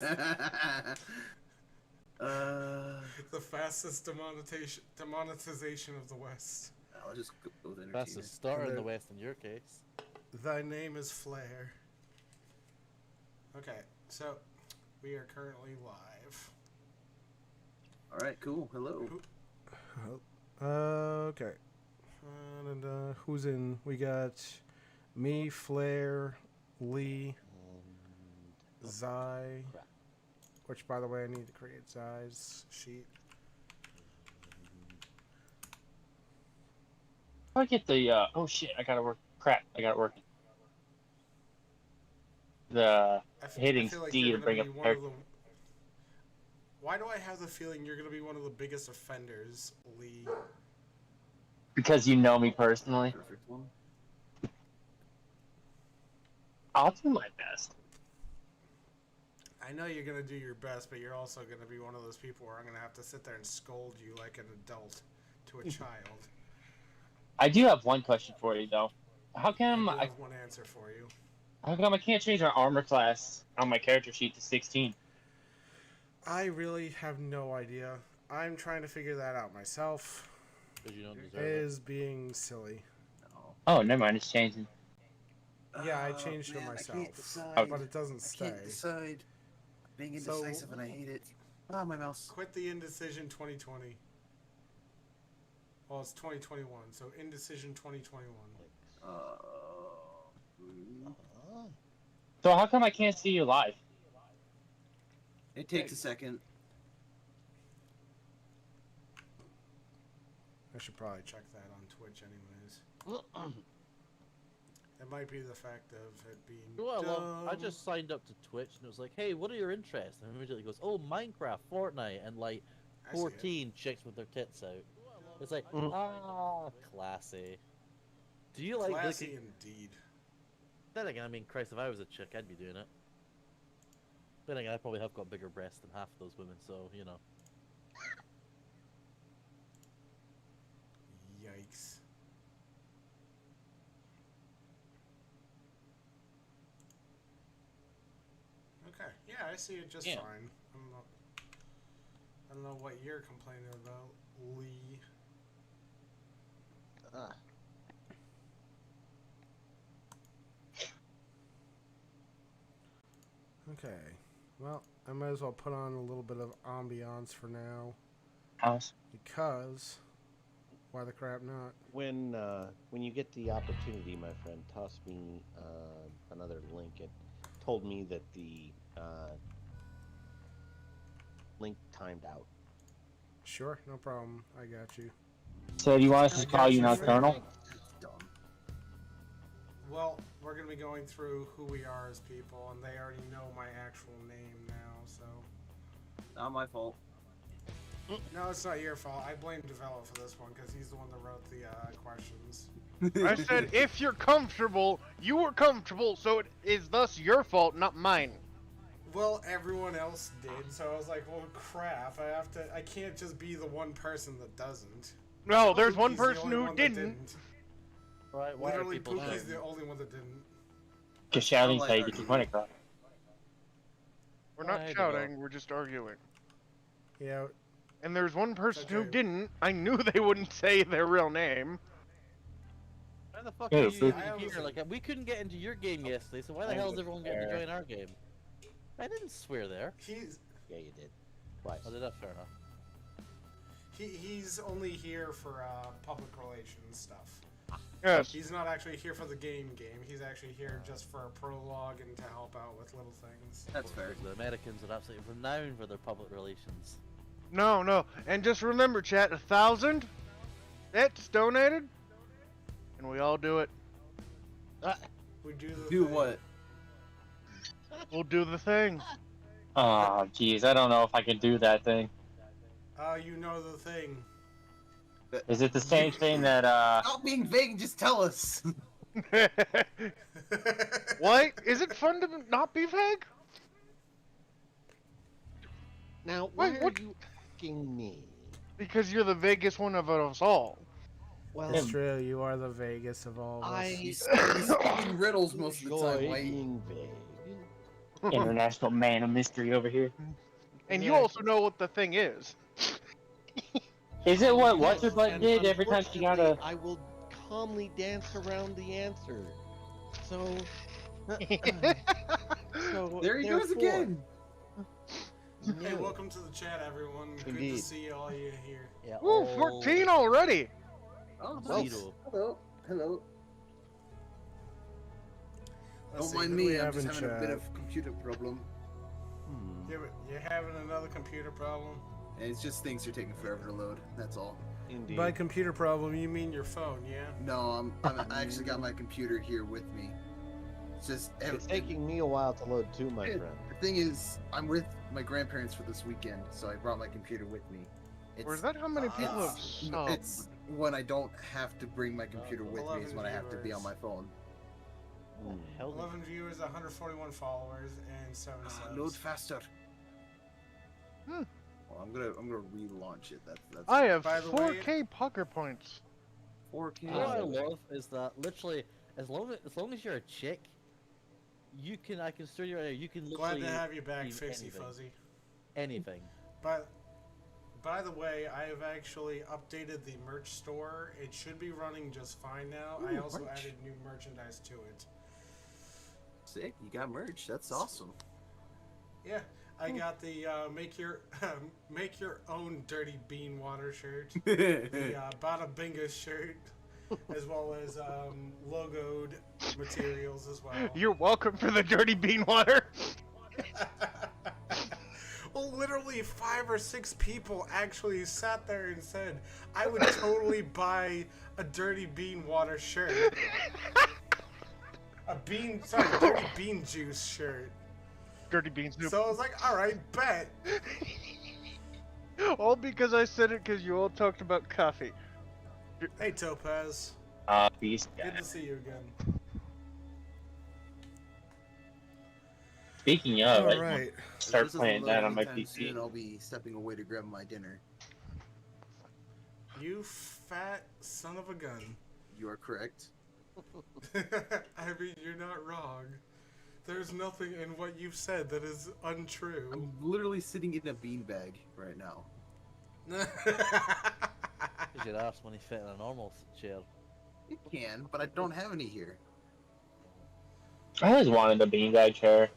The fastest demonetization of the West. I'll just go with entertainment. Fastest star in the West in your case. Thy name is Flair. Okay, so we are currently live. All right, cool. Hello. Okay. And who's in? We got me, Flair, Lee, Zai. Which, by the way, I need to create Zai's sheet. I get the oh shit! I gotta work. Crap! I gotta work. The hitting feel like C you're to gonna bring be up one character. of the. Why do I have the feeling you're gonna be one of the biggest offenders, Lee? Because you know me personally. Perfect one. I'll do my best. I know you're gonna do your best, but you're also gonna be one of those people where I'm gonna have to sit there and scold you like an adult to a child. I do have one question for you though. How come I have one answer for you. How come I can't change my armor class on my character sheet to 16? I really have no idea. I'm trying to figure that out myself. Because you don't It deserve it. is being silly. No. Oh, never mind. It's changing. Yeah, I changed it Man, myself, I can't decide. but it doesn't I stay. can't decide. Being indecisive and I hate it. Ah, my mouse. Quit the indecision 2020. Well, it's 2021, so indecision 2021. So how come I can't see you live? It takes a second. I should probably check that on Twitch anyways. It might be the fact of it being Well, I just signed up to Twitch and it was like, hey, what are your interests? And immediately goes, oh, Minecraft, Fortnite, and like I see it. 14 chicks with their tits out. It's like, classy. Do you like Classy looking... indeed. Then again, I mean, Christ, if I was a chick, I'd be doing it. Then again, I probably have got bigger breasts than half of those women, so, you know. Yikes. Okay, yeah, I see it just Yeah. fine. I don't know what you're complaining about, Lee. Okay, well, I might as well put on a little bit of ambiance for now, House. because why the crap not? When you get the opportunity, my friend, toss me another link. It told me that the link timed out. Sure, no problem. I got you. So do you want us to call you Nocturnal? Dumb. Well, we're going to be going through who we are as people, and they already know my actual name now, so... Not my fault. No, it's not your fault. I blame Develop for this one, because he's the one that wrote the questions. I said, if you're comfortable, you were comfortable, so it is thus your fault, not mine. Well, everyone else did, so I was like, well, crap, I can't just be the one person that doesn't. No, there's one Pookie's the person only who one that didn't. Right, why Literally, are people Pookie's shouting? the only one that didn't. Because shouting's how you get your point across. We're not I don't shouting, we're just arguing. Yeah, And there's one person who okay. didn't. I knew they wouldn't say their real name. Why the fuck Yeah, are you Pookie. I here? was- Like, we couldn't get into your game yesterday, so why the I hell is was everyone getting to there. join our game? I didn't swear there. he's Yeah, you did. Twice. Oh, did that? Fair enough. he's only here for public relations stuff. Yes. He's not actually here for the game. He's actually here just for a prologue and to help out with little things. That's fair. The Americans are absolutely renowned for their public relations. No, no. And just remember, chat, 1,000 bits donated, and we all do it. We do the Do thing. what? We'll do the thing. Oh, jeez, I don't know if I can do that thing. You know the thing. Is it the same thing that, Stop being vague and just tell us. What? Is it fun to not be vague? Now, Wait, why what? are you asking me? Because you're the vaguest one of us all. Well, It's true, you are the Vegas of all of us. I He's speaking riddles most of the enjoy time, Wayne. being vague. International man of mystery over here. And you Yeah. also know what the thing is. Is it what Yes, What's Her Butt and did every time she got a? unfortunately, I will calmly dance around the answer. So, so There he goes therefore- again. Hey, No. welcome to the chat, everyone. Good to Indeed. see all you here. Yeah, Ooh, all 14 already. Oh, Well, nice. zero. Hello. Hello. Let's Don't see, mind who do we me. I'm have just in having a bit chat? of computer problem. You're having another computer problem? And it's just things are taking forever to load. That's all. Indeed. By computer problem, you mean your phone, yeah? No, I actually got my computer here with me. It's just It's taking me a while to load too, my Yeah. friend. The thing is, I'm with my grandparents for this weekend, so I brought my computer with me. Or is that how many people have it's, subbed? it's when I don't have to bring my computer with me is when I have to be on my phone. Hmm. Hell, 11 viewers, 141 followers, and 7 subs. Load faster. Hmm. Well, I'm gonna relaunch it. That's I have By the way- 4K poker points. 4K. what I love is that literally, as long as you're a chick, I can steer you right there. You can Glad literally to have you back, do Fixie anything. Fuzzy. anything. By the way, I have actually updated the merch store. It should be running just fine now. I Ooh, also merch. added new merchandise to it. Sick. You got merch. That's awesome. Yeah, I got the make your own dirty bean water shirt, the Bada Binga shirt, as well as logoed materials as well. You're welcome for the dirty bean water. Well, literally 5 or 6 people actually sat there and said, I would totally buy a dirty bean water shirt. Dirty bean juice shirt. Dirty beans. So I was like, alright, bet. All because I said it because you all talked about coffee. Hey, Topaz. Beast Good guy. to see you again. Speaking of, I Alright. start If this doesn't playing load that on my anytime PC. soon, I'll be stepping away to grab my dinner. You fat son of a gun. You are correct. I mean, you're not wrong. There's nothing in what you've said that is untrue. I'm literally sitting in a beanbag right now. Because your ass when he fit in a normal chair. It can, but I don't have any here. I always wanted a beanbag chair.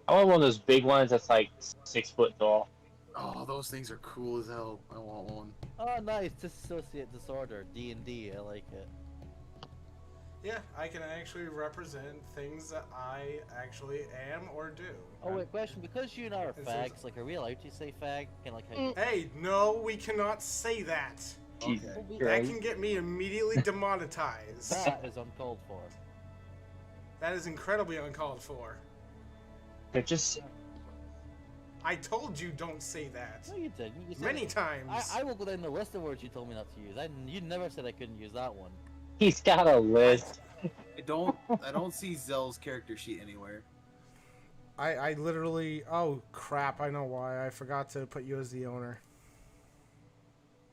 I want one of those big ones that's like 6 foot tall. Oh, those things are cool as hell. I want one. Oh, nice. Dissociate disorder. D&D. I like it. Yeah, I can actually represent things that I actually am or do. Oh, wait, question. Because you and I are It's fags, just- like, are we allowed to say fag? Can, like, how Hey, no, we cannot say that. Jesus Okay. That Christ. can get me immediately demonetized. that is uncalled for. That is incredibly uncalled for. They're just I told you don't say that. No, you didn't. You said Many it. times. I will go down the list of words you told me not to use. You never said I couldn't use that one. he's got a list. I don't see Zell's character sheet anywhere. I literally... Oh, crap. I know why. I forgot to put you as the owner.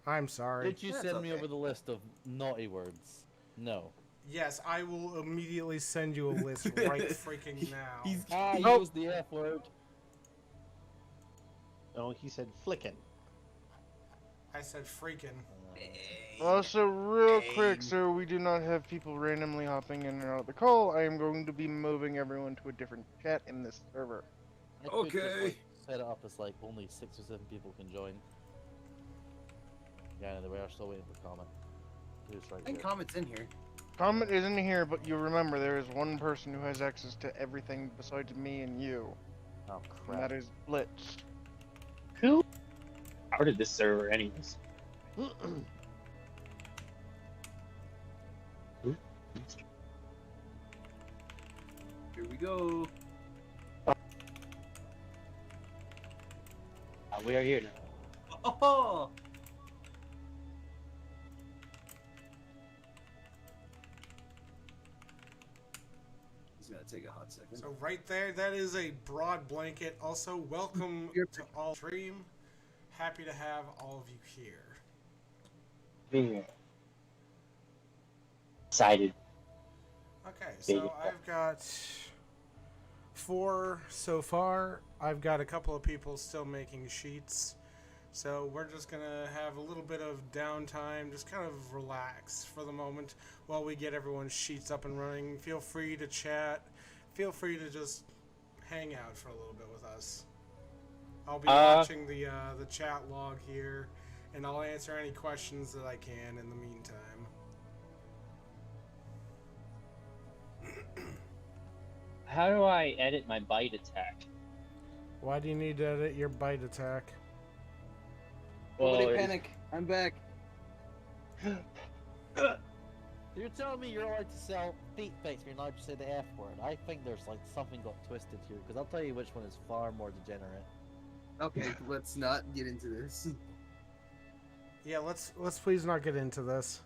I'm sorry. Did you That's send me okay. over the list of naughty words? No. Yes, I will immediately send you a list right freaking now. He's You Nope. used the F word. Oh, he said flickin'. I said freaking. Also, real quick, so we do not have people randomly hopping in and out of the call, I am going to be moving everyone to a different chat in this server. I could just, Okay. like, set it up as like only 6 or 7 people can join. Yeah, no, we are still waiting for comment. Who's right and here? comments in here. Comment isn't here, but you remember there is one person who has access to everything besides me and you, Oh and that crap! is Blitz. Who started this server, anyways? Who? Here we go. We are here now. Oh! He's gonna take a hot second. So right there, that is a broad blanket. Also, welcome to all stream. Happy to have all of you here. Being here. Excited. Okay, so I've got 4 so far. I've got a couple of people still making sheets. So we're just going to have a little bit of downtime, just kind of relax for the moment while we get everyone's sheets up and running. Feel free to chat. Feel free to just hang out for a little bit with us. I'll be watching the chat log here, and I'll answer any questions that I can in the meantime. How do I edit my bite attack? Why do you need to edit your bite attack? Nobody Well, panic. I'm back. You're telling me you're allowed to sell feet pics, you're not allowed to say the F word. I think there's like something got twisted here, because I'll tell you which one is far more degenerate. Okay, let's not get into this. Yeah, let's please not get into this.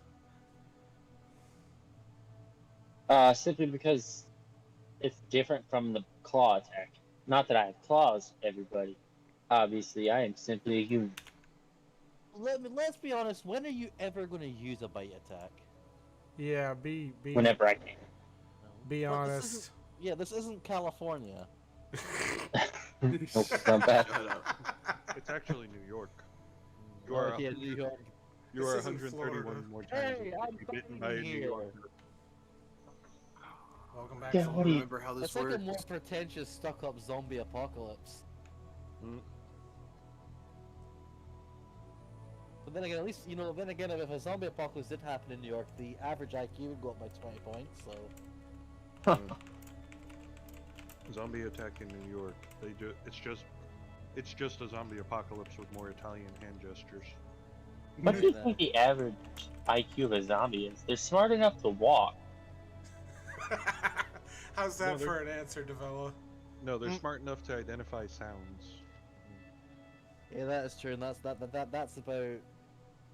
Simply because it's different from the claw attack. Not that I have claws, everybody. Obviously, I am simply a human. Let's be honest, when are you ever going to use a bite attack? Yeah, be Whenever I can. be Well, honest. This isn't California. Nope, not bad. Shut up. It's actually New York. You Oh, are, yeah, New York. you This are isn't 131 Florida. more times Hey, likely I'm to be bitten fucking by a New here. Yorker. Welcome back. Yeah, Florida. what do you- Remember how this It's like a works? more pretentious, stuck-up zombie apocalypse. Mm. But then again, at least, then again, if a zombie apocalypse did happen in New York, the average IQ would go up by 20 points, so... Zombie attack in New York. It's just a zombie apocalypse with more Italian hand gestures. What do you think the average IQ of a zombie is? They're smart enough to walk. How's that No, they're- for an answer, Devella? No, they're smart enough to identify sounds. Yeah, that is true, and that's about...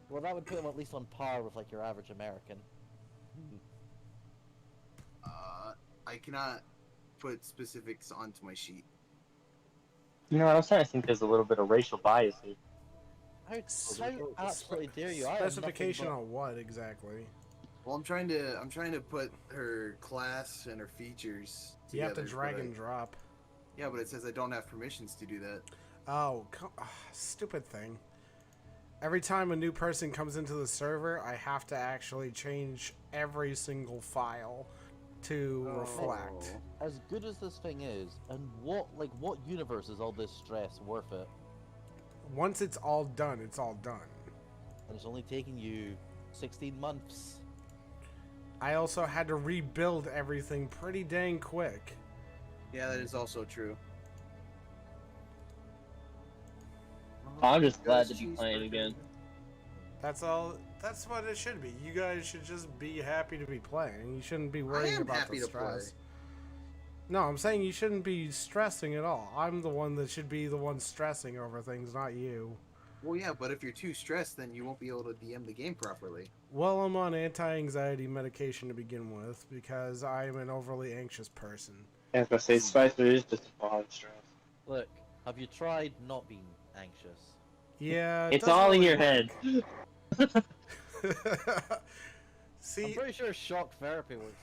Well, that would put them at least on par with, like, your average American. I cannot put specifics onto my sheet. You know, I was trying to think there's a little bit of racial bias here. How absolutely dare you? I have nothing Specification but- on what exactly? Well, I'm trying to put her class and her features You have to together, drag but and drop. Yeah, but it says I don't have permissions to do that. Oh, stupid thing. Every time a new person comes into the server, I have to actually change every single file to reflect. As good as this thing is, and what universe is all this stress worth it? Once it's all done, it's all done. And it's only taking you 16 months. I also had to rebuild everything pretty dang quick. Yeah, that is also true. I'm just glad to be playing again. That's all. That's what it should be. You guys should just be happy to be playing. You shouldn't be worrying am about happy the to play. stress. No, I'm saying you shouldn't be stressing at all. I'm the one that should be the one stressing over things, not you. Well, yeah, but if you're too stressed, then you won't be able to DM the game properly. Well, I'm on anti-anxiety medication to begin with because I'm an overly anxious person. I was gonna say, Spicer is just a lot of stress. Look, have you tried not being anxious? Yeah, it It's doesn't all in really your head. work. I'm See, pretty sure shock therapy works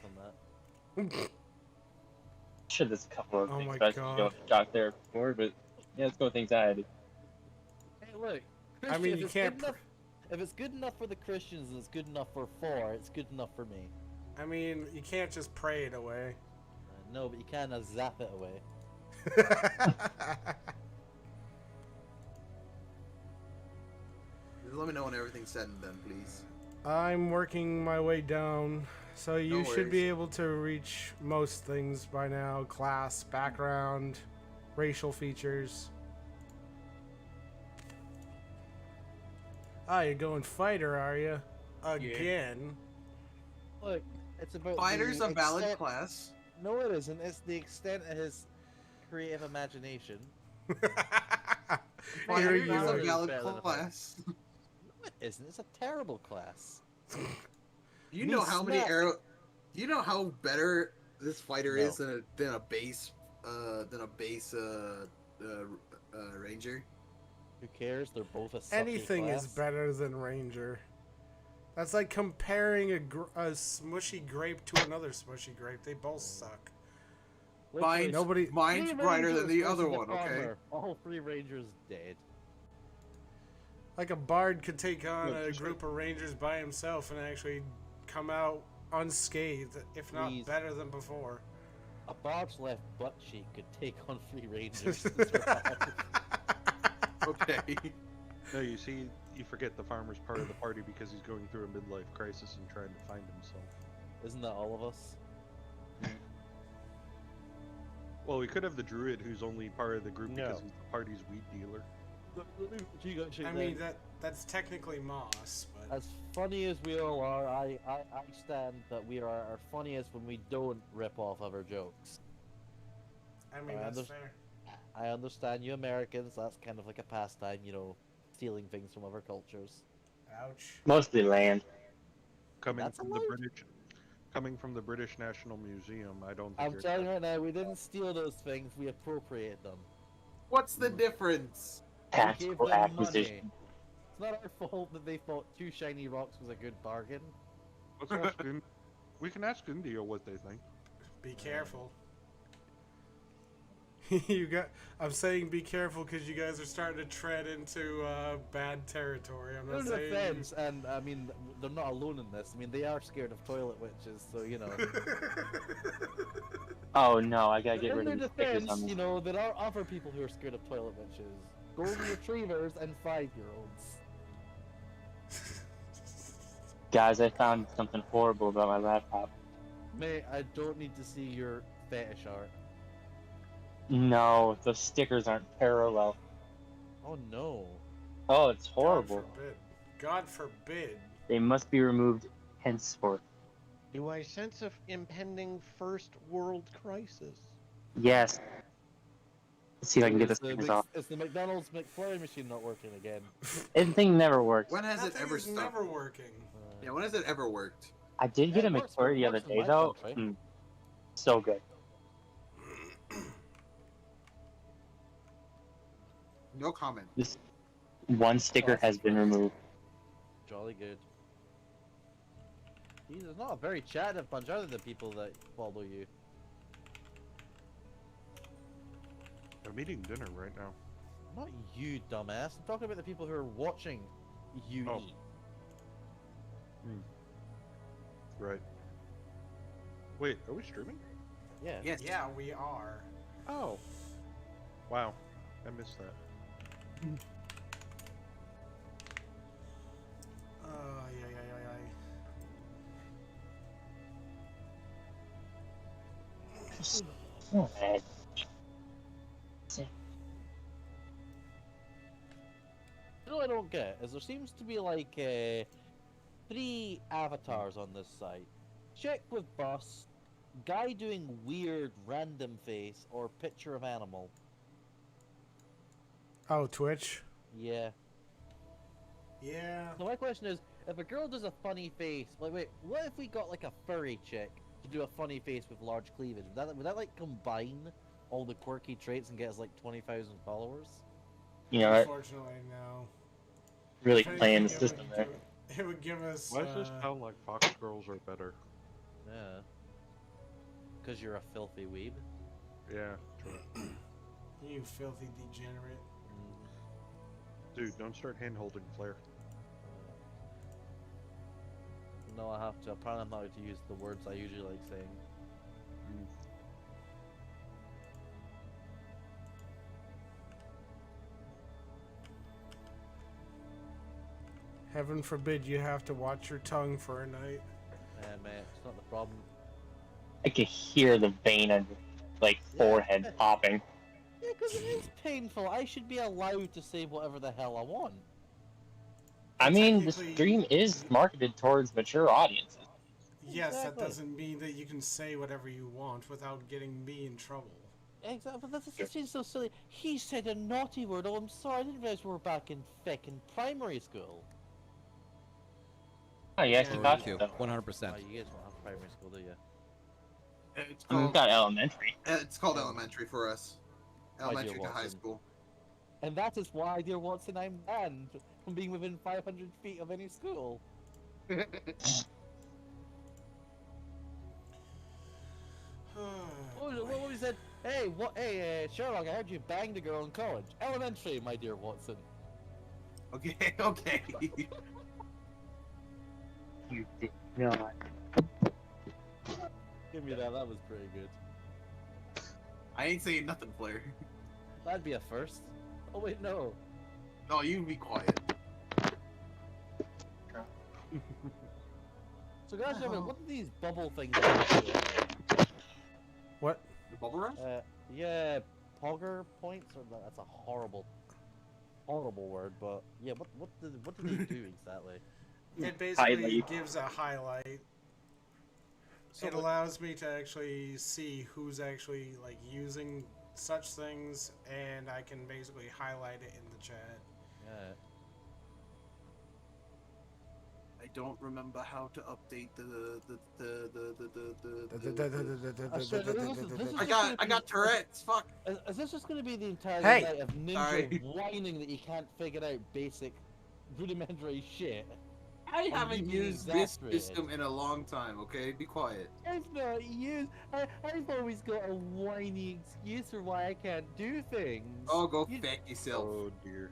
on that. Sure, there's a couple of Oh things my I should God. go talk there before, but yeah, let's go with anxiety. Hey, look. I mean, if you it's can't good enough- If it's good enough for the Christians and it's good enough for 4, it's good enough for me. I mean, you can't just pray it away. No, but you can zap it away. Just let me know when everything's said and done, please. I'm working my way down, so you No should be worries. able to reach most things by now. Class, background, racial features. Ah, you're going fighter, are you? Again? Look, it's about Fighter's the a valid extent- class. No, it isn't. It's the extent of his creative imagination. Here Fighter's you a are. valid Better than a class. No, it isn't. It's a terrible class. You know how many snap. arrow? Do you know how better this fighter No. is than a base ranger? Who cares? They're both a sucky Anything class. is better than ranger. That's like comparing a smushy grape to another smushy grape. They both suck. Literally, Nobody- Mine's three brighter than rangers the other versus one. a Okay. farmer. All three rangers dead. Like a bard could take on Look, a just group of rangers by himself and actually come out unscathed, if not Please. better than before. A barb's left butt cheek could take on three rangers. and survive. Okay. No, you see, you forget the farmer's part of the party because he's going through a midlife crisis and trying to find himself. Isn't that all of us? Well, we could have the druid who's only part of the group because No. he's the party's weed dealer. I mean, that's technically Moss, but As funny as we all are, I stand that we are our funniest when we don't rip off other jokes. I mean, I that's underst- fair. I understand you Americans, that's kind of like a pastime, you know, stealing things from other cultures. Ouch. Mostly land. Coming That's from allowed? the British National Museum, I don't think I'm you're telling you right now, we didn't steal those things, we appropriated them. What's the difference? We gave Tactical them acquisition. money. It's not our fault that they thought 2 shiny rocks was a good bargain. Let's ask we can ask India what they think. Be careful. I'm saying be careful because you guys are starting to tread into bad territory. I'm No not saying. defense, and I mean, they're not alone in this. I mean, they are scared of toilet witches, so you know. Oh no, I gotta get In rid their of these stickers defense, on this. you know, there are other people who are scared of toilet witches. Golden retrievers and 5-year-olds. Guys, I found something horrible about my laptop. Mate, I don't need to see your fetish art. No, the stickers aren't parallel. Oh no. Oh, it's horrible. God forbid. God forbid. They must be removed henceforth. Do I sense an impending first world crisis? Yes. Let's see if I can get the It's the stickers Mc- off. It's the McDonald's McFlurry machine not working again. This thing never works. When has That it thing ever is stopped? never working. Yeah, when has it ever worked? I did get Yeah, a it works- McFlurry it the other works in day my though. country. So good. No comment. This one sticker has been removed. Jolly good. He's not a very chattive bunch other than people that follow you. I'm eating dinner right now. Not you, dumbass. I'm talking about the people who are watching you Oh. eat. Right. Wait, are we streaming? Yeah. Yes. Yeah, we are. Oh. Wow. I missed that. Yeah. Alright. You know what I don't get is there seems to be like 3 avatars on this site. Chick with bus, guy doing weird random face, or picture of animal. Oh, Twitch. Yeah. Yeah. So my question is, if a girl does a funny face, like wait, what if we got like a furry chick to do a funny face with large cleavage? Would that like combine all the quirky traits and get us like 20,000 followers? You know what? Unfortunately, no. Really If anything, playing the it would system there. give- It would give us. Why does this sound like Fox Girls are better? Yeah. Because you're a filthy weeb. Yeah, true. You filthy degenerate. Dude, don't start hand-holding Flair. No, I have to. Apparently, I'm not allowed to use the words I usually like saying. Heaven forbid you have to watch your tongue for a night. Man, it's not the problem. I can hear the vein on your like forehead popping. Yeah, because it is painful. I should be allowed to say whatever the hell I want. I mean, the Technically- stream is marketed towards mature audiences. Yes, that Exactly. doesn't mean that you can say whatever you want without getting me in trouble. Exactly, but this seems so silly. He said a naughty word. Oh, I'm sorry. I didn't realize we were back in feckin' primary school. Oh, you actually Yeah, got Thank you. it. though. 100%. Oh, you guys don't have primary school, do you? It's I mean, we've called, got elementary. it's called elementary for us. My Elementary dear to high Watson. school. And that is why, dear Watson, I'm banned from being within 500 feet of any school. What was it? Hey, what? Hey, Sherlock, I heard you banged a girl in college. Elementary, my dear Watson. Okay, okay. You did not. Give me that. That was pretty good. I ain't saying nothing, Flair. That'd be a first. Oh wait, no. No, you be quiet. So guys, what are these bubble things? Do? What? The bubble rush? Yeah, pogger points. Or that's a horrible word. But yeah, what do they do exactly? It basically Highlight. gives a highlight. So It allows me to actually see who's actually like using such things, and I can basically highlight it in the chat. Yeah. I don't remember how to update I got Tourette's. Fuck. Is this just going to be the entire Hey! night of Ninja Sorry. whining that you can't figure out basic, rudimentary shit? I haven't you used this exasperated. system in a long time. Okay, be quiet. I've not used. I've always got a whiny excuse for why I can't do things. Oh, go You- fuck yourself. Oh dear.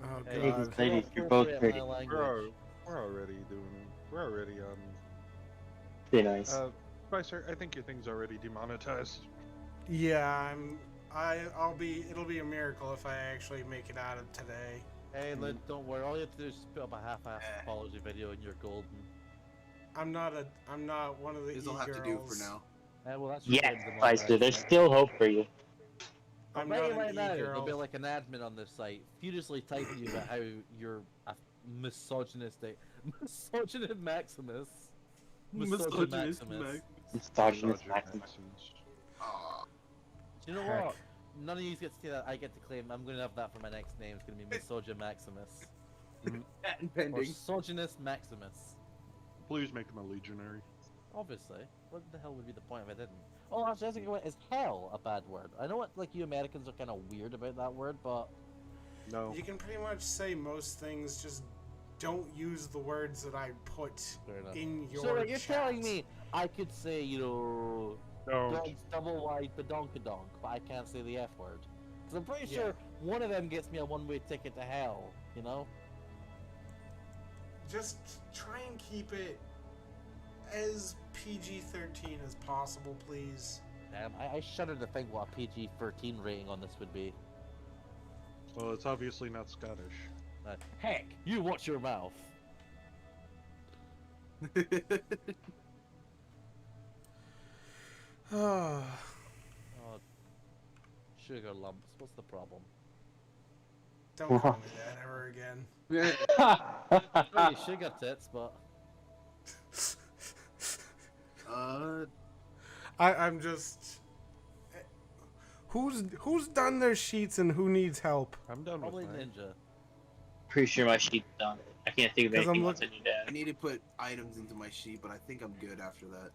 Oh Hey, god. Ladies, you're both appropriate pretty. my language. We're already doing. We're already on. Be nice. Spicer, I think your thing's already demonetized. Yeah, I'll be. It'll be a miracle if I actually make it out of today. Hey, don't worry. All you have to do is just put up a half-assed apology video, and you're golden. I'm not one of the This'll have to do for now. Well, that's Yes, Spicer, there's still hope for you. I'm I'll not bet you an right now, there'll be e-girl. like an admin on this site furiously typing you about how you're a misogynist Maximus. Misogynist Maximus. Misogynist Maximus. Do you know Heck. what? None of you get to say that. I get to claim. I'm going to have that for my next name. It's going to be Misogyn Maximus. Patent Or pending. Misogynist Maximus. Please make them a legionary. Obviously. What the hell would be the point if I didn't? Oh, actually, I was thinking, is hell a bad word? I know what, like, you Americans are kind of weird about that word, but... No. You can pretty much say most things. Just don't use the words that I put Fair enough. in your. So, like, you're chat. telling me I could say, you know... No. Dogs double wide badonkadonk, but I can't say the F word. Because I'm pretty Yeah. sure one of them gets me a one-way ticket to hell, you know? Just try and keep it as PG-13 as possible, please. Damn, I shudder to think what a PG-13 rating on this would be. Well, it's obviously not Scottish. Heck, you watch your mouth. Oh, Oh, sugar lumps, what's the problem? don't call me that ever again. Oh, you sugar tits, but... I'm just. Who's done their sheets and who needs help? I'm done Probably with mine. Ninja. Pretty sure my sheet's done. I can't think of 'Cause I'm anything else I need to I add. need to put items into my sheet, but I think I'm good after that.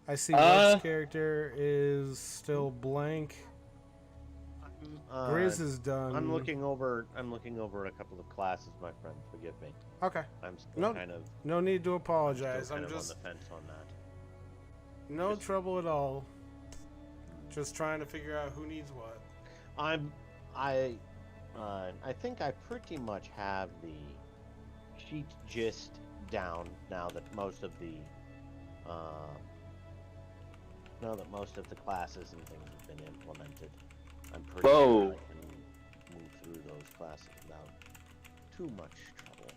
I see Luke's character is still blank. Grizz is done. I'm looking over a couple of classes, my friend. Forgive me. Okay, I'm still No, kind of, no need to still apologize. kind I'm of just on the fence on that. no trouble at all. Just trying to figure out who needs what. I think I pretty much have the sheet gist down now that most of the classes and things have been implemented. I'm pretty Whoa. sure I can move through those classes without too much trouble.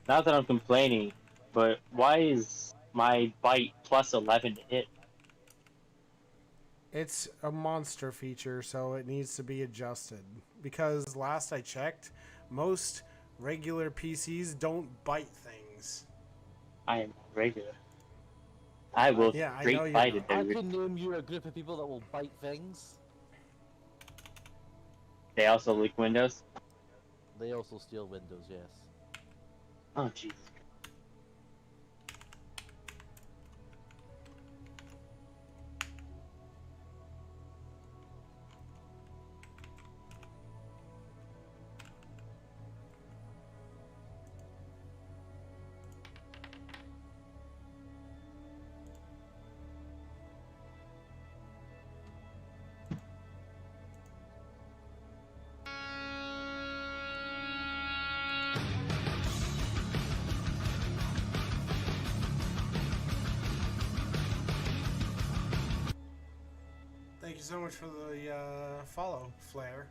Not that I'm complaining, but why is my bite plus 11 to hit? It's a monster feature, so it needs to be adjusted. Because last I checked, most regular PCs don't bite things. I am regular. I will Yeah, I know straight you're bite not. it, I baby. could name you a group of people that will bite things. They also leak windows. They also steal windows, yes. Oh Jesus. so much for the follow, Flair.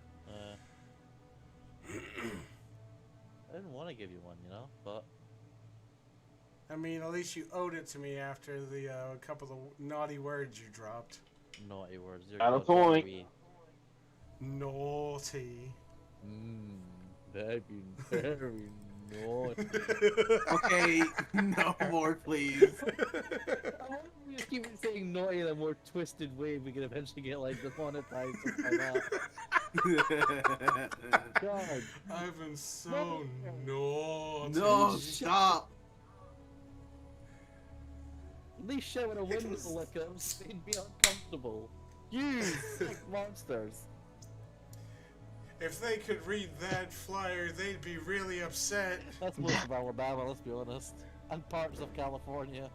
I didn't want to give you one, you know, but I mean, at least you owed it to me after the couple of naughty words you dropped. naughty words. You're Got a good, point. Gary. Naughty. They've been very naughty. Okay, no more, please. I wonder if we just keep saying naughty in a more twisted way, we can eventually get like demonetized or something like that. God. I've been so naughty. No, stop. At least showing a window look at them made me uncomfortable. You sick monsters. If they could read that flyer, they'd be really upset. That's most of Alabama, let's be honest. And parts of California.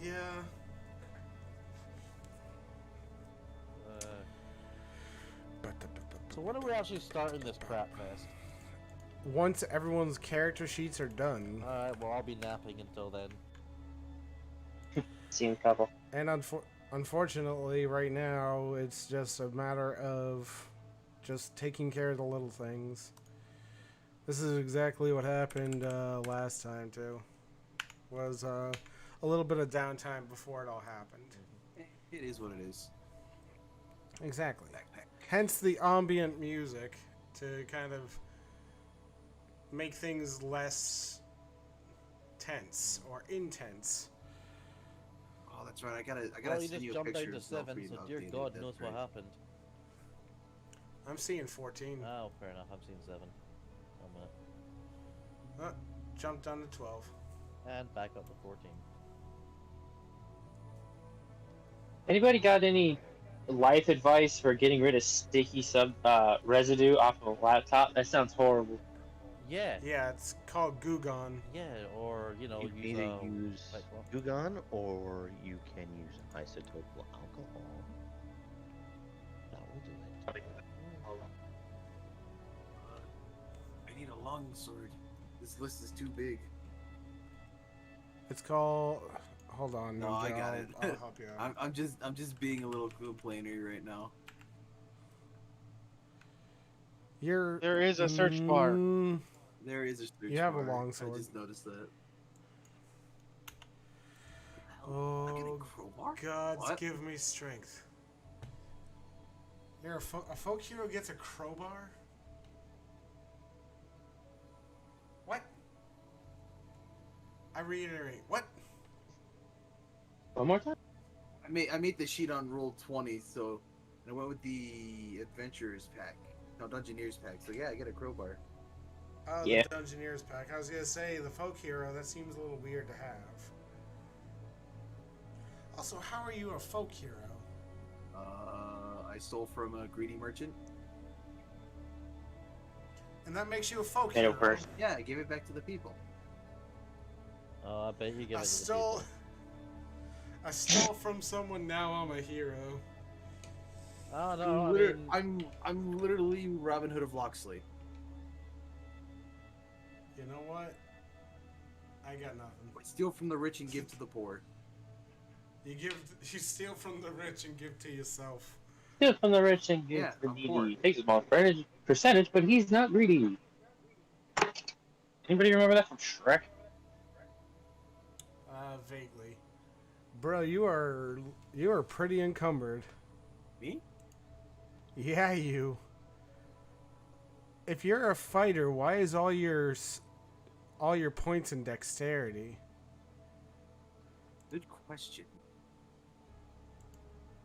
Yeah. So when are we actually starting this crap fest? Once everyone's character sheets are done. Alright, well I'll be napping until then. Seen a couple. And unfortunately, right now, it's just a matter of just taking care of the little things. This is exactly what happened last time, too. Was a little bit of downtime before it all happened. It is what it is. Exactly. Hence the ambient music to kind of make things less tense or intense. Oh, that's right. I gotta Well, you send just you a jumped picture. down to 7, so dear God knows what happened. I'm seeing 14. Oh, fair enough, I'm seeing 7. 1 minute. Jumped down to 12. And back up to 14. Anybody got any life advice for getting rid of sticky residue off of a laptop? That sounds horrible. Yeah, Yeah, it's called Gugon. yeah, or, you know, You can use, either use like, well, Gugon or you can use isotopal alcohol. That will do it. I need a long sword. This list is too big. It's called. Hold on. No, I got I'll- it. I'll help you out. I'm just being a little complainer right now. There is a search bar. There is a search You have a bar. long sword. I just noticed that. I'm getting Oh, crowbar? gods, What? give me strength. You're a folk hero gets a crowbar? What? I reiterate, what? One more time? I made the sheet on roll 20, so I went with the adventurers pack. No, Dungeoneers pack. So yeah, I get a crowbar. Yeah. The Dungeoneers pack. I was gonna say, the folk hero, that seems a little weird to have. Also, how are you a folk hero? I stole from a greedy merchant. And that makes you a folk Made hero. it first. Yeah, I gave it back to the people. I bet you give I it to the stole. people. I stole from someone. Now I'm a hero. Oh no, I mean, I'm literally Robin Hood of Locksley. You know what? I got nothing. I steal from the rich and give to the poor. You steal from the rich and give to yourself. Steal from the rich and give Yeah, to the I'm poor. needy. Takes a small percentage, but he's not greedy. Anybody remember that from Shrek? Vaguely. Bro, you are pretty encumbered. Me? Yeah, you. If you're a fighter, why is all your points in dexterity? Good question.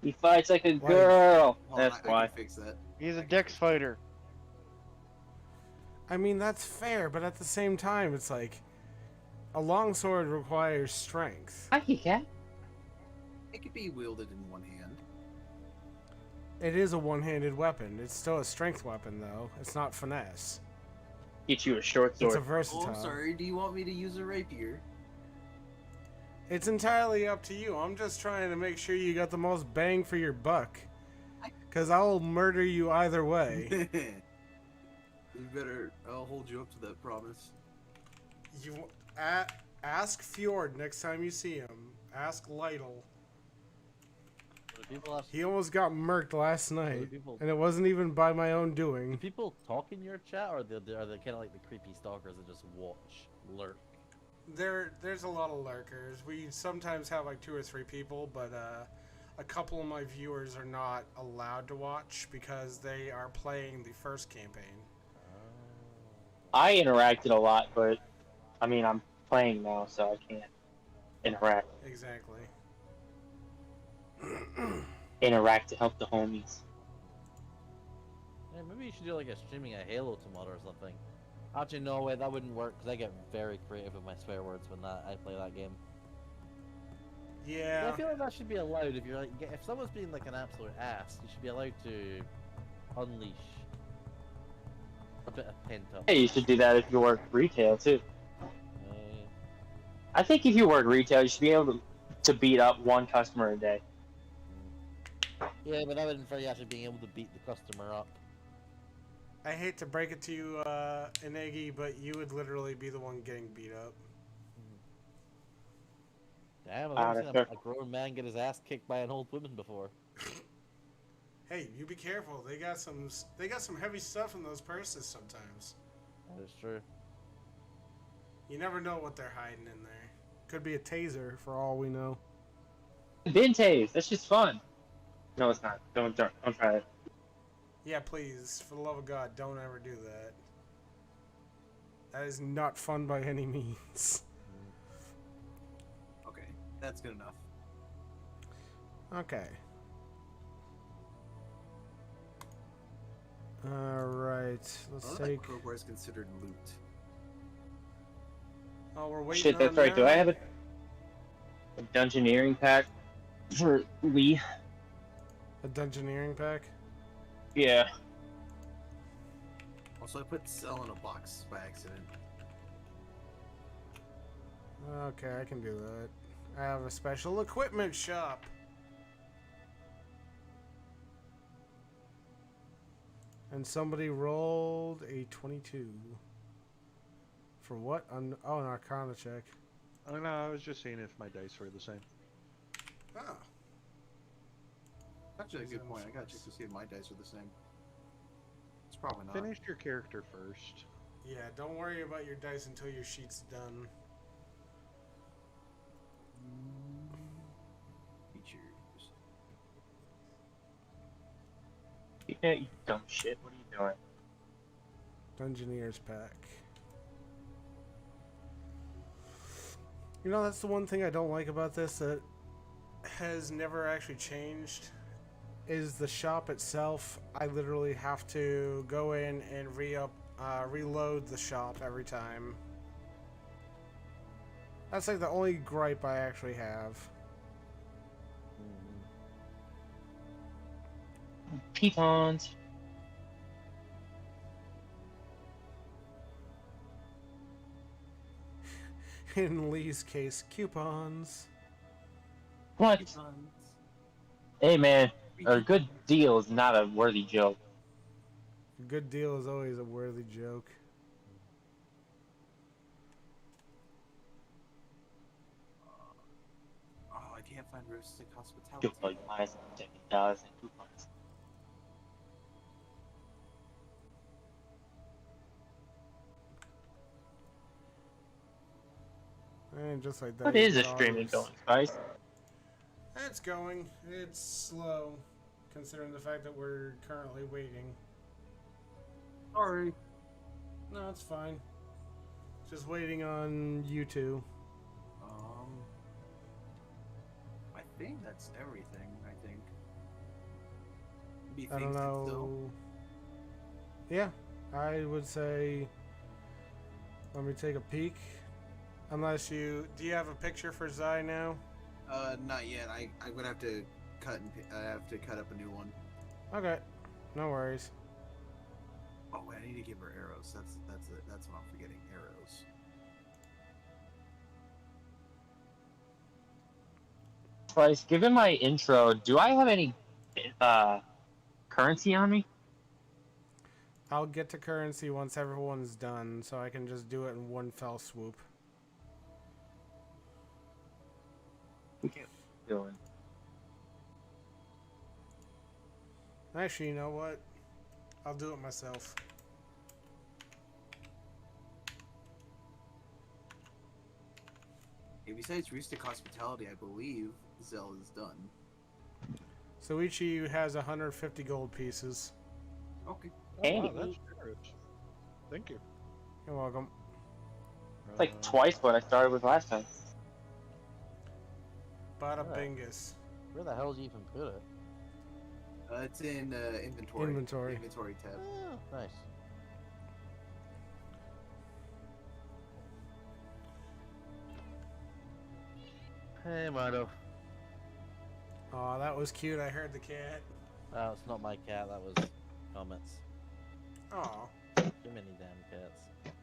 He fights like a Why? girl. Hold on, That's I why. can fix that. He's a dex fighter. I mean, that's fair, but at the same time, it's like a longsword requires strength. Hi, cat. It could be wielded in one hand. It is a one-handed weapon. It's still a strength weapon, though. It's not finesse. Get you a short It's a sword. versatile. Oh, I'm sorry. Do you want me to use a rapier? It's entirely up to you. I'm just trying to make sure you got the most bang for your buck. Because I'll murder you either way. You better. I'll hold you up to that promise. Ask Fjord next time you see him. Ask Lytle. Do people actually, He almost got murked last do night, people, and it wasn't even by my own do doing. people talk in your chat, or are they kind of like the creepy stalkers that just watch, lurk? There's a lot of lurkers. We sometimes have like 2 or 3 people, but a couple of my viewers are not allowed to watch because they are playing the first campaign. I interacted a lot, but I mean, I'm playing now, so I can't interact. Exactly. Interact to help the homies. Yeah, maybe you should do like a streaming a Halo tomorrow or something. Actually, no, wait, that wouldn't work because I get very creative with my swear words when I play that game. Yeah. I feel like that should be allowed if you're like if someone's being like an absolute ass, you should be allowed to unleash a bit of pent up. Hey, you should do that if you work retail too. I think if you work retail, you should be able to beat up one customer a day. Yeah, but that would infer you actually being able to beat the customer up. I hate to break it to you, Inegi, but you would literally be the one getting beat up. Damn, I've Ah, never seen that's a grown man get his ass kicked by an old woman before. Hey, you be careful. They got some heavy stuff in those purses sometimes. That is true. You never know what they're hiding in there. Could be a taser for all we know. Bin tase, that's just fun. No, it's not. Don't try it. Yeah, please, for the love of God, don't ever do that. That is not fun by any means. Okay, that's good enough. Okay. Alright, let's I take... crowbar is considered loot. Oh, we're waiting Shit, that's on right. Do them? I have a dungeoneering pack for Lee? A dungeoneering pack? Yeah. Also, I put sell in a box by accident. Okay, I can do that. I have a special equipment shop. And somebody rolled a 22. For what? Oh, an Arcana check. I don't know. I was just seeing if my dice were the same. Oh. Actually, a good point. I gotta check to see if my dice are the same. It's probably not. Finish your character first. Yeah, don't worry about your dice until your sheet's done. Features. Yeah, you dumb shit. What are you doing? Dungeoneer's pack. You know, that's the one thing I don't like about this that has never actually changed. Is the shop itself. I literally have to go in and reload the shop every time. That's like the only gripe I actually have. Pitons. In Lee's case, coupons. What? Hey man, a good deal is not a worthy joke. A good deal is always a worthy joke. Oh, I can't find rustic hospitality. You'll like buy some $70 in coupons. And just like that. What you is a get all streaming those- going, Spice? It's going. It's slow, considering the fact that we're currently waiting. Sorry. No, it's fine. Just waiting on you two. I think that's everything. I think. Be I don't things to fill. know. Yeah, I would say. Let me take a peek. Unless you. Do you have a picture for Zai now? Not yet. I would have to cut and I have to cut up a new one. Okay, no worries. Oh wait, I need to give her arrows. That's it. That's what I'm forgetting. Arrows. Spice, given my intro, do I have any currency on me? I'll get to currency once everyone's done, so I can just do it in one fell swoop. Doing. Actually, you know what? I'll do it myself. And besides Rustic Hospitality, I believe Zell is done. So each of you has 150 gold pieces. Okay. Oh, wow, Hey. that's generous. Thank you. You're welcome. It's like twice what I started with last time. Bada Alright. bingus. Where the hell did you even put it? It's in inventory. Inventory. Inventory tab. Oh, nice. Hey, Milo. Aw, that was cute. I heard the cat. Oh, it's not my cat. That was Comet's. Aw, Too many damn cats.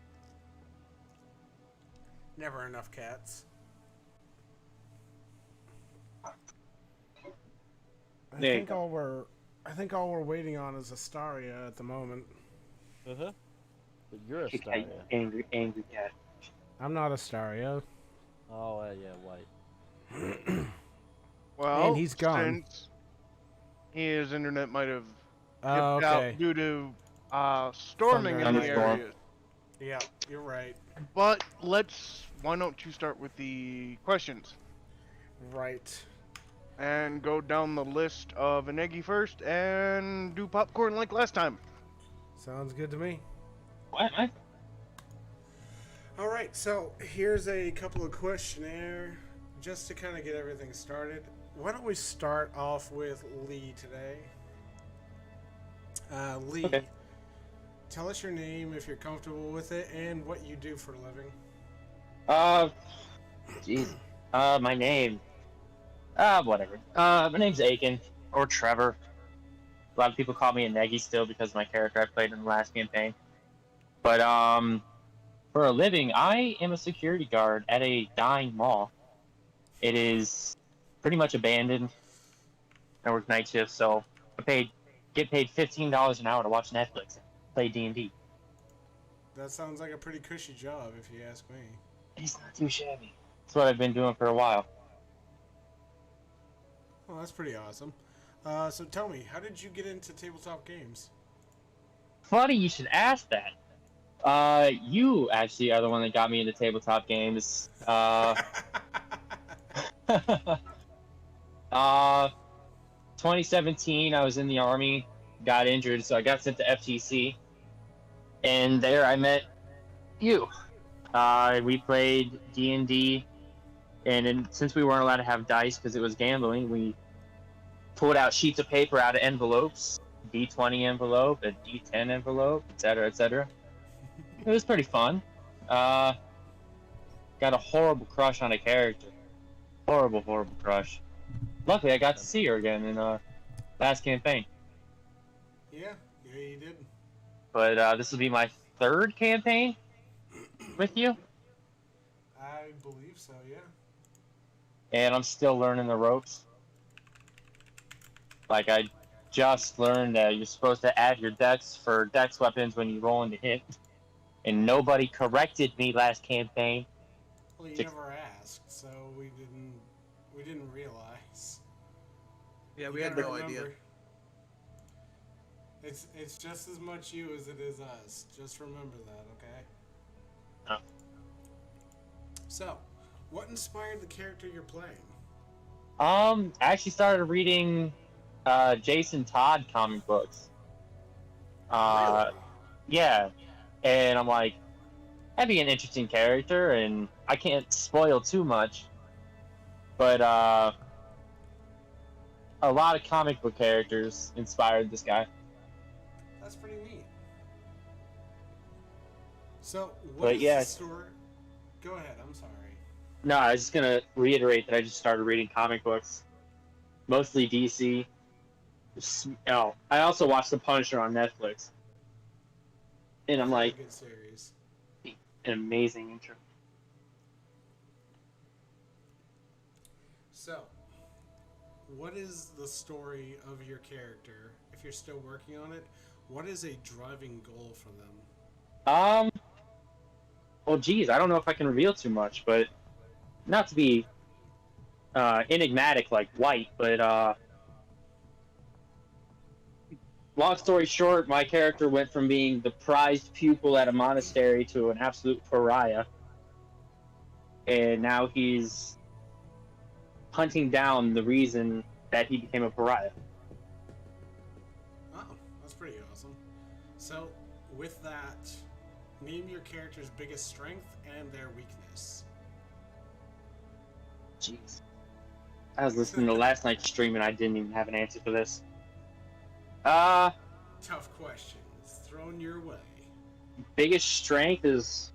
never enough cats. There you go. I think all we're waiting on is Astaria at the moment. Uh-huh. But you're a Big star, cat, yeah. angry cat. I'm not Astaria. Oh, yeah, white. Well, And he's gone. Since his internet might have Oh, dipped okay. out due to storming in the Thunderstorm. area. Yeah, you're right. But why don't you start with the questions Right. and go down the list of an eggy first and do popcorn like last time. Sounds good to me. What? All right, so here's a couple of questionnaire just to kind of get everything started. Why don't we start off with Lee today? Lee, Okay. tell us your name if you're comfortable with it and what you do for a living. Jeez. My name. Whatever. My name's Aiken, or Trevor. A lot of people call me a Neggy still because of my character I played in the last campaign. But, for a living, I am a security guard at a dying mall. It is pretty much abandoned. I work night shifts, so get paid $15 an hour to watch Netflix and play D&D. That sounds like a pretty cushy job, if you ask me. It's not too shabby. That's what I've been doing for a while. Well, that's pretty awesome. So tell me, how did you get into tabletop games? Funny you should ask that. You actually are the one that got me into tabletop games. 2017, I was in the army, got injured, so I got sent to FTC, and there I met you. We played D&D, and since we weren't allowed to have dice because it was gambling, we pulled out sheets of paper out of envelopes, D20 envelope, a D10 envelope, etc., etc. It was pretty fun. Got a horrible crush on a character. Horrible crush. Luckily, I got to see her again in last campaign. Yeah, you did. But this will be my third campaign with you, I believe so, yeah. and I'm still learning the ropes. Like, I just learned that you're supposed to add your dex for dex weapons when you roll into hit, and nobody corrected me last campaign. Well, you Six- never asked, so we didn't realize. Yeah, You we had gotta no idea. remember, It's just as much you as it is us. Just remember that, okay? Oh. So, what inspired the character you're playing? I actually started reading Jason Todd comic books. Really? Yeah, and I'm like, that'd be an interesting character, and I can't spoil too much, but a lot of comic book characters inspired this guy. That's pretty neat. So, what But is yeah. the story? Go ahead, I'm sorry. No, I was just gonna reiterate that I just started reading comic books, mostly DC. Oh, I also watched The Punisher on Netflix, and I'm Very like, good series. an amazing intro. So, what is the story of your character? If you're still working on it, what is a driving goal for them? Well, geez, I don't know if I can reveal too much, but not to be enigmatic like White, but long story short, my character went from being the prized pupil at a monastery to an absolute pariah, and now he's hunting down the reason that he became a pariah. Oh, that's pretty awesome. So, with that, name your character's biggest strength and their weakness. Jeez. I was listening to last night's stream and I didn't even have an answer for this. Tough questions thrown your way. Biggest strength is,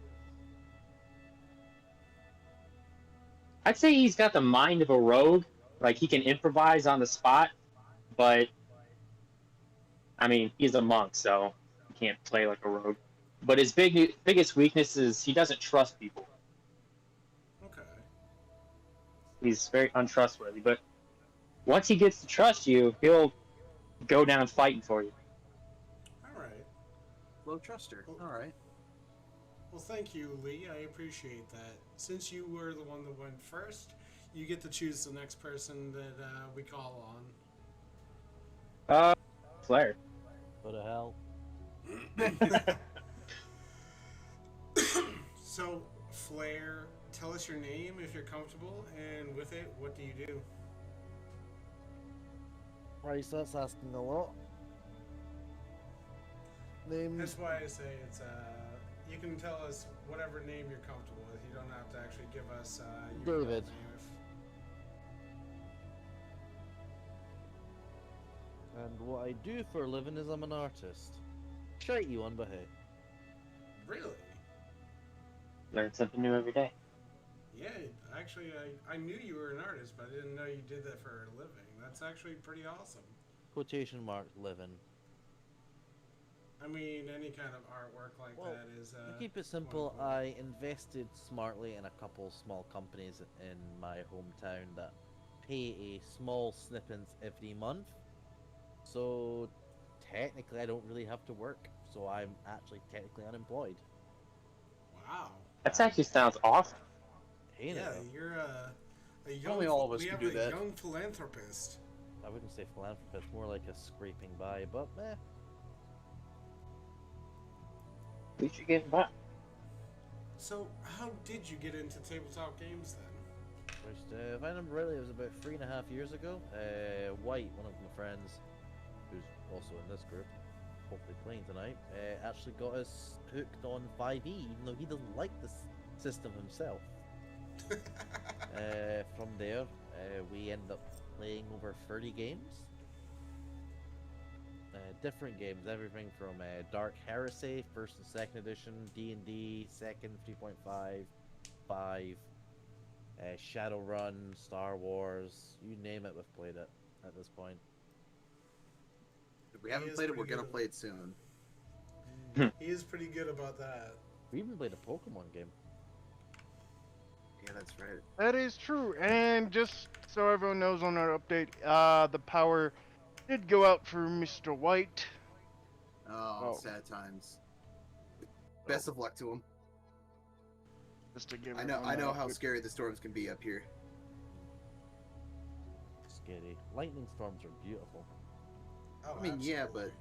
I'd say he's got the mind of a rogue. Like, he can improvise on the spot, but I mean, he's a monk, so he can't play like a rogue. But his biggest weakness is he doesn't trust people. Okay. He's very untrustworthy. But once he gets to trust you, he'll go down fighting for you. All right. Low truster. All right. Well, thank you, Lee. I appreciate that. Since you were the one that went first, you get to choose the next person that we call on. Flair. What the hell? So, Flair, tell us your name if you're comfortable, and with it, what do you do? Right, so that's asking a lot. Name. That's why I say it's you can tell us whatever name you're comfortable with. You don't have to actually give us your real David. name. And what I do for a living is I'm an artist. Shite you on, but hey. Really? Learn something new every day. Yeah, actually, I knew you were an artist, but I didn't know you did that for a living. That's actually pretty awesome. Quotation mark living. I mean, any kind of artwork like Well, that is. To keep it simple, wonderful. I invested smartly in a couple small companies in my hometown that pay a small snippet every month. So technically, I don't really have to work. So I'm actually technically unemployed. Wow. That actually sounds awesome. Hey, Yeah, now, you're a young. Only all of us we can have do a that. young philanthropist. I wouldn't say philanthropist, more like a scraping by, but meh. We should get back. So, how did you get into tabletop games then? First, if I remember rightly, it was about 3.5 years ago. White, one of my friends, who's also in this group, hopefully playing tonight, actually got us hooked on 5e, even though he doesn't like this system himself. From there, we ended up playing over 30 games. Different games, everything from Dark Heresy, 1st and 2nd edition, D&D, 2nd, 3.5, 5, Shadowrun, Star Wars, you name it, we've played it at this point. If we He haven't is played it, we're pretty gonna good. play it soon. He is pretty good about that. We even played a Pokemon game. Yeah, that's right. That is true. And just so everyone knows on our update, the power did go out for Mr. White. Oh, Oh. sad times. Best of luck to him. Just to give I know everyone that how update. scary the storms can be up here. Scary. Lightning storms are beautiful. Oh, I mean, yeah, absolutely.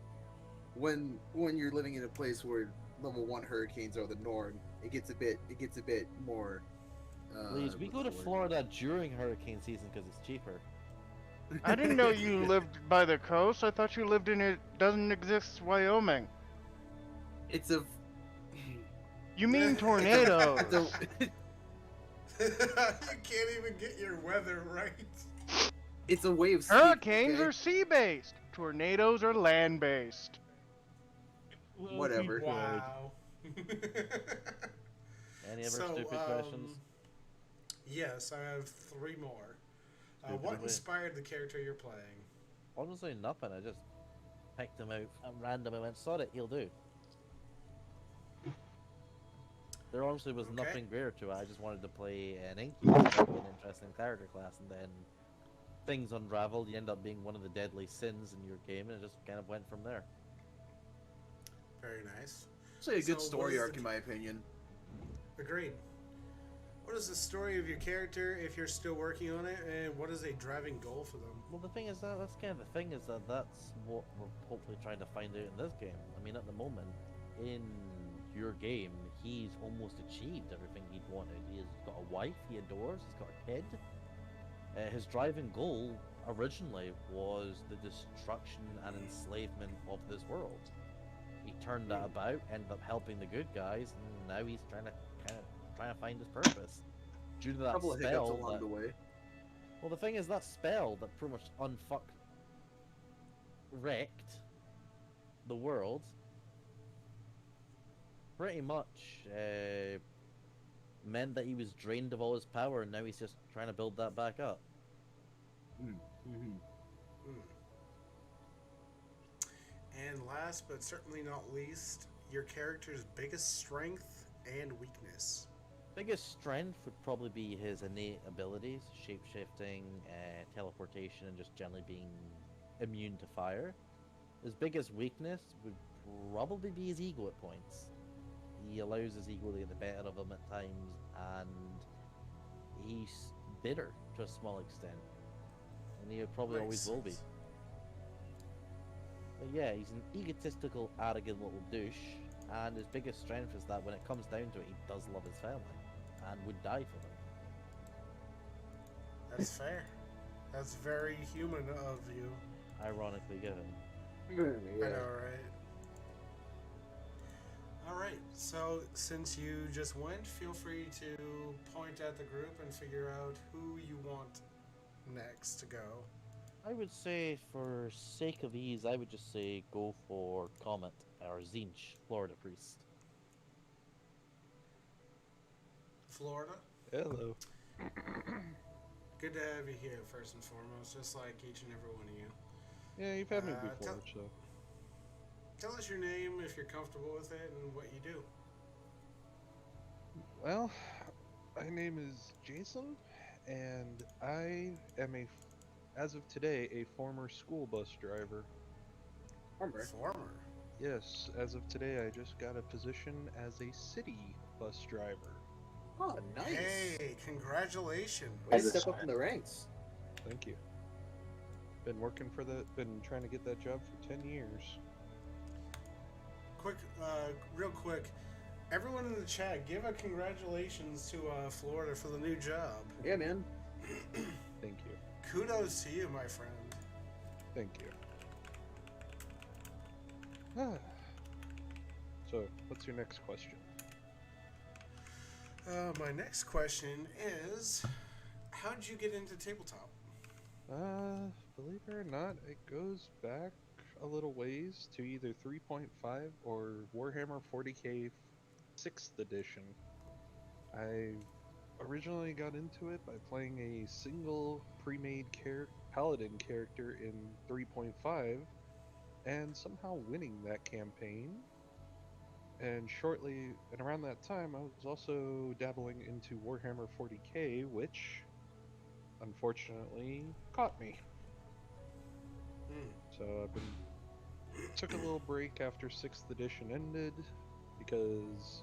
but when you're living in a place where level 1 hurricanes are the norm, it gets a bit more. Please, we what's go to the word? Florida during hurricane season because it's cheaper. I didn't know you lived by the coast. I thought you lived in it doesn't exist Wyoming. It's a. You mean tornadoes? You can't even get your weather right. It's a way of speak, Hurricanes okay? are sea-based. Tornadoes are land-based. Whatever. Wow. Any other So, stupid questions? Yes, I have 3 more. Stupid What away. inspired the character you're playing? Honestly, nothing. I just picked him out at random and went, sod it, he'll do. There honestly was Okay. nothing greater to it. I just wanted to play an innkeeper, an interesting character class, and then things unraveled. You end up being one of the deadly sins in your game, and it just kind of went from there. Very nice. It's a good So, story what is arc, the- in my opinion. Agreed. What is the story of your character if you're still working on it, and what is a driving goal for them? Well, the thing is that's kind of the thing is that's what we're hopefully trying to find out in this game. I mean, at the moment, in your game, he's almost achieved everything he'd wanted. He's got a wife he adores. He's got a kid. His driving goal originally was the destruction and enslavement of this world. He turned that about, ended up helping the good guys, and now he's trying to find his purpose. Due to that Couple of hiccups spell along that, the way. well, the thing is that spell that pretty much wrecked the world. Pretty much meant that he was drained of all his power, and now he's just trying to build that back up. Mm-hmm. And last but certainly not least, your character's biggest strength and weakness. Biggest strength would probably be his innate abilities, shapeshifting, teleportation, and just generally being immune to fire. His biggest weakness would probably be his ego at points. He allows his ego to get the better of him at times, and he's bitter to a small extent. And he probably always will be. But yeah, he's an egotistical, arrogant little douche, and his biggest strength is that when it comes down to it, he does love his family, and would die for them. That's fair. That's very human of you. Ironically given. I know, right? Alright, so since you just went, feel free to point at the group and figure out who you want next to go. I would say, for sake of ease, I would just say go for Comet, or Zinch, Florida Priest. Florida? Hello. Good to have you here, first and foremost, just like each and every one of you. Yeah, you've had me before, tell- so. Tell us your name if you're comfortable with it and what you do. Well, my name is Jason, and I am as of today, a former school bus driver. Former. Yes, as of today, I just got a position as a city bus driver. Oh, nice. Hey, congratulations. Way to step up in the ranks. Thank you. Been trying to get that job for 10 years. Real quick, everyone in the chat, give a congratulations to Florida for the new job. Yeah, man. Thank you. Kudos to you, my friend. Thank you. So, what's your next question? My next question is, how did you get into tabletop? Believe it or not, it goes back a little ways to either 3.5 or Warhammer 40k 6th edition. I originally got into it by playing a single pre-made paladin character in 3.5 and somehow winning that campaign. And around that time, I was also dabbling into Warhammer 40k, which unfortunately caught me. So took a little break after 6th edition ended because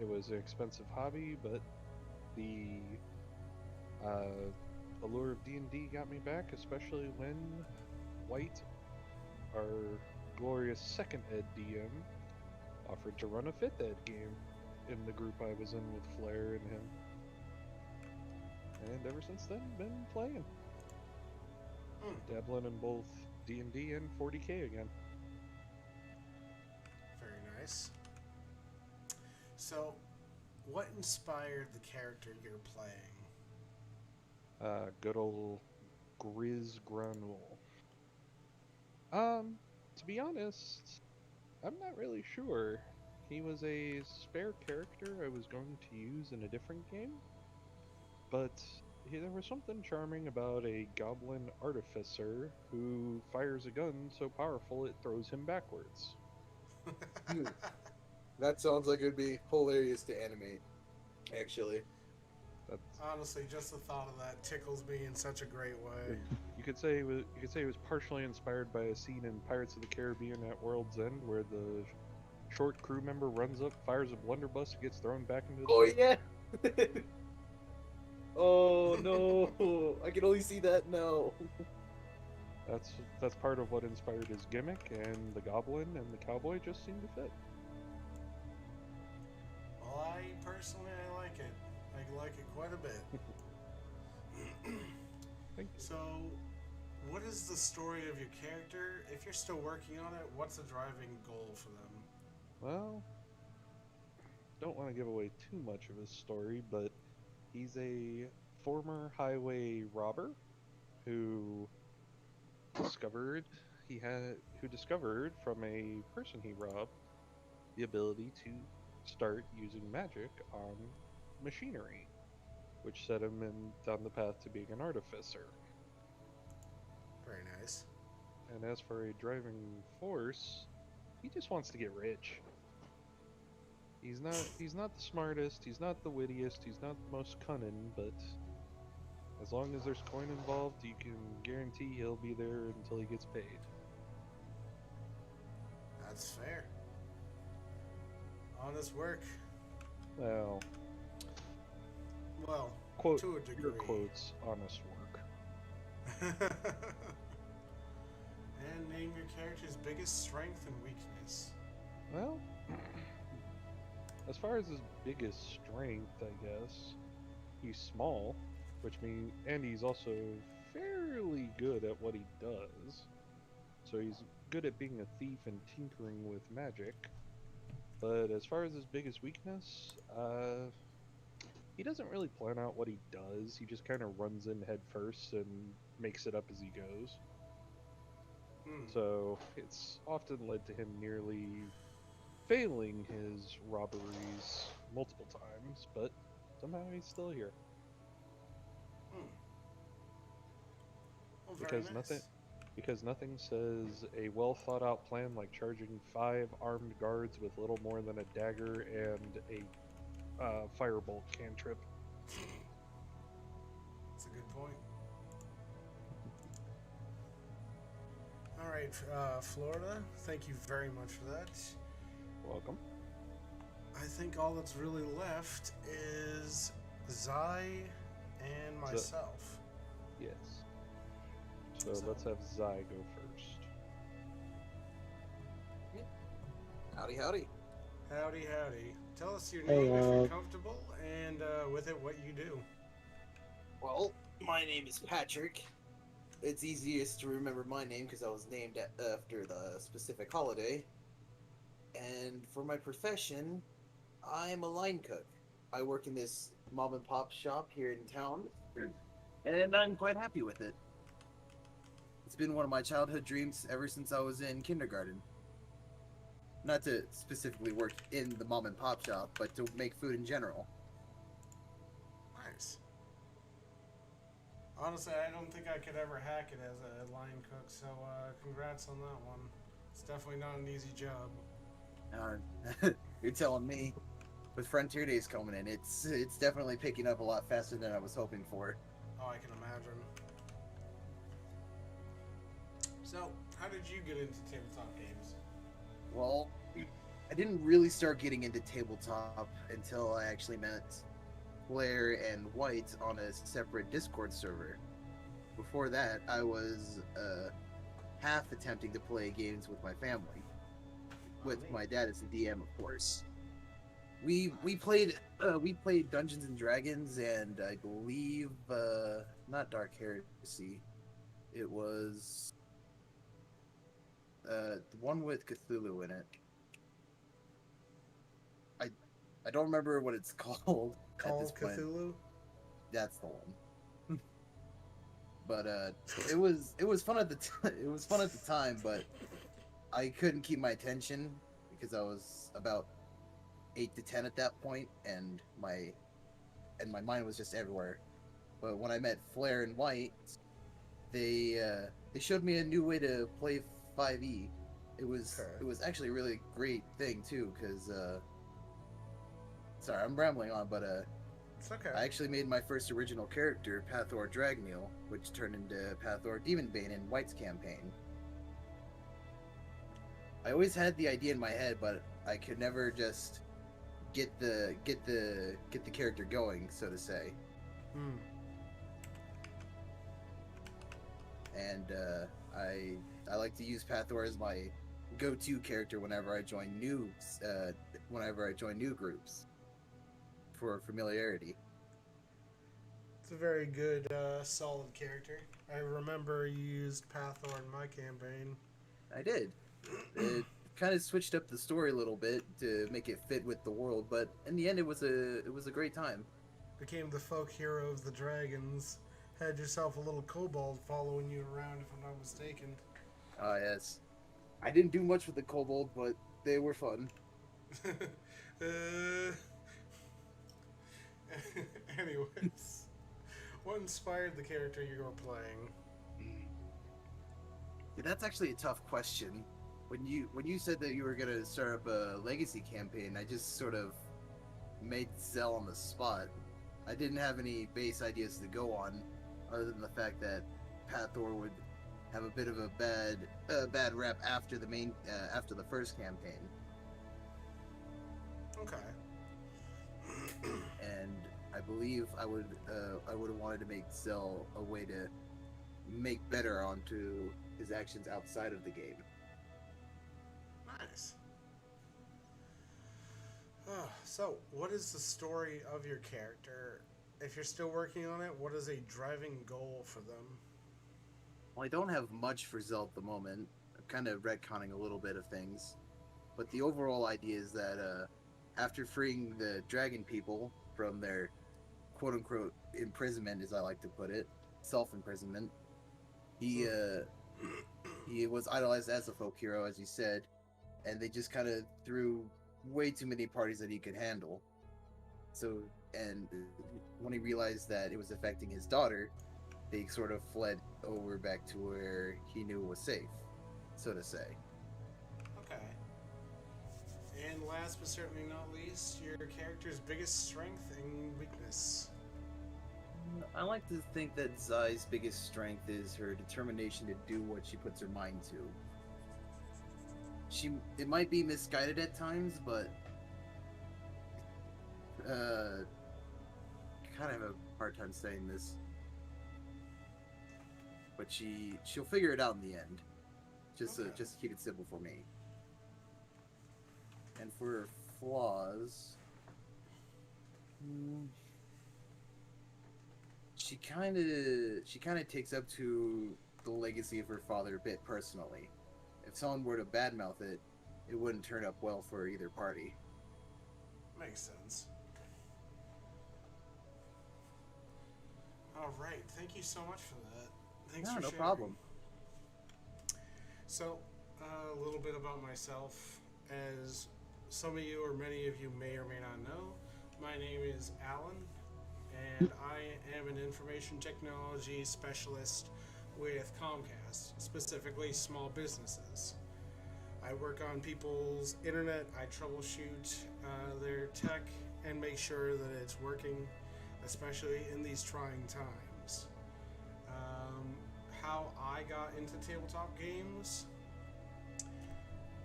it was an expensive hobby, but the allure of D&D got me back, especially when White, our glorious 2nd ed DM, offered to run a 5th ed game in the group I was in with Flair and him. And ever since then, been playing. Dabbling in both D&D and 40k again. Very nice. So, what inspired the character you're playing? Good old Grizz Grunwell. To be honest, I'm not really sure. He was a spare character I was going to use in a different game, but there was something charming about a goblin artificer who fires a gun so powerful it throws him backwards. That sounds like it would be hilarious to animate, actually. Honestly, just the thought of that tickles me in such a great way. You could say it was partially inspired by a scene in Pirates of the Caribbean at World's End where the short crew member runs up, fires a blunderbuss, and gets thrown back into the Oh ship. yeah. Oh no! I can only see that now. That's part of what inspired his gimmick, and the goblin and the cowboy just seem to fit. Well, I personally, I like it. I like it quite a bit. Thank you. So, what is the story of your character? If you're still working on it, what's the driving goal for them? Well, don't want to give away too much of his story, but he's a former highway robber who discovered who discovered from a person he robbed the ability to start using magic on machinery, which set him down the path to being an artificer. Very nice. And as for a driving force, he just wants to get rich. He's not the smartest, he's not the wittiest, he's not the most cunning, but as long as there's coin involved, you can guarantee he'll be there until he gets paid. That's fair. Honest work. Well, Well, quote to a your degree. quotes, honest work. And name your character's biggest strength and weakness. Well, as far as his biggest strength, I guess, he's small, which means, and he's also fairly good at what he does. So he's good at being a thief and tinkering with magic. But as far as his biggest weakness, he doesn't really plan out what he does. He just kind of runs in head first and makes it up as he goes. So it's often led to him nearly failing his robberies multiple times, but somehow he's still here. Well, very Because nothing says a well thought out plan like charging 5 armed guards with little more than a dagger and a firebolt cantrip. That's a good point. All right, Florida, thank you very much for that. Welcome. I think all that's really left is Zai and myself. Yes. So let's have Zai go first. Howdy, howdy. Howdy, howdy. Tell us your Hey, name if you're comfortable, and with it, what you do. Well, my name is Patrick. It's easiest to remember my name because I was named after the specific holiday. And for my profession, I'm a line cook. I work in this mom and pop shop here in town, and I'm quite happy with it. It's been one of my childhood dreams ever since I was in kindergarten. Not to specifically work in the mom and pop shop, but to make food in general. Nice. Honestly, I don't think I could ever hack it as a line cook, so congrats on that one. It's definitely not an easy job. You're telling me. With Frontier Days coming in, it's definitely picking up a lot faster than I was hoping for. Oh, I can imagine. So, how did you get into tabletop games? Well, I didn't really start getting into tabletop until I actually met Blair and White on a separate Discord server. Before that, I was half attempting to play games with my family, with my dad as the DM, of course. We played Dungeons and Dragons, and I believe not Dark Heresy. It was the one with Cthulhu in it. I don't remember what it's called at this point. Cthulhu? That's the one. But it was fun at the it was fun at the time, but I couldn't keep my attention because I was about 8 to 10 at that point, and my mind was just everywhere. But when I met Flair and White, they showed me a new way to play 5e. It was actually a really great thing too, because sorry, I'm rambling on, but It's okay. I actually made my first original character, Pathor Dragneil, which turned into Pathor Demonbane in White's campaign. I always had the idea in my head, but I could never just get the character going, so to say. Hmm. And I like to use Pathor as my go-to character whenever I join new groups for familiarity. It's a very good, solid character. I remember you used Pathor in my campaign. I did. It kind of switched up the story a little bit to make it fit with the world, but in the end, it was a great time. Became the folk hero of the dragons. Had yourself a little kobold following you around, if I'm not mistaken. Ah, yes. I didn't do much with the kobold, but they were fun. uh, anyways, what inspired the character you were playing? Yeah, that's actually a tough question. When you said that you were gonna start up a legacy campaign, I just sort of made Zell on the spot. I didn't have any base ideas to go on, other than the fact that Pathor would have a bit of a bad rep after after the first campaign, Okay. and I believe I would have wanted to make Zell a way to make better onto his actions outside of the game. Nice. So, what is the story of your character? If you're still working on it, what is a driving goal for them? Well, I don't have much for Zell at the moment. I'm kind of retconning a little bit of things. But the overall idea is that after freeing the dragon people from their quote unquote imprisonment, as I like to put it, self imprisonment, he was idolized as a folk hero, as you said, and they just kind of threw way too many parties that he could handle. So, and when he realized that it was affecting his daughter, they sort of fled over back to where he knew was safe, so to say. Okay. And last but certainly not least, your character's biggest strength and weakness. I like to think that Zai's biggest strength is her determination to do what she puts her mind to. It might be misguided at times, but kind of have a hard time saying this. But she'll figure it out in the end. Just Okay. to keep it simple for me. And for her flaws, she kind of takes up to the legacy of her father a bit personally. If someone were to badmouth it, it wouldn't turn up well for either party. Makes sense. All right. Thank you so much for that. Thanks for No sharing. problem. So, a little bit about myself. As some of you or many of you may or may not know, my name is Alan, and I am an information technology specialist with Comcast, specifically small businesses. I work on people's internet, I troubleshoot their tech, and make sure that it's working, especially in these trying times. How I got into tabletop games.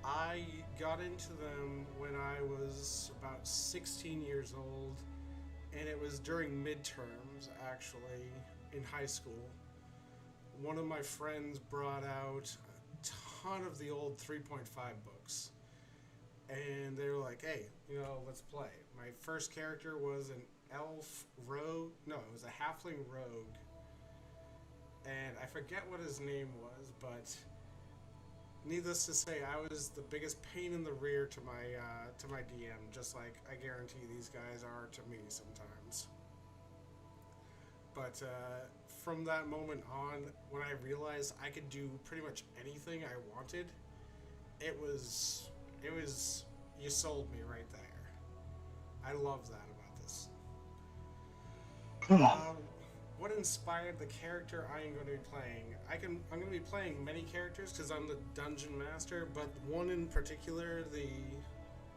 I got into them when I was about 16 years old, and it was during midterms, actually, in high school. One of my friends brought out a ton of the old 3.5 books, and they were like, hey, let's play. My first character was an elf rogue. No, it was a halfling rogue. And I forget what his name was, but needless to say, I was the biggest pain in the rear to my DM, just like I guarantee these guys are to me sometimes. But from that moment on, when I realized I could do pretty much anything I wanted, it was you sold me right there. I love that about this. What inspired the character I am going to be playing? I'm going to be playing many characters because I'm the dungeon master, but one in particular,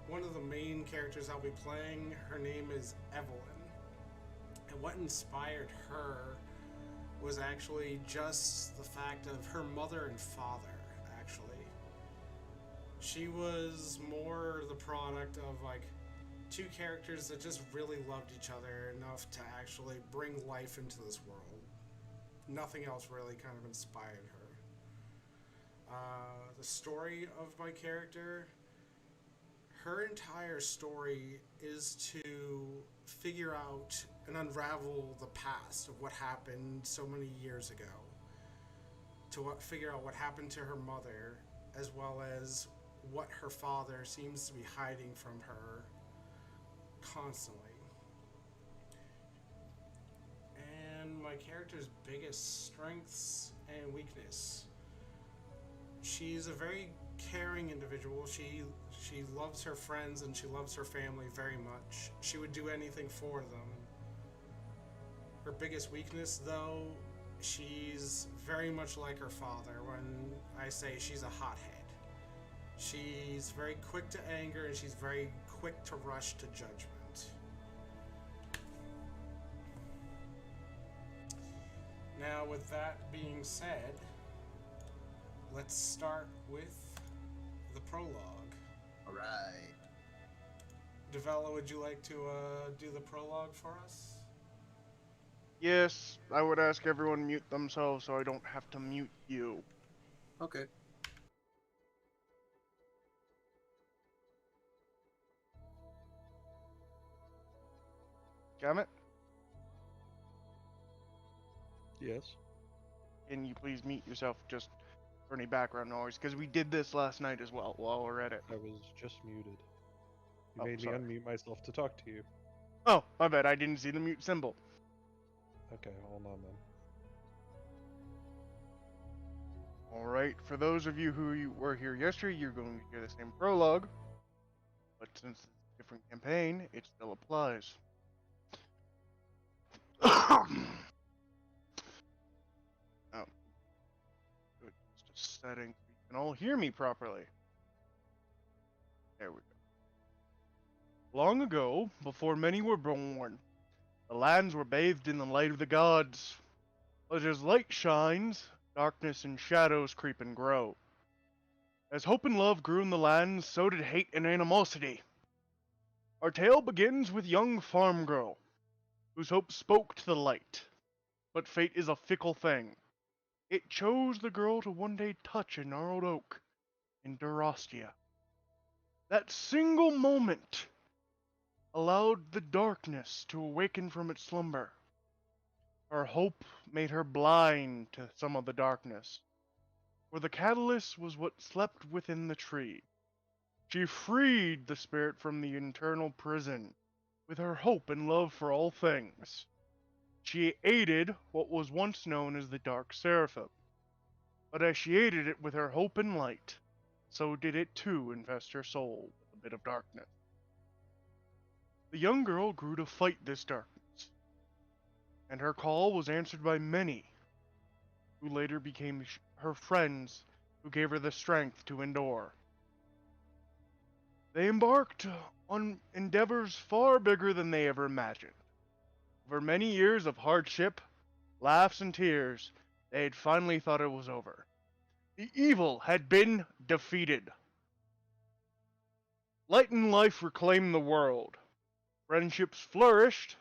one of the main characters I'll be playing, her name is Evelyn. And what inspired her was actually just the fact of her mother and father, actually. She was more the product of, like, two characters that just really loved each other enough to actually bring life into this world. Nothing else really kind of inspired her. The story of my character, her entire story is to figure out and unravel the past of what happened so many years ago. Figure out what happened to her mother, as well as what her father seems to be hiding from her constantly. And my character's biggest strengths and weakness. She's a very caring individual. She loves her friends and she loves her family very much. She would do anything for them. Her biggest weakness, though, she's very much like her father when I say she's a hothead. She's very quick to anger and she's very quick to rush to judgment. Now, with that being said, let's start with the prologue. Alright. Devella, would you like to do the prologue for us? Yes, I would ask everyone mute themselves so I don't have to mute you. Okay. Gamut, Yes. can you please mute yourself just for any background noise? Because we did this last night as well while we're at it. I was just muted. You Oh, made sorry. me unmute myself to talk to you. Oh, my bad, I didn't see the mute symbol. Okay, hold on then. Alright, for those of you who were here yesterday, you're going to hear the same prologue. But since it's a different campaign, it still applies. Oh, good. Just a setting so you can all hear me properly. There we go. Long ago, before many were born, the lands were bathed in the light of the gods. But as light shines, darkness and shadows creep and grow. As hope and love grew in the lands, so did hate and animosity. Our tale begins with young farm girl, whose hope spoke to the light. But fate is a fickle thing. It chose the girl to one day touch a gnarled oak in Durostia. That single moment allowed the darkness to awaken from its slumber. Her hope made her blind to some of the darkness, for the catalyst was what slept within the tree. She freed the spirit from the internal prison with her hope and love for all things. She aided what was once known as the Dark Seraphim, but as she aided it with her hope and light, so did it too infest her soul with a bit of darkness. The young girl grew to fight this darkness, and her call was answered by many, who later became her friends who gave her the strength to endure. They embarked on endeavors far bigger than they ever imagined. Over many years of hardship, laughs, and tears, they had finally thought it was over. The evil had been defeated. Light and life reclaimed the world. Friendships flourished,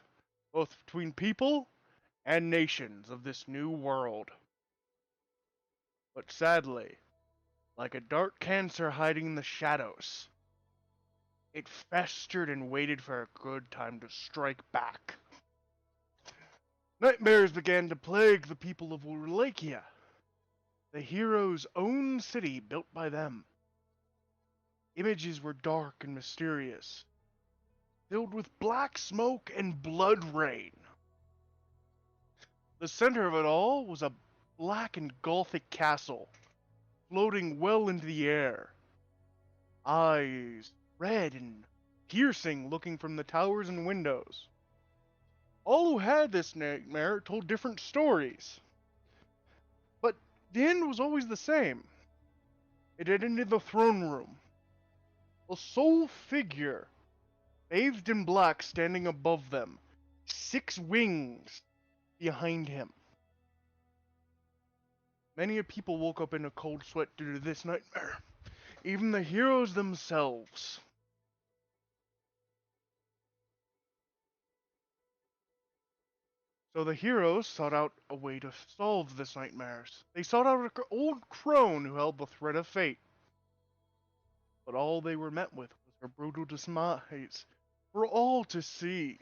both between people and nations of this new world. But sadly, like a dark cancer hiding in the shadows, it festered and waited for a good time to strike back. Nightmares began to plague the people of Wallachia, the hero's own city built by them. Images were dark and mysterious, filled with black smoke and blood rain. The center of it all was a black and gothic castle, floating well into the air. Eyes, red and piercing, looking from the towers and windows. All who had this nightmare told different stories, but the end was always the same. It had ended the throne room. A sole figure, bathed in black, standing above them, 6 wings behind him. Many a people woke up in a cold sweat due to this nightmare, even the heroes themselves. So the heroes sought out a way to solve this nightmares. They sought out an old crone who held the thread of fate. But all they were met with was her brutal demise for all to see,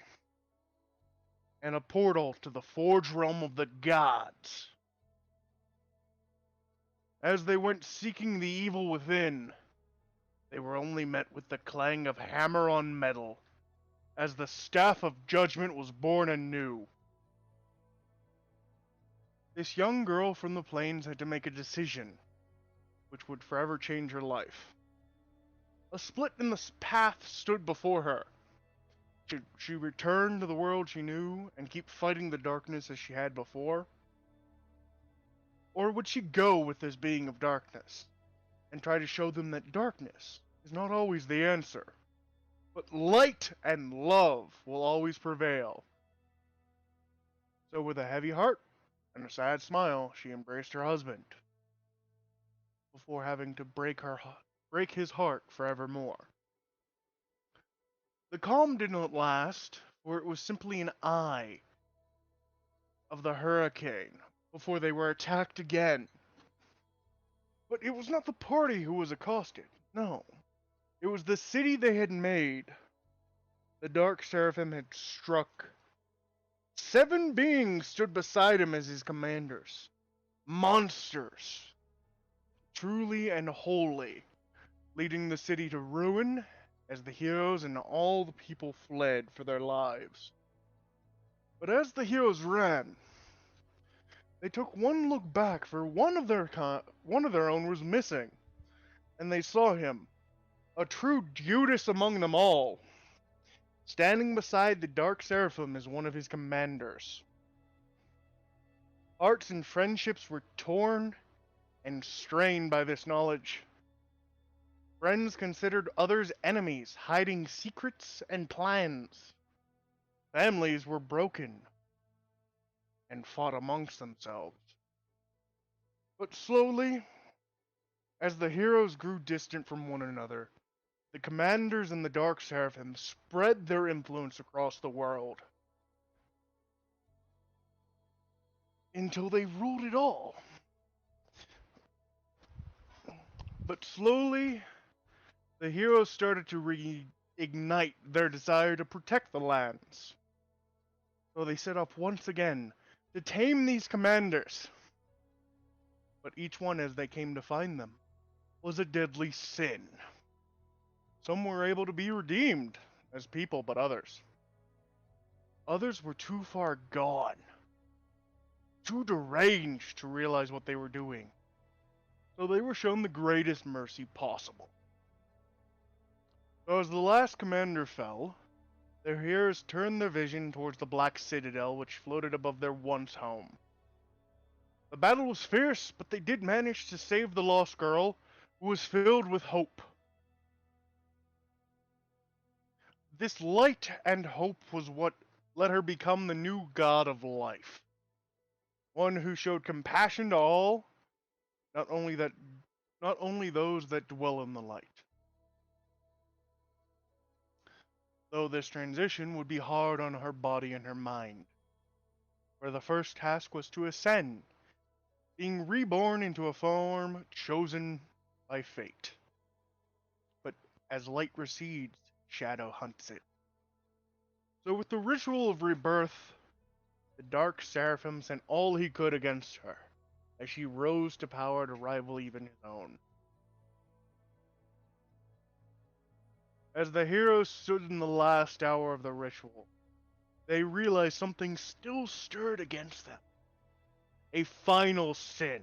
and a portal to the forge realm of the gods. As they went seeking the evil within, they were only met with the clang of hammer on metal, as the staff of judgment was born anew. This young girl from the plains had to make a decision, which would forever change her life. A split in the path stood before her. Should she return to the world she knew and keep fighting the darkness as she had before? Or would she go with this being of darkness and try to show them that darkness is not always the answer, but light and love will always prevail? So with a heavy heart and a sad smile, she embraced her husband, before having to break his heart forevermore. The calm did not last, for it was simply an eye of the hurricane before they were attacked again. But it was not the party who was accosted, no. It was the city they had made. The dark seraphim had struck. 7 beings stood beside him as his commanders. Monsters, truly and wholly, leading the city to ruin as the heroes and all the people fled for their lives. But as the heroes ran, they took one look back, for one of their own was missing, and they saw him, a true Judas among them all, standing beside the dark seraphim as one of his commanders. Hearts and friendships were torn and strained by this knowledge. Friends considered others enemies, hiding secrets and plans. Families were broken and fought amongst themselves. But slowly, as the heroes grew distant from one another, the commanders and the Dark Seraphim spread their influence across the world, until they ruled it all. But slowly, the heroes started to reignite their desire to protect the lands. So they set up once again to tame these commanders. But each one, as they came to find them, was a deadly sin. Some were able to be redeemed as people, but others were too far gone, too deranged to realize what they were doing. So they were shown the greatest mercy possible. So as the last commander fell, their heroes turned their vision towards the Black Citadel which floated above their once home. The battle was fierce, but they did manage to save the lost girl, who was filled with hope. This light and hope was what let her become the new god of life. One who showed compassion to all, not only those that dwell in the light. Though this transition would be hard on her body and her mind, where the first task was to ascend, being reborn into a form chosen by fate. But as light recedes, shadow hunts it. So with the ritual of rebirth, the Dark Seraphim sent all he could against her, as she rose to power to rival even his own. As the heroes stood in the last hour of the ritual, they realized something still stirred against them. A final sin.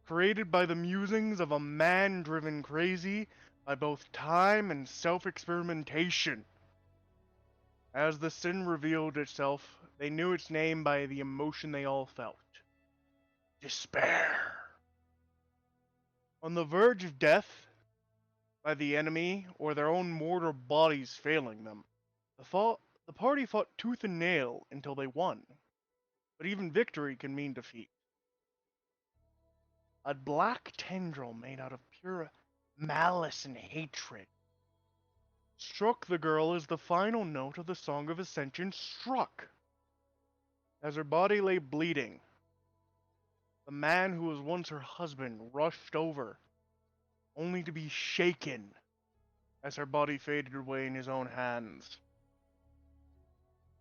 Created by the musings of a man driven crazy by both time and self-experimentation. As the sin revealed itself, they knew its name by the emotion they all felt. Despair. On the verge of death, by the enemy or their own mortal bodies failing them, the party fought tooth and nail until they won. But even victory can mean defeat. A black tendril made out of pure malice and hatred struck the girl as the final note of the Song of Ascension struck. As her body lay bleeding, the man who was once her husband rushed over, only to be shaken as her body faded away in his own hands.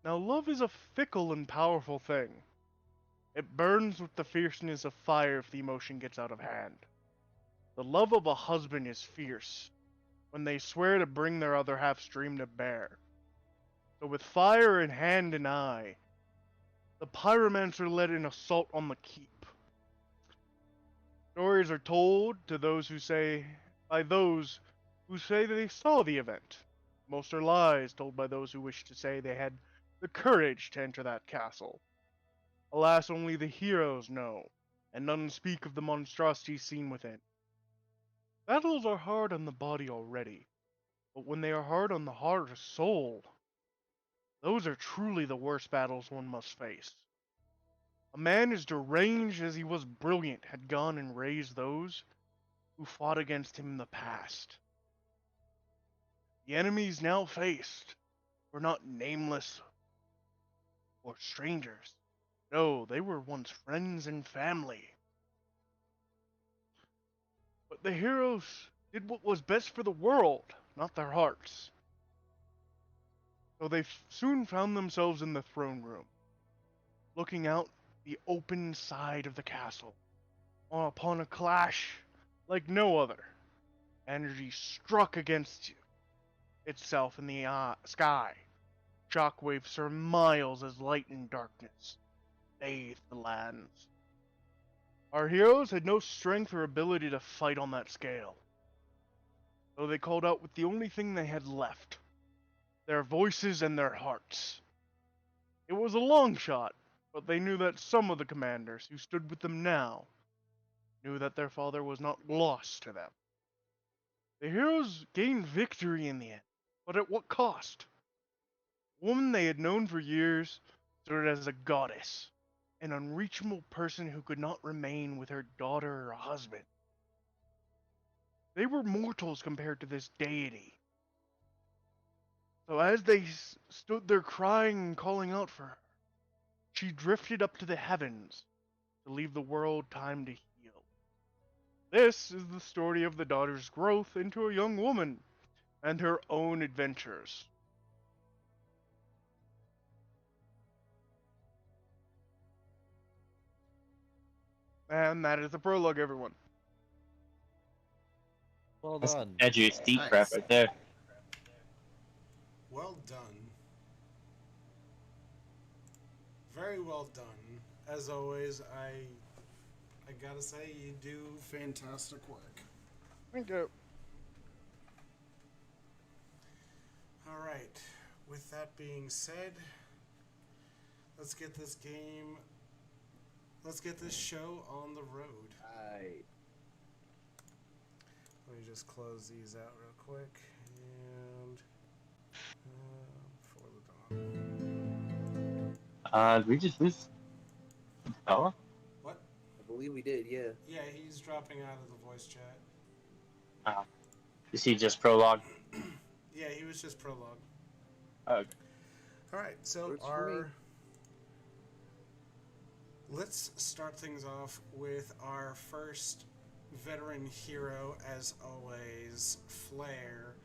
Now, love is a fickle and powerful thing. It burns with the fierceness of fire if the emotion gets out of hand. The love of a husband is fierce when they swear to bring their other half's dream to bear. So with fire in hand and eye, the pyromancer led an assault on the keep. Stories are told to those who say, by those who say that they saw the event. Most are lies told by those who wish to say they had the courage to enter that castle. Alas, only the heroes know, and none speak of the monstrosities seen within. Battles are hard on the body already, but when they are hard on the heart or soul, those are truly the worst battles one must face. A man as deranged as he was brilliant had gone and raised those who fought against him in the past. The enemies now faced were not nameless or strangers. No, they were once friends and family. But the heroes did what was best for the world, not their hearts. So they soon found themselves in the throne room, looking out the open side of the castle, upon a clash like no other. Energy struck against itself in the sky. Shockwaves for miles as light and darkness bathed the lands. Our heroes had no strength or ability to fight on that scale, so they called out with the only thing they had left, their voices and their hearts. It was a long shot, but they knew that some of the commanders who stood with them now knew that their father was not lost to them. The heroes gained victory in the end, but at what cost? A woman they had known for years stood as a goddess, an unreachable person who could not remain with her daughter or husband. They were mortals compared to this deity. So as they stood there crying and calling out for her, she drifted up to the heavens to leave the world time to heal. This is the story of the daughter's growth into a young woman and her own adventures. And that is the prologue, everyone. Well That's done. edgy, deep Nice. crap right there. Well done. Very well done. As always, I gotta say you do fantastic work. Thank you. All right. With that being said, let's get this show on the road. Alright. Let me just close these out real quick and before the dawn. Did we just lose power? What? I believe we did, yeah. Yeah, he's dropping out of the voice chat. Is he just prologue? Yeah, he was just prologue. Okay. All right, so Works for me. let's start things off with our first veteran hero, as always, Flair.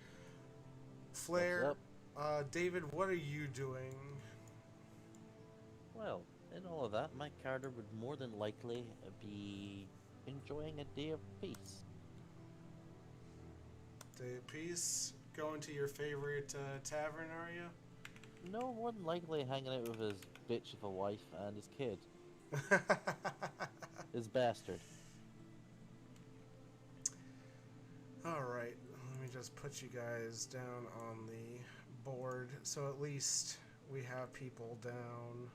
Flair, What's David, what are you doing? Well, in all of that, my character would more than likely be enjoying a day of peace. Day of peace. Going to your favorite tavern, are you? No, more than likely hanging out with his bitch of a wife and his kid. His bastard. Alright, let me just put you guys down on the board so at least we have people down.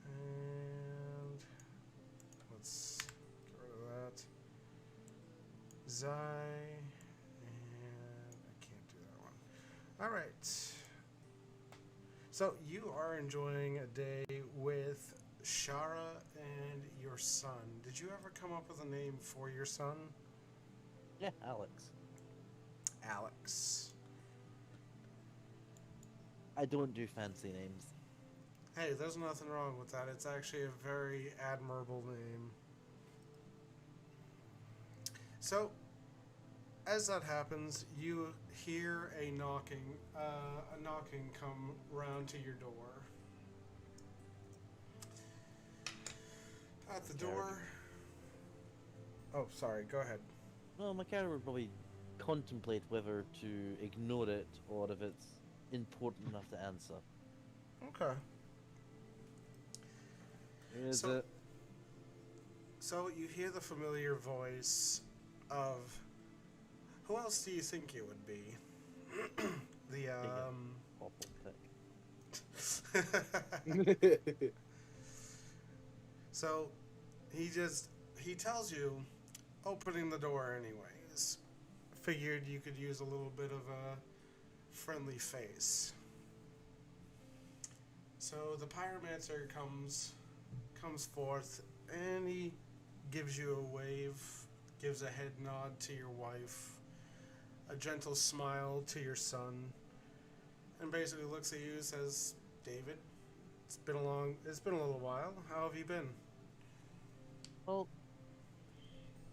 And let's get rid of that. Zai, and I can't do that one. Alright. So you are enjoying a day with Shara and your son. Did you ever come up with a name for your son? Yeah, Alex. Alex. I don't do fancy names. Hey, there's nothing wrong with that. It's actually a very admirable name. So, as that happens, you hear a knocking come round to your door. At the door. Oh, sorry. Go ahead. Well, my character would probably contemplate whether to ignore it or if it's important enough to answer. Okay. Is So- it? So you hear the familiar voice of who else do you think it would be? the Awful pick. So he tells you opening the door anyways. Figured you could use a little bit of a friendly face. So the pyromancer comes forth and he gives you a wave, gives a head nod to your wife, a gentle smile to your son, and basically looks at you and says, David, it's been a little while. How have you been? Well,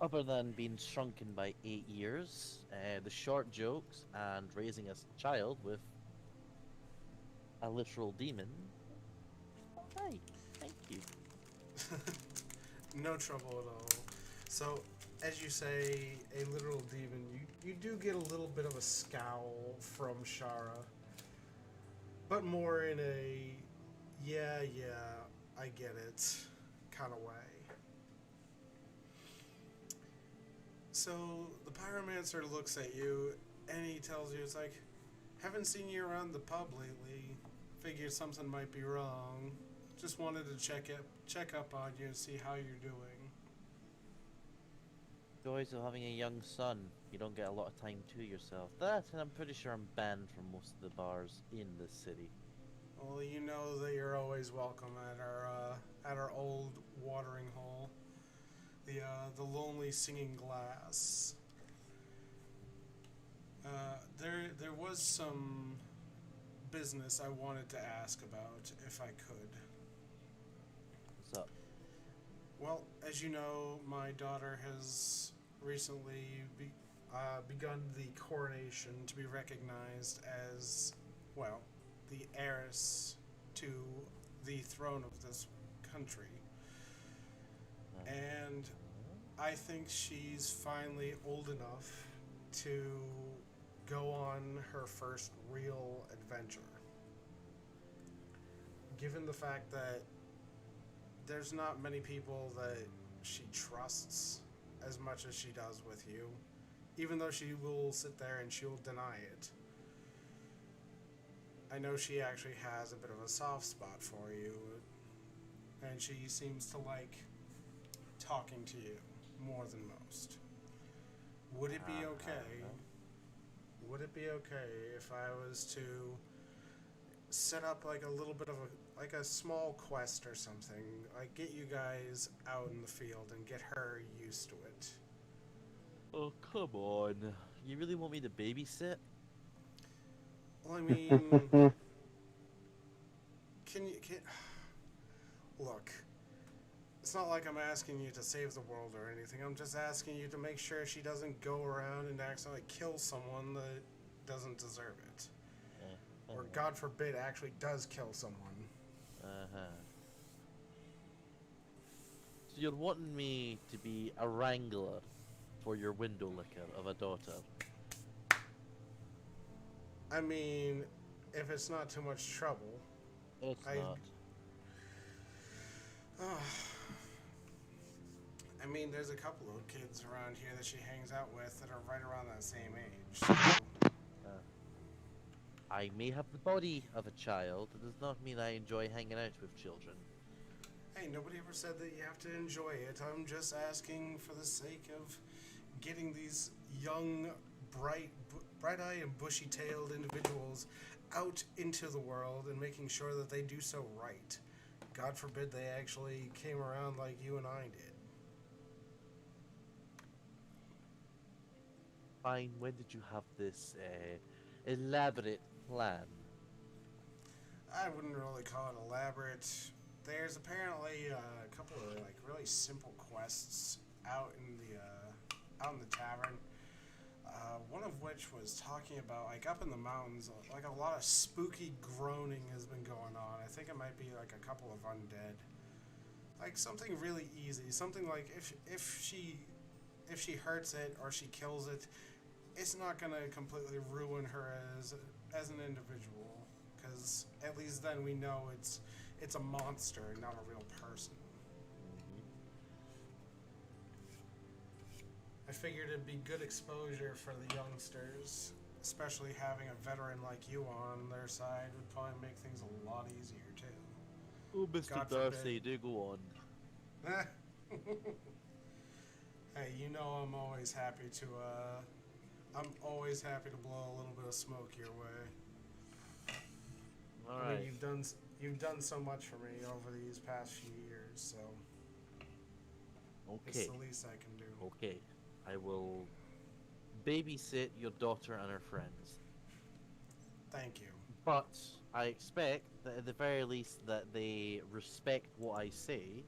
other than being shrunken by 8 years, the short jokes, and raising a child with a literal demon. Hi, thank you. No trouble at all. So, as you say, a literal demon, you do get a little bit of a scowl from Shara, but more in a, yeah, I get it kind of way. So, the pyromancer looks at you, and he tells you, it's like, haven't seen you around the pub lately. Figured something might be wrong. Just wanted to check up on you and see how you're doing. Joys of having a young son. You don't get a lot of time to yourself. That, and I'm pretty sure I'm banned from most of the bars in this city. Well, you know that you're always welcome at our old watering hole, the Lonely Singing Glass. There was some business I wanted to ask about, if I could. What's up? Well, as you know, my daughter has recently begun the coronation to be recognized as, well, the heiress to the throne of this country. And I think she's finally old enough to go on her first real adventure. Given the fact that there's not many people that she trusts as much as she does with you, even though she will sit there and she'll deny it. I know she actually has a bit of a soft spot for you, and she seems to like talking to you more than most. Would it be okay? Would it be okay if I was to set up like a little bit of a small quest or something, like get you guys out in the field and get her used to it? Oh, come on. You really want me to babysit? Well, I mean, can look, it's not like I'm asking you to save the world or anything. I'm just asking you to make sure she doesn't go around and accidentally kill someone that doesn't deserve it. Or, God forbid, actually does kill someone. So you're wanting me to be a wrangler for your window licker of a daughter? I mean, if it's not too much trouble. It's not. I mean, there's a couple of kids around here that she hangs out with that are right around that same age. So. I may have the body of a child. It does not mean I enjoy hanging out with children. Hey, nobody ever said that you have to enjoy it. I'm just asking for the sake of getting these young, bright-eyed and bushy-tailed individuals out into the world and making sure that they do so right. God forbid they actually came around like you and I did. fine. When did you have this elaborate plan? I wouldn't really call it elaborate. There's apparently a couple of like really simple quests out in the tavern. One of which was talking about like up in the mountains, like a lot of spooky groaning has been going on. I think it might be like a couple of undead. Like something really easy, something like if she hurts it or she kills it, it's not gonna completely ruin her as an individual. Because at least then we know it's a monster, not a real person. I figured it'd be good exposure for the youngsters, especially having a veteran like you on their side would probably make things a lot easier too. Oh, Mr. God Darcy, forbid. do go on. Hey, you know I'm always happy to blow a little bit of smoke your way. All I right. mean, you've done so much for me over these past few years, so it's Okay. the least I can do. Okay. I will babysit your daughter and her friends. Thank you. But I expect that at the very least that they respect what I say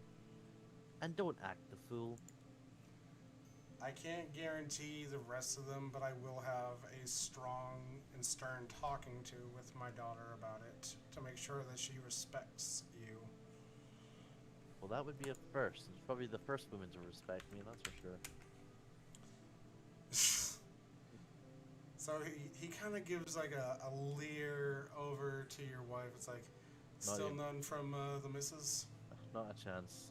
and don't act the fool. I can't guarantee the rest of them, but I will have a strong and stern talking to with my daughter about it to make sure that she respects you. Well, that would be a first. She's probably the first woman to respect me, that's for sure. So he kind of gives like a leer over to your wife. It's like, Not still even. none from the missus? Not a chance.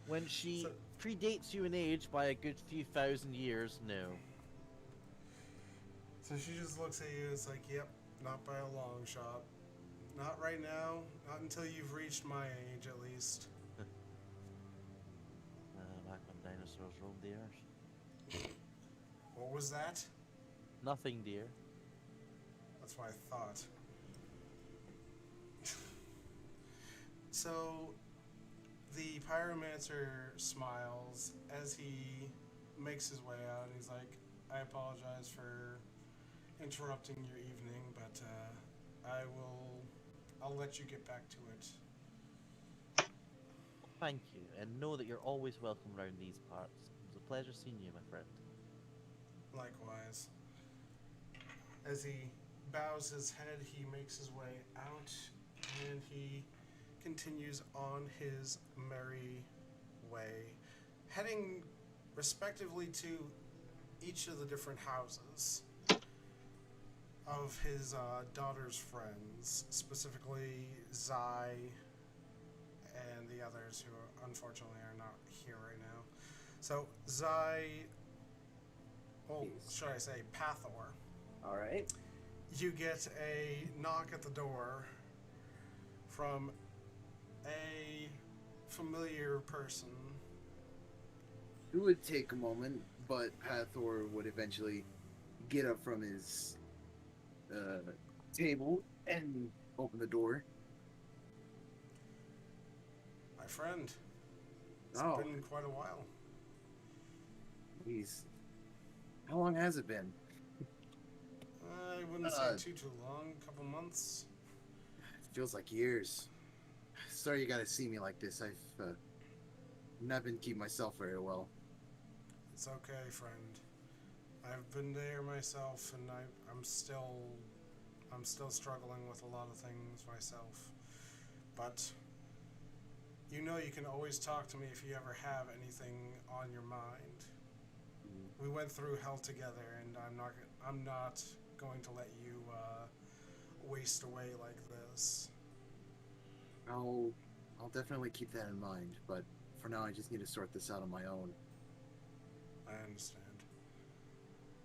When she So- predates you in age by a good few thousand years, no. So she just looks at you. It's like, yep, not by a long shot. Not right now. Not until you've reached my age, at least. Back when dinosaurs roamed the earth. What was that? Nothing, dear. That's what I thought. So, the pyromancer smiles as he makes his way out, and he's like, I apologize for interrupting your evening, but I'll let you get back to it. Thank you, and know that you're always welcome around these parts. It was a pleasure seeing you, my friend. Likewise. As he bows his head, he makes his way out, and he continues on his merry way, heading respectively to each of the different houses of his daughter's friends, specifically Zai and the others who unfortunately are not here right now. So Zai, well, Yes. should I say Pathor, All right. you get a knock at the door from a familiar person. It would take a moment, but Hathor would eventually get up from his table and open the door. My friend, it's Oh. been quite a while. He's. How long has it been? I wouldn't say too long, a couple months. It feels like years. Sorry you gotta see me like this. I've not been keeping myself very well. It's okay, friend. I've been there myself, and I'm still struggling with a lot of things myself. But you know you can always talk to me if you ever have anything on your mind. We went through hell together, and I'm not going to let you waste away like this. I'll definitely keep that in mind, but for now I just need to sort this out on my own. I understand.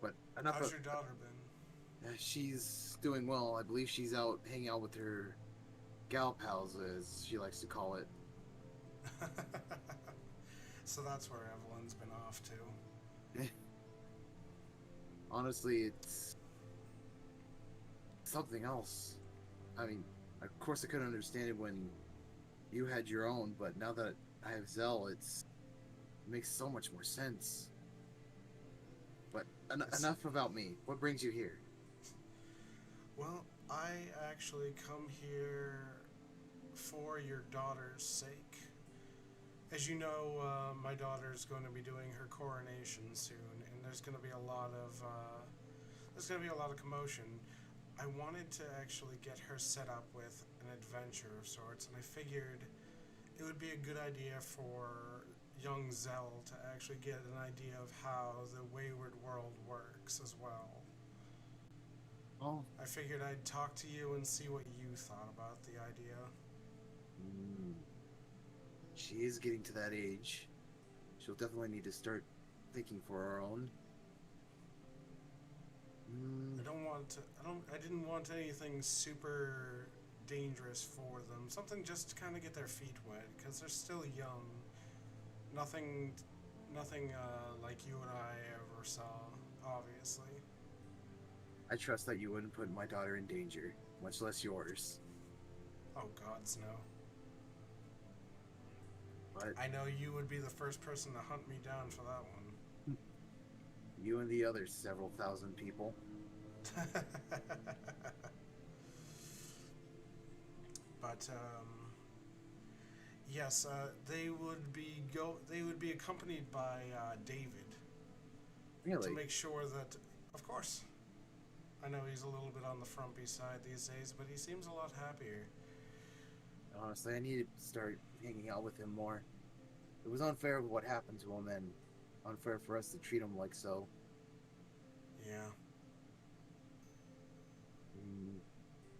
But How's your daughter been? she's doing well. I believe she's out hanging out with her gal pals, as she likes to call it. So that's where Evelyn's been off to. Honestly, it's something else. I mean, of course I couldn't understand it when you had your own, but now that I have Zell, it makes so much more sense. But Enough about me. What brings you here? Well, I actually come here for your daughter's sake. As you know, my daughter's going to be doing her coronation soon, and there's going to be a lot of commotion. I wanted to actually get her set up with an adventure of sorts, and I figured it would be a good idea for young Zell to actually get an idea of how the wayward world works as well. Oh, I figured I'd talk to you and see what you thought about the idea. She is getting to that age. She'll definitely need to start thinking for her own. I didn't want anything super dangerous for them. Something just to kind of get their feet wet, because they're still young. Nothing like you and I ever saw, obviously. I trust that you wouldn't put my daughter in danger, much less yours. Oh, gods, no. But I know you would be the first person to hunt me down for that one. you and the other several thousand people. But yes, they would be accompanied by David to Really? make sure that, of course. I know he's a little bit on the frumpy side these days, but he seems a lot happier. Honestly, I need to start hanging out with him more. It was unfair what happened to him, and unfair for us to treat him like so. Yeah.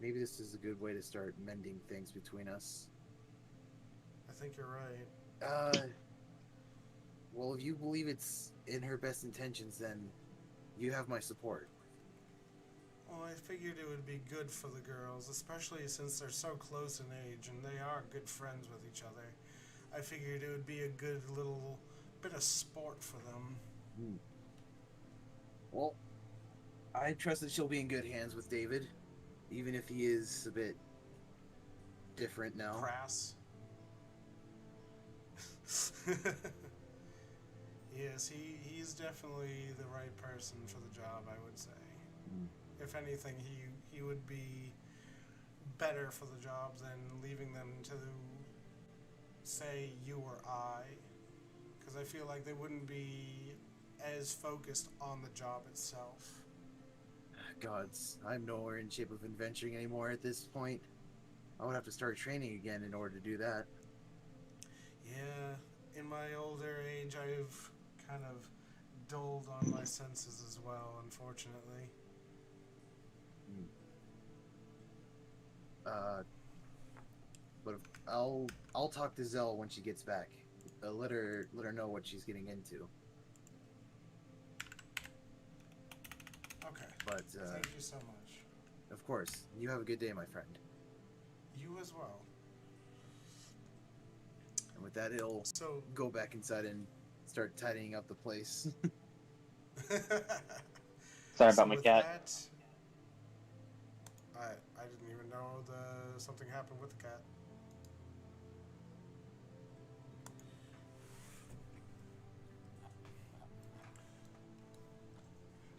Maybe this is a good way to start mending things between us. I think you're right. Well, if you believe it's in her best intentions, then you have my support. Well, I figured it would be good for the girls, especially since they're so close in age and they are good friends with each other. I figured it would be a good little bit of sport for them. Well, I trust that she'll be in good hands with David, even if he is a bit different now. Crass. Yes, he's definitely the right person for the job, I would say. If anything, he would be better for the job than leaving them to, say, you or I. Because I feel like they wouldn't be as focused on the job itself. Gods, I'm nowhere in shape of adventuring anymore at this point. I would have to start training again in order to do that. Yeah, in my older age, I've kind of dulled on my senses as well, unfortunately. But I'll talk to Zell when she gets back. Let her know what she's getting into. Okay. But Thank you so much. of course, you have a good day, my friend. You as well. And with that, he'll So, go back inside and start tidying up the place. Sorry so about my with cat. that, I didn't even know something happened with the cat.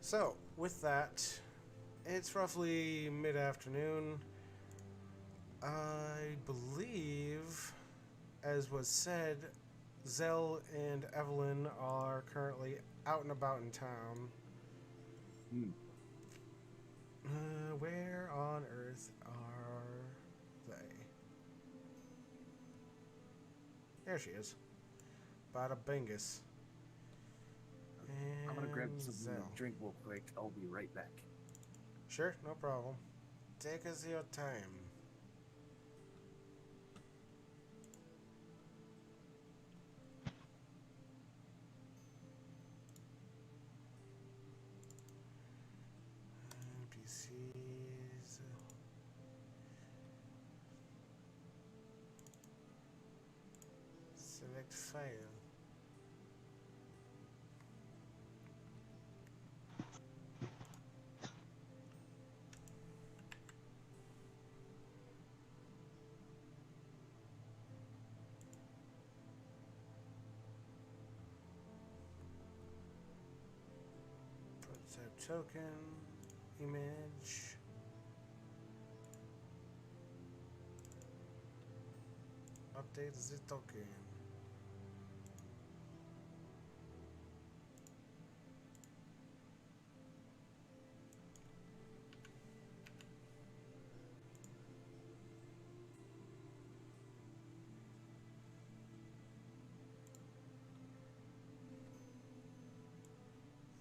So, with that, it's roughly mid-afternoon. I believe, as was said, Zell and Evelyn are currently out and about in town. Where on earth are they? There she is. Bada bingus. I'm gonna grab And something Zell. to drink real quick. I'll be right back. Sure, no problem. Take us your time. NPCs. Select file. token, image. Update the token.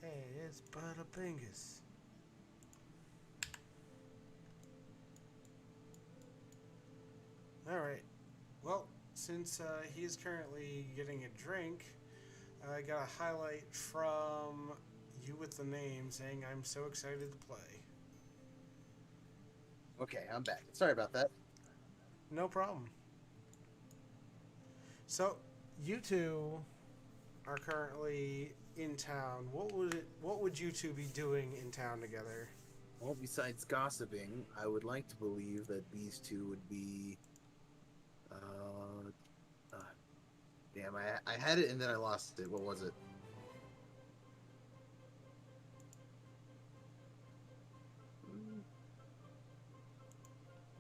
Hey, it's Bada Bingus. Alright. Well, since he is currently getting a drink, I got a highlight from you with the name saying I'm so excited to play. Okay, I'm back. Sorry about that. No problem. So, you two are currently in town. What would you two be doing in town together? Well, besides gossiping, I would like to believe that these two would be. Damn, I had it and then I lost it. What was it?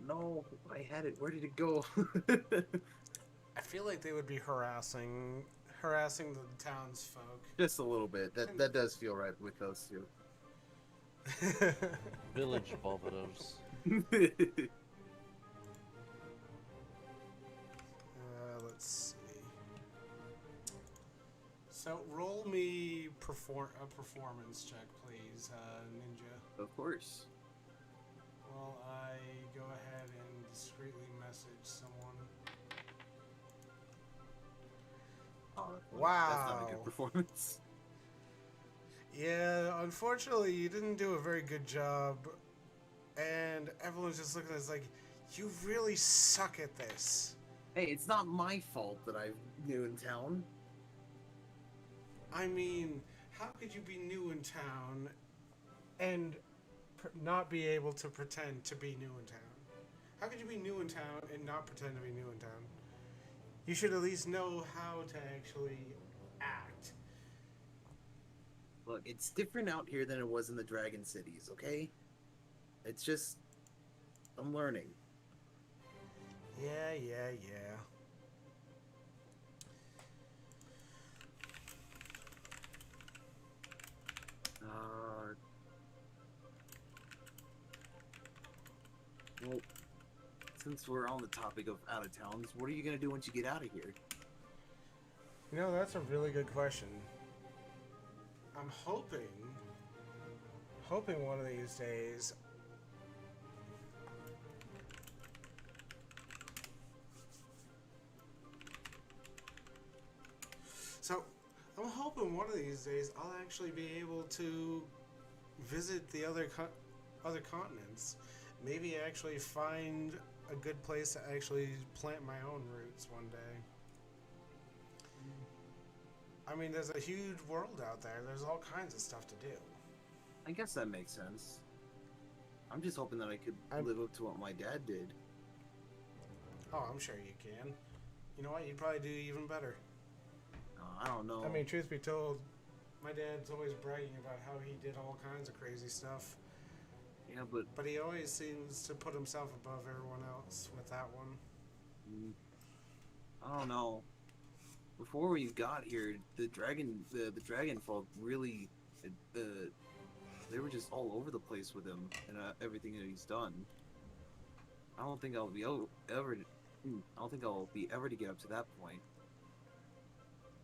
No, I had it. Where did it go? I feel like they would be harassing the townsfolk. Just a little bit. That does feel right with those two. Village botherers. Let's see. So roll me a performance check, please, Ninja. Of course. While I go ahead and discreetly message someone. Oh, Wow. That's not a good performance. Yeah, unfortunately, you didn't do a very good job. And everyone's just looking at us like, you really suck at this. Hey, it's not my fault that I'm new in town. I mean, how could you be new in town and not be able to pretend to be new in town? How could you be new in town and not pretend to be new in town? You should at least know how to actually act. Look, it's different out here than it was in the Dragon Cities, okay? It's just... I'm learning. Yeah. Well, since we're on the topic of out of towns, what are you gonna do once you get out of here? You know, that's a really good question. I'm hoping one of these days So, I'm hoping one of these days I'll actually be able to visit the other continents. Maybe actually find a good place to actually plant my own roots one day. I mean, there's a huge world out there. There's all kinds of stuff to do. I guess that makes sense. I'm just hoping that I could live up to what my dad did. Oh, I'm sure you can. You know what? You'd probably do even better. I don't know. I mean, truth be told, my dad's always bragging about how he did all kinds of crazy stuff. Yeah, but he always seems to put himself above everyone else with that one. I don't know. Before we got here, the dragon folk really, they were just all over the place with him and everything that he's done. I don't think I'll be ever to get up to that point.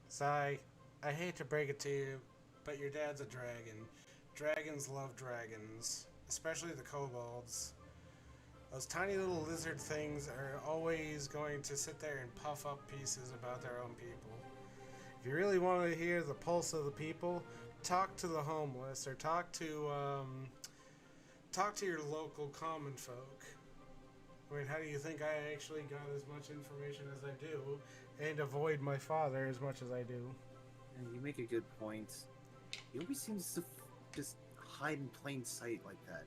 Sai, I hate to break it to you, but your dad's a dragon. Dragons love dragons, especially the kobolds. Those tiny little lizard things are always going to sit there and puff up pieces about their own people. If you really want to hear the pulse of the people, talk to the homeless or talk to your local common folk. I mean, how do you think I actually got as much information as I do and avoid my father as much as I do? And you make a good point. He always seems to just hide in plain sight like that.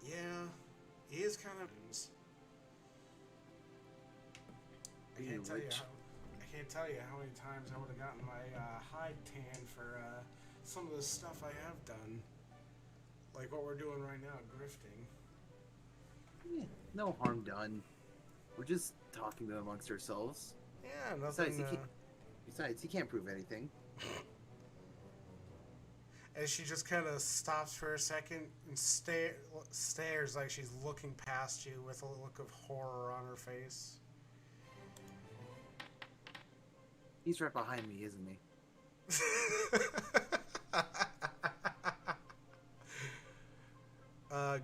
Yeah, he is kind of. I can't tell you how many times I would have gotten my hide tan for some of the stuff I have done, like what we're doing right now, grifting. Yeah, no harm done. We're just talking amongst ourselves. Yeah, nothing. Besides, he can't prove anything. And she just kind of stops for a second and stares like she's looking past you with a look of horror on her face. He's right behind me, isn't he?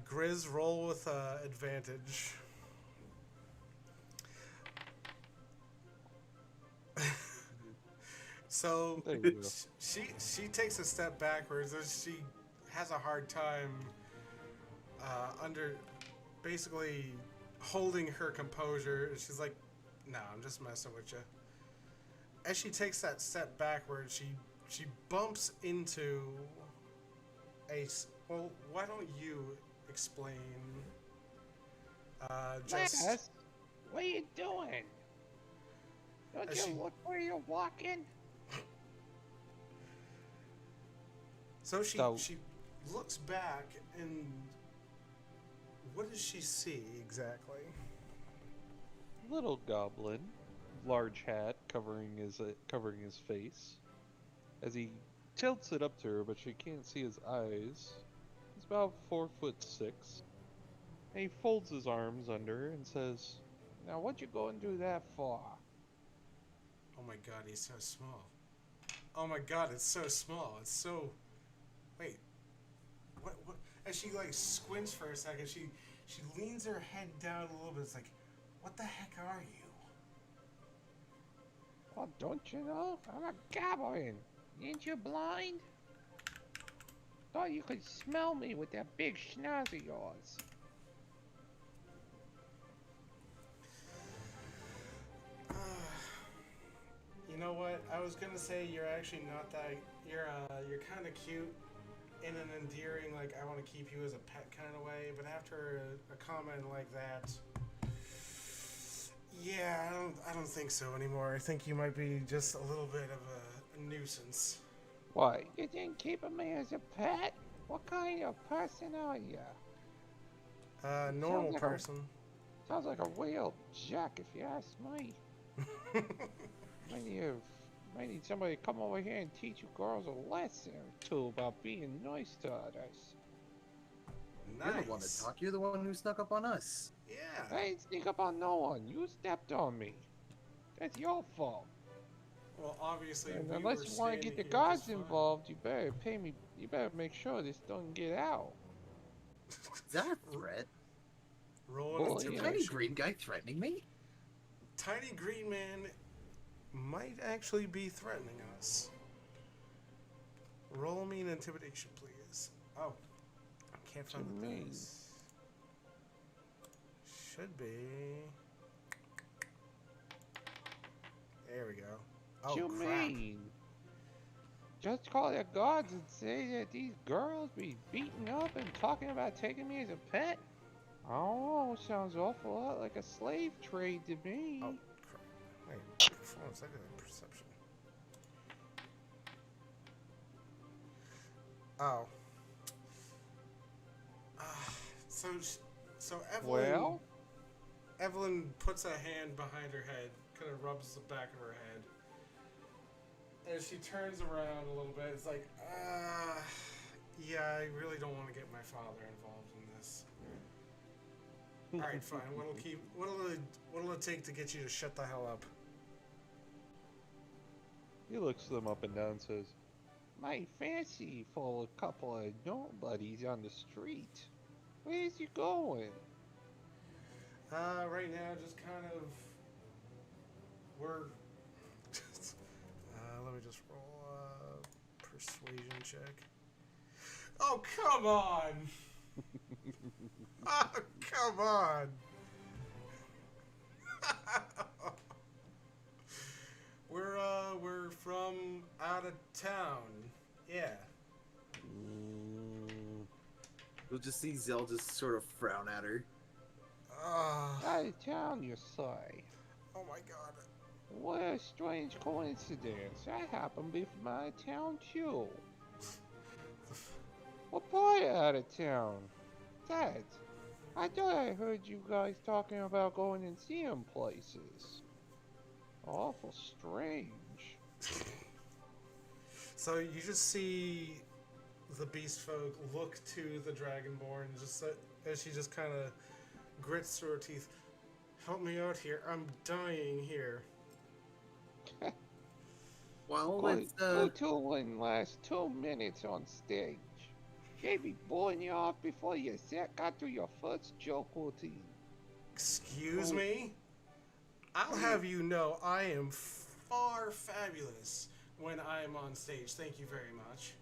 Grizz, roll with advantage. So There you go. she takes a step backwards as she has a hard time under basically holding her composure. She's like, "No, I'm just messing with you." As she takes that step backwards, she bumps into well, why don't you explain? Mass, what are you doing? Don't As you she- look where you're walking? So So- she looks back, and what does she see exactly? Little goblin, large hat covering his face. As he tilts it up to her, but she can't see his eyes. He's about 4'6", and he folds his arms under her and says, Now what you going to do that for? Oh my god, he's so small. Oh my god, it's so small. It's so. Wait. What? As she like squints for a second, she leans her head down a little bit. It's like, what the heck are you? Well, don't you know? I'm a goblin. Ain't you blind? Thought you could smell me with that big schnoz of yours. You know what? I was gonna say you're actually not that. You're kind of cute in an endearing, like I want to keep you as a pet kind of way. But after a comment like that, yeah, I don't think so anymore. I think you might be just a little bit of a nuisance. "Why?" You didn't keep me as a pet? What kind of person are you? Normal like a- person. Sounds like a real jack, if you ask me. Might need somebody to come over here and teach you girls a lesson or two about being nice to others. You're the one that Nice. talked. You're the one who snuck up on us. Yeah. I ain't sneak up on no one. You stepped on me. That's your fault. Well, obviously, And we unless were you want to get standing the here guards just fine. involved, you better pay me. You better make sure this doesn't get out. Is that a threat? Roll Well, an yeah. Tiny intimidation. green guy threatening me? Tiny green man might actually be threatening us. Roll me an intimidation, please. Oh, I can't find the me. dice. Should be. There we go. Oh, What you crap. mean? Just call the guards and say that these girls be beating up and talking about taking me as a pet? Oh, sounds awful lot like a slave trade to me. Oh, crap. Wait, performance. I did a perception. Oh. So, so Evelyn. Well, Evelyn puts a hand behind her head, kind of rubs the back of her head. As she turns around a little bit, it's like, yeah, I really don't want to get my father involved in this. All right, fine. What'll it take to get you to shut the hell up? He looks them up and down and says, my fancy for a couple of nobodies on the street. Where's you going? Right now, just kind of, we're. Let me just roll a persuasion check. Oh, come on! Oh, come on! We're from out of town. Yeah. You'll just see Zell just sort of frown at her. Out of town, you say? Oh my god. What a strange coincidence. I happen to be from out of town, too. out of town. Dad, I thought I heard you guys talking about going and seeing places. Awful strange. So you just see the beast folk look to the dragonborn, just as she just kind of grits through her teeth. Help me out here. I'm dying here. Well, Go to win last 2 minutes on stage. They be blowing you off before you got through your first joke routine. Excuse me? I'll have you know I am far fabulous when I am on stage. Thank you very much.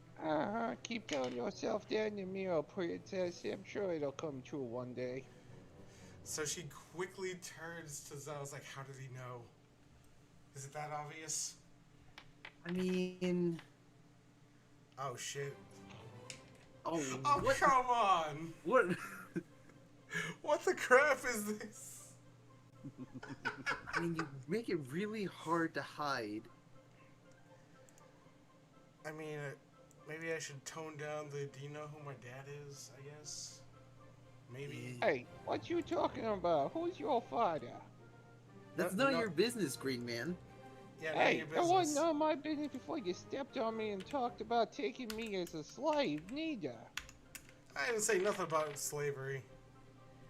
Keep telling yourself that in the mirror, princess. I'm sure it'll come true one day. So she quickly turns to Zell's like, how did he know? Is it that obvious? I mean... Oh, shit. Oh, what? Come on! What? What the crap is this? I mean, you make it really hard to hide. I mean, maybe I should tone down the, do you know who my dad is, I guess? Maybe. Hey, what you talking about? Who's your father? That's none of your business, Green Man. Yeah, Hey, that wasn't none of my business before you stepped on me and talked about taking me as a slave, neither. I didn't say nothing about slavery.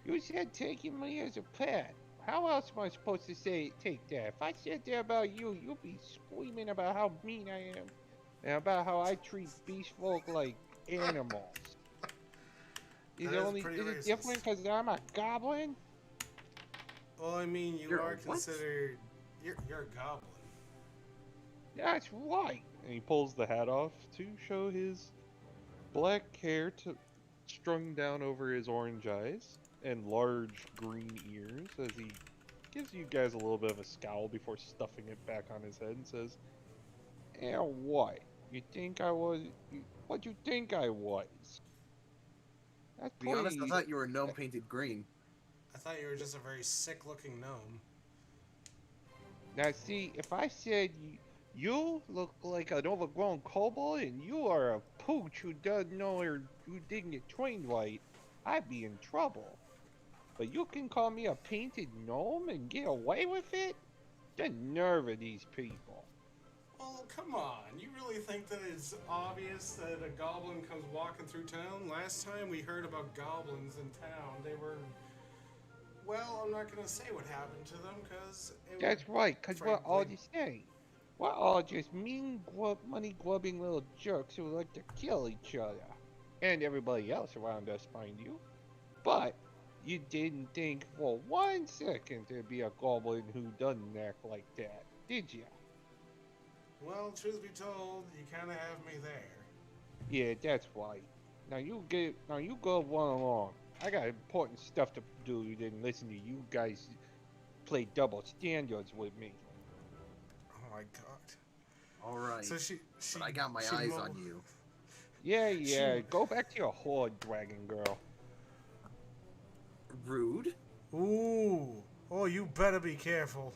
You said taking me as a pet. How else am I supposed to take that? If I said that about you, you'd be screaming about how mean I am. And about how I treat beast folk like animals. Is it different because I'm a goblin? Well, I mean, you are considered... You're a goblin. That's right. And he pulls the hat off to show his black hair strung down over his orange eyes and large green ears as he gives you guys a little bit of a scowl before stuffing it back on his head and says, And what? You think I was... What you think I was? That's to be honest, I thought you were a gnome painted green. I thought you were just a very sick-looking gnome. Now see, if I said you look like an overgrown kobold and you are a pooch who doesn't know or who didn't get trained right, I'd be in trouble. But you can call me a painted gnome and get away with it? The nerve of these people. Well, come on. You really think that it's obvious that a goblin comes walking through town? Last time we heard about goblins in town, they were... Well, I'm not going to say what happened to them, because... That's right, because we're all the same. We're all just mean, money-grubbing little jerks who like to kill each other. And everybody else around us, mind you. But you didn't think for 1 second there'd be a goblin who doesn't act like that, did you? Well, truth be told, you kind of have me there. Yeah, that's right. Now you go run along. I got important stuff to do than listen to you guys play double standards with me. Oh my god. Alright. So she but I got my eyes on you. Yeah, go back to your horde, dragon girl. Rude? Ooh. Oh, you better be careful.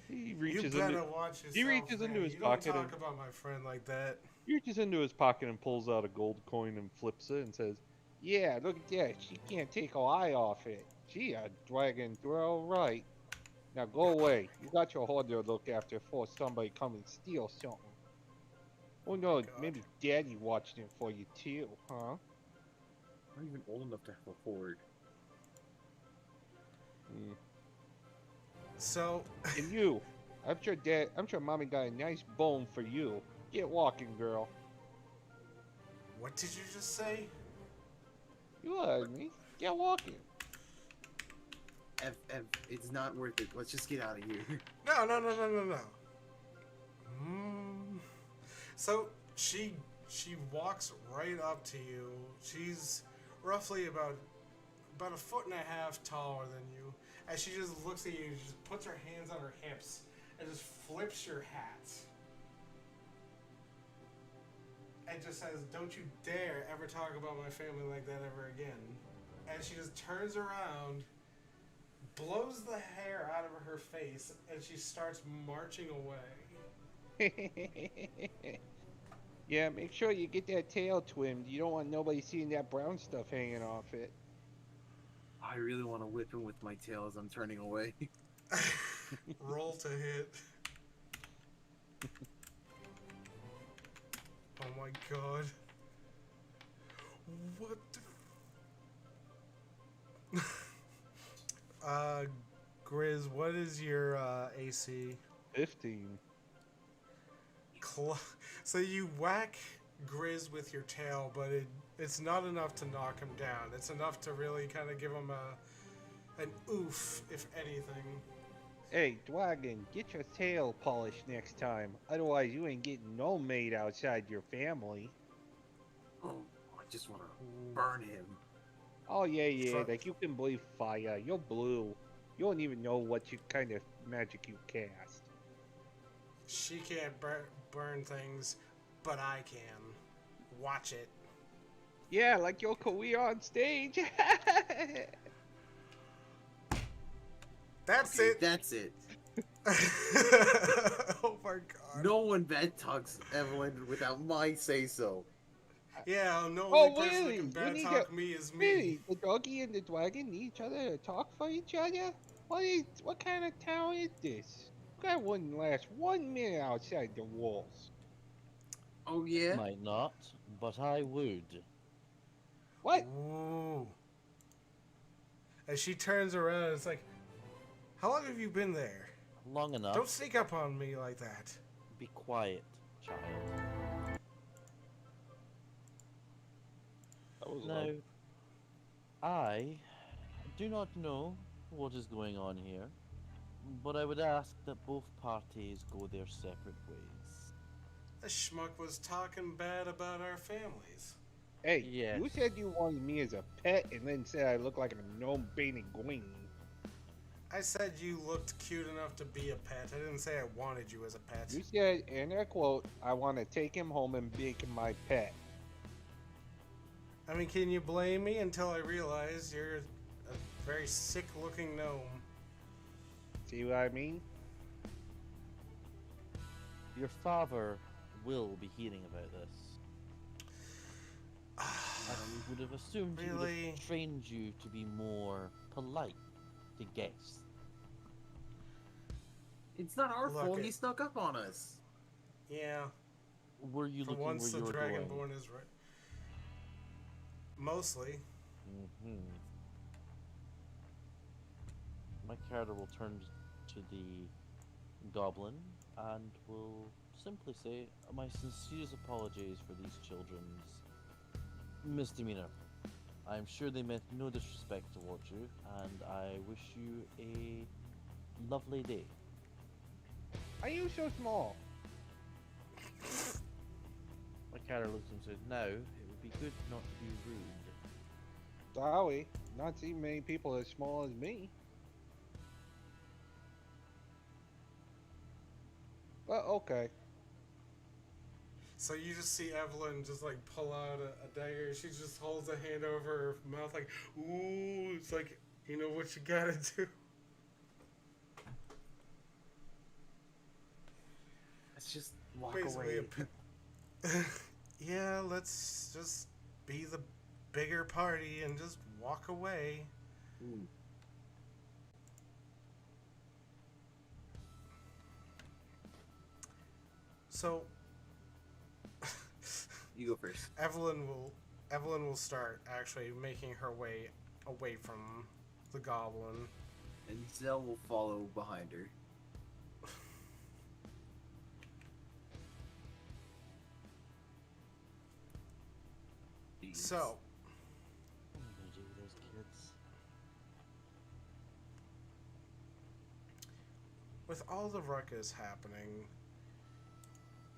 He reaches you better into watch yourself, he reaches into his you pocket don't and talk about my friend like that. he reaches into his pocket and pulls out a gold coin and flips it and says, Yeah, look at that. She can't take her eye off it. She a dragon girl, right. Now go away. You got your horde to look after before somebody come and steal something. Oh no, maybe Daddy watching it for you too, huh? I'm not even old enough to have a horde. So... And you. I'm sure Mommy got a nice bone for you. Get walking, girl. What did you just say? You heard me. Get walking. It's not worth it. Let's just get out of here. No. So she walks right up to you. She's roughly about a foot and a half taller than you. As she just looks at you, she just puts her hands on her hips and just flips your hat. And just says, "Don't you dare ever talk about my family like that ever again." And she just turns around, blows the hair out of her face, and she starts marching away. Yeah, make sure you get that tail trimmed. You don't want nobody seeing that brown stuff hanging off it. I really want to whip him with my tail as I'm turning away. Roll to hit. Oh my god. What the Grizz, what is your AC? 15. So you whack Grizz with your tail, but it's not enough to knock him down. It's enough to really kind of give him an oof, if anything. Hey, Dragon, get your tail polished next time. Otherwise, you ain't getting no maid outside your family. Oh, I just want to burn him. Oh, yeah, Fuck. like you can breathe fire. You're blue. You don't even know what kind of magic you cast. She can't burn things, but I can. Watch it. Yeah, like your career on stage. That's Okay, it. That's it. Oh my god. No one bad talks Evelyn without my say so. Yeah, no Oh, only person that really? can You bad need talk me is me. Really? The doggy and the dragon need each other to talk for each other? What kind of town is this? That wouldn't last 1 minute outside the walls. Oh yeah. Might not, but I would. What? Ooh. As she turns around, it's like, how long have you been there? Long enough. Don't sneak up on me like that. Be quiet, child. That was Now, loud. I do not know what is going on here, but I would ask that both parties go their separate ways. The schmuck was talking bad about our families. Hey, Yes. you said you wanted me as a pet and then said I look like a gnome baiting Gwyn. I said you looked cute enough to be a pet. I didn't say I wanted you as a pet. You said, and I quote, I want to take him home and make him my pet. I mean, can you blame me until I realize you're a very sick-looking gnome? See what I mean? Your father will be hearing about this. I would have assumed he would Really? have trained you to be more polite to guests. It's not our Look, fault he snuck up on us. Yeah, Were you for looking once where the you were going? Dragonborn is right. Mostly. Mm-hmm. My character will turn to the goblin and will simply say, my sincerest apologies for these children's misdemeanor. I'm sure they meant no disrespect towards you, and I wish you a lovely day. Are you so small? My character looks and says, now, it would be good not to be rude. Sorry, not seeing many people as small as me. But okay. So you just see Evelyn just like pull out a dagger. She just holds a hand over her mouth like, ooh, it's like, you know what you gotta do. Let's just walk Basically away. Yeah, let's just be the bigger party and just walk away. Ooh. So You go first. Evelyn will start actually making her way away from the goblin. And Zell will follow behind her. Jeez. So What am I gonna do with those kids? with all the ruckus happening,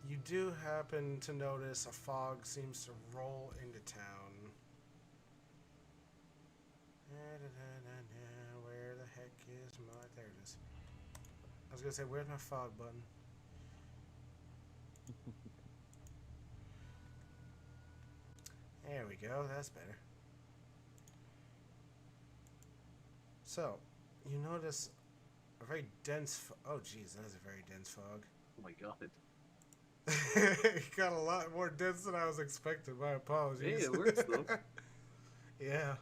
you do happen to notice a fog seems to roll into town. Where the heck is my... There it is. I was gonna say, where's my fog button? There we go, that's better. So, you notice a very dense... Oh, geez, that is a very dense fog. Oh my god. It got a lot more dense than I was expecting. My apologies. Hey, it works though. Yeah.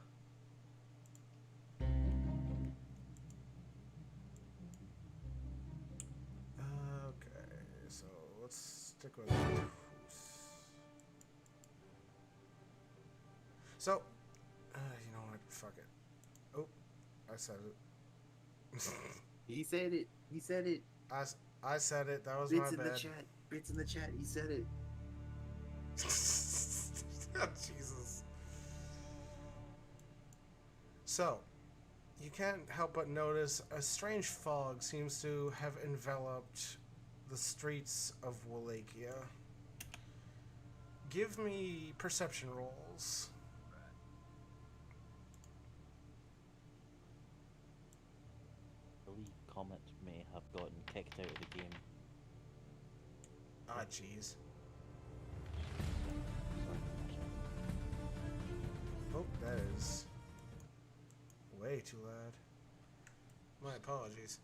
Okay, so let's stick with So, you know what? Fuck it. Oh, I said it. He said it. He said it. I said it. That was Bits my in the bad. chat. Bits in the chat. He said it. Oh, Jesus. So, you can't help but notice a strange fog seems to have enveloped the streets of Wallachia. Give me perception rolls. The lead Comet may have gotten kicked out of the game. Ah, jeez. Oh, that is way too loud. My apologies.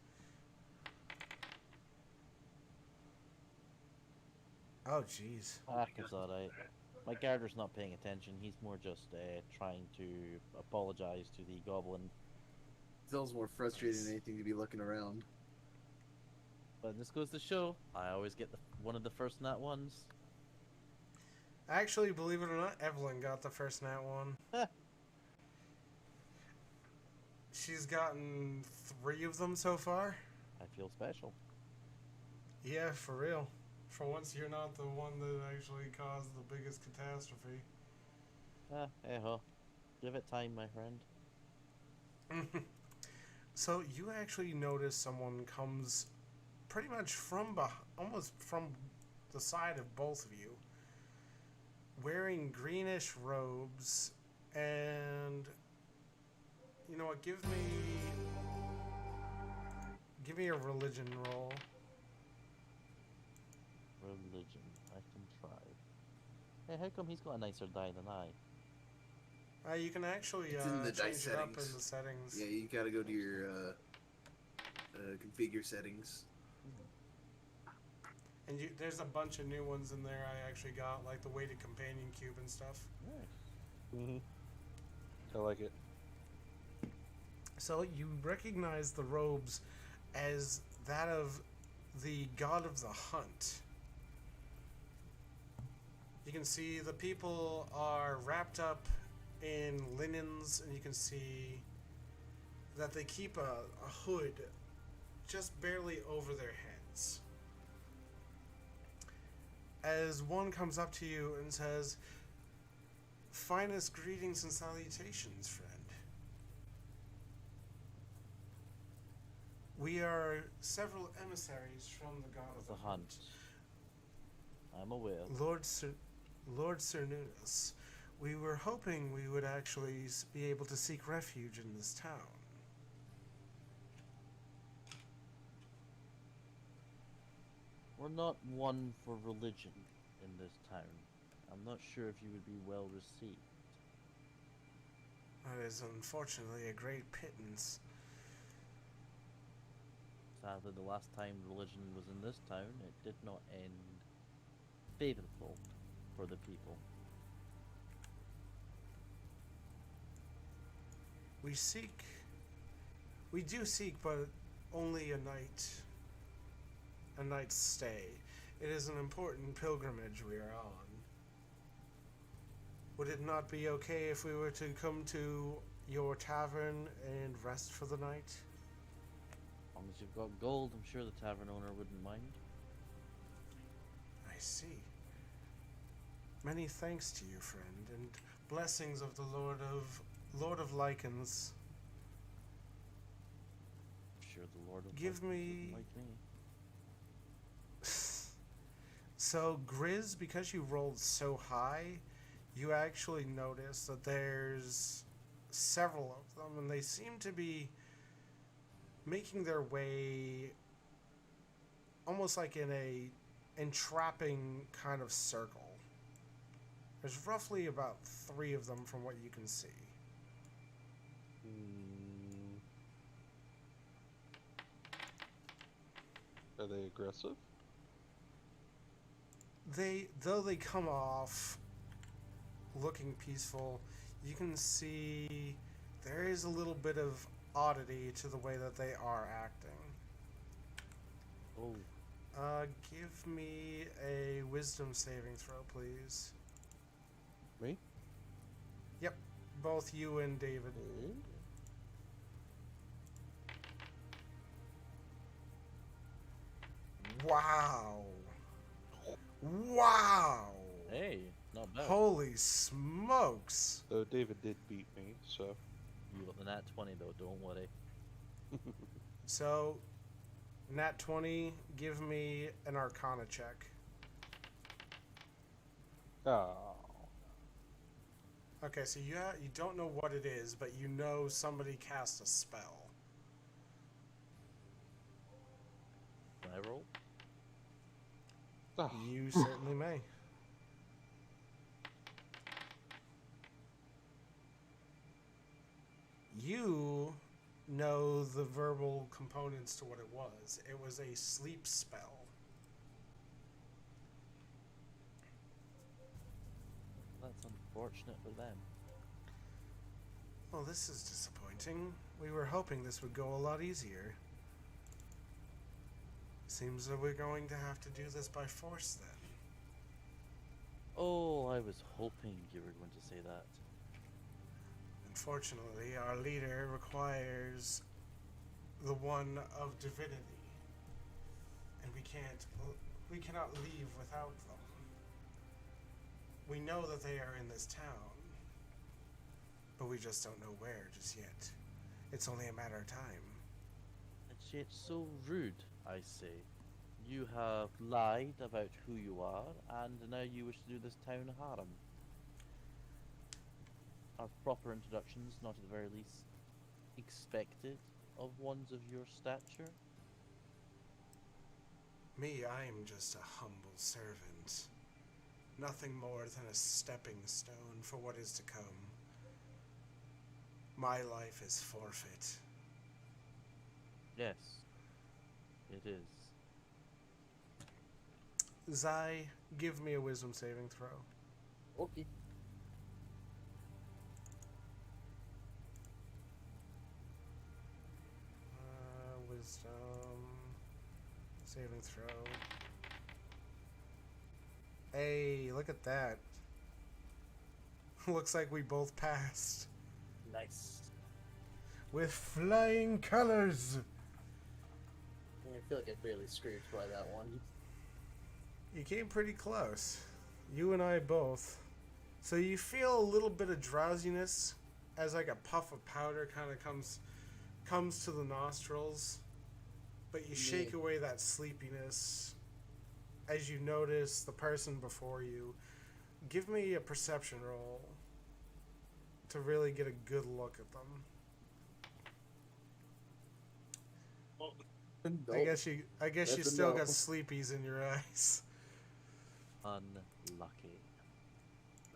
Oh, jeez. It's alright. My guarder's not paying attention. He's more just trying to apologize to the goblin. Sounds more frustrating than anything to be looking around. But this goes to show, I always get one of the first nat ones. Actually, believe it or not, Evelyn got the first nat one. She's gotten 3 of them so far. I feel special. Yeah, for real. For once, you're not the one that actually caused the biggest catastrophe. Hey ho. Give it time, my friend. So you actually notice someone comes pretty much from almost from the side of both of you, wearing greenish robes, and you know what? Give me a religion roll. Religion. I can try. Hey, how come he's got a nicer die than I? You can actually It's in the dice change it up in settings. the settings. Yeah, you gotta go to your configure settings. And there's a bunch of new ones in there I actually got, like the weighted companion cube and stuff. Nice. I like it. So you recognize the robes as that of the god of the hunt. You can see the people are wrapped up in linens, and you can see that they keep a hood just barely over their heads. As one comes up to you and says, "Finest greetings and salutations, friend. We are several emissaries from the god of The hunt. I'm aware. Lord Cernunnos. We were hoping we would actually be able to seek refuge in this town." We're not one for religion in this town. I'm not sure if you would be well received. That is unfortunately a great pittance. Sadly, the last time religion was in this town, it did not end favorable for the people. We do seek, but only a night's stay. It is an important pilgrimage we are on. Would it not be okay if we were to come to your tavern and rest for the night? As long as you've got gold, I'm sure the tavern owner wouldn't mind. I see. Many thanks to you, friend, and blessings of the Lord of Lycans. I'm sure the Lord of Give Light me- wouldn't like me. So, Grizz, because you rolled so high, you actually notice that there's several of them, and they seem to be making their way almost like in a entrapping kind of circle. There's roughly about 3 of them from what you can see. Are they aggressive? though they come off looking peaceful, you can see there is a little bit of oddity to the way that they are acting. Oh, Give me a wisdom saving throw, please. Me? Yep, both you and David. Wow. Wow. hey, not bad. Holy smokes. Though David did beat me, so. You got the nat 20 though, don't worry. So, nat 20, give me an arcana check. Oh. Okay, so you don't know what it is, but you know somebody cast a spell. Can I roll? Oh. You certainly may. You know the verbal components to what it was. It was a sleep spell. That's unfortunate for them. Well, this is disappointing. We were hoping this would go a lot easier. Seems that we're going to have to do this by force then. Oh, I was hoping you were going to say that. Unfortunately, our leader requires the one of divinity. And we cannot leave without them. We know that they are in this town, but we just don't know where just yet. It's only a matter of time. It's yet so rude, I say. You have lied about who you are, and now you wish to do this town harem. Are proper introductions not at the very least expected of ones of your stature? Me, I am just a humble servant. Nothing more than a stepping stone for what is to come. My life is forfeit. Yes, it is. Zai, give me a wisdom saving throw. Okay. Wisdom saving throw. Hey, look at that. Looks like we both passed. Nice. With flying colors. I feel like I barely scraped by that one. You came pretty close. You and I both. So you feel a little bit of drowsiness as like a puff of powder kind of comes to the nostrils. But you shake away that sleepiness as you notice the person before you. Give me a perception roll to really get a good look at them. Nope. I guess you That's a still no. got sleepies in your eyes. Unlucky.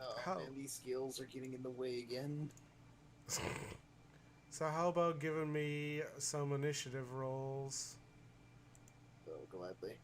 Oh, How- man, these skills are getting in the way again. So how about giving me some initiative rolls? So gladly.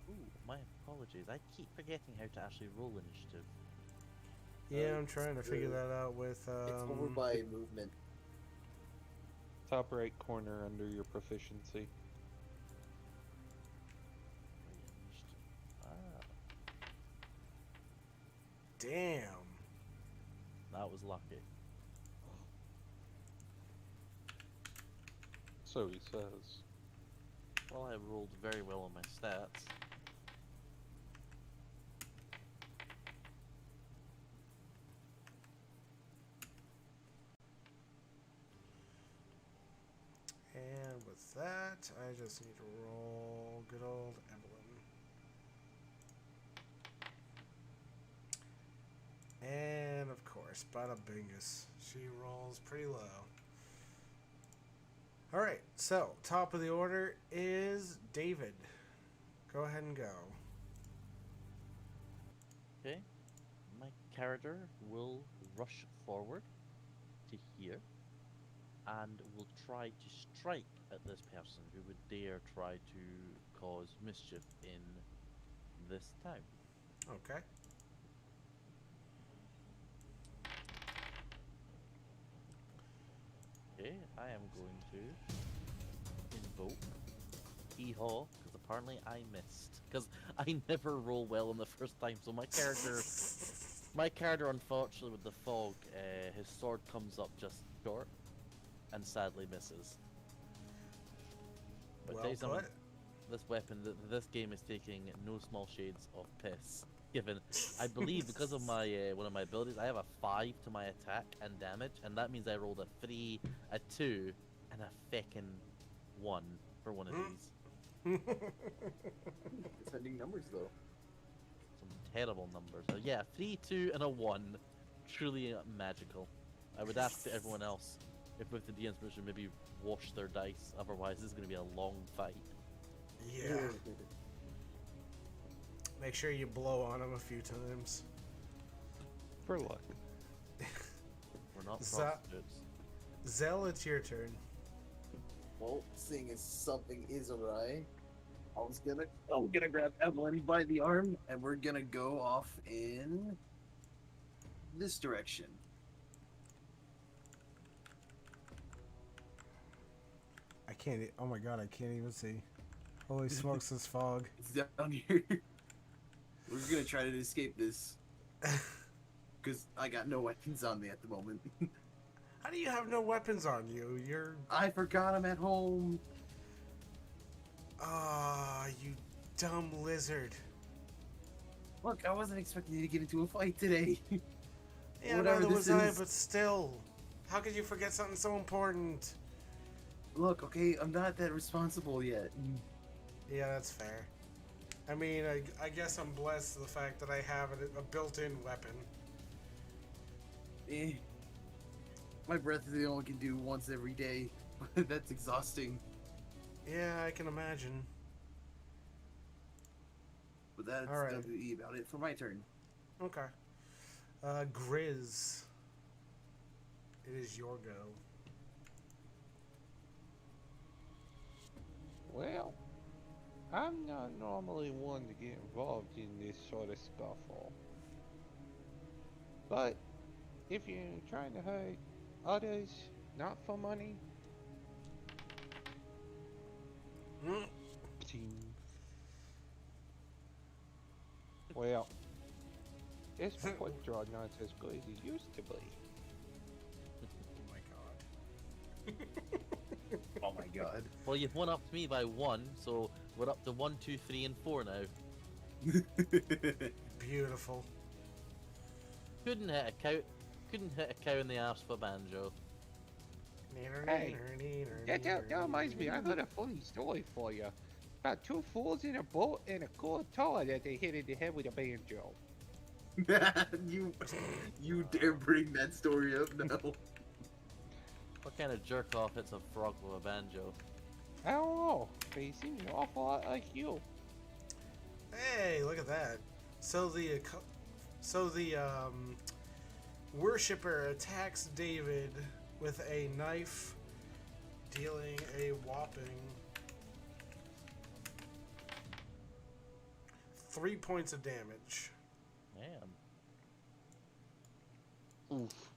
Ooh, my apologies. I keep forgetting how to actually roll initiative. Yeah, I'm trying to figure that out with It's over by movement. Top right corner under your proficiency. Initiative. Ah, damn. that was lucky. So he says. Well, I rolled very well on my stats. And with that, I just need to roll good old Evelyn. And of course, Bada Bingus. She rolls pretty low. All right, so top of the order is David. Go ahead and go. Okay. My character will rush forward to here and will try to strike at this person who would dare try to cause mischief in this town. Okay. Okay, I am going to invoke Hee-Haw, because apparently I missed. Because I never roll well on the first time, so my character, unfortunately, with the fog, his sword comes up just short, and sadly misses. But Well tell you something, put. this weapon, this game is taking no small shades of piss. Given, I believe because of my one of my abilities, I have a 5 to my attack and damage, and that means I rolled a 3, a 2, and a feckin' 1 for one of these. Sending numbers though. Some terrible numbers. So yeah, 3, 2, and a 1. Truly magical. I would ask to everyone else if with the DM's permission maybe wash their dice, otherwise this is going to be a long fight. Yeah. Make sure you blow on him a few times. For luck. We're not Za- prostitutes. Zell, it's your turn. Well, seeing as something is awry, I'm gonna grab Evelyn by the arm, and we're gonna go off in this direction. I can't. Oh my god, I can't even see. Holy smokes, this fog. It's down here. We're gonna try to escape this, because I got no weapons on me at the moment. How do you have no weapons on you? You're. I forgot I'm at home. Ah, you dumb lizard. Look, I wasn't expecting you to get into a fight today. Yeah, Whatever neither this was I, is. but still. How could you forget something so important? Look, okay, I'm not that responsible yet. Yeah, that's fair. I mean, I guess I'm blessed to the fact that I have a built-in weapon. Eh. My breath is the only one can do once every day. That's exhausting. Yeah, I can imagine. But that's Alright. definitely about it for my turn. Okay. Grizz. It is your go. Well, I'm not normally one to get involved in this sort of scuffle. But if you're trying to hurt others, not for money, Mm. ting. Well, this foot draw not as good as it used to be. Oh my god. Oh my god. Well, you've one upped me by 1, so we're up to 1, 2, 3, and 4 now. Beautiful. Couldn't hit a cow in the arse for banjo. Hey, that reminds me, I heard a funny story for you. About 2 fools in a boat and a cool toy that they hit in the head with a banjo. you dare bring that story up now? What kind of jerk off hits a frog with a banjo? I don't know, but he seems an awful lot like you. Hey, look at that. So the worshipper attacks David with a knife, dealing a whopping 3 points of damage. Man. Oof.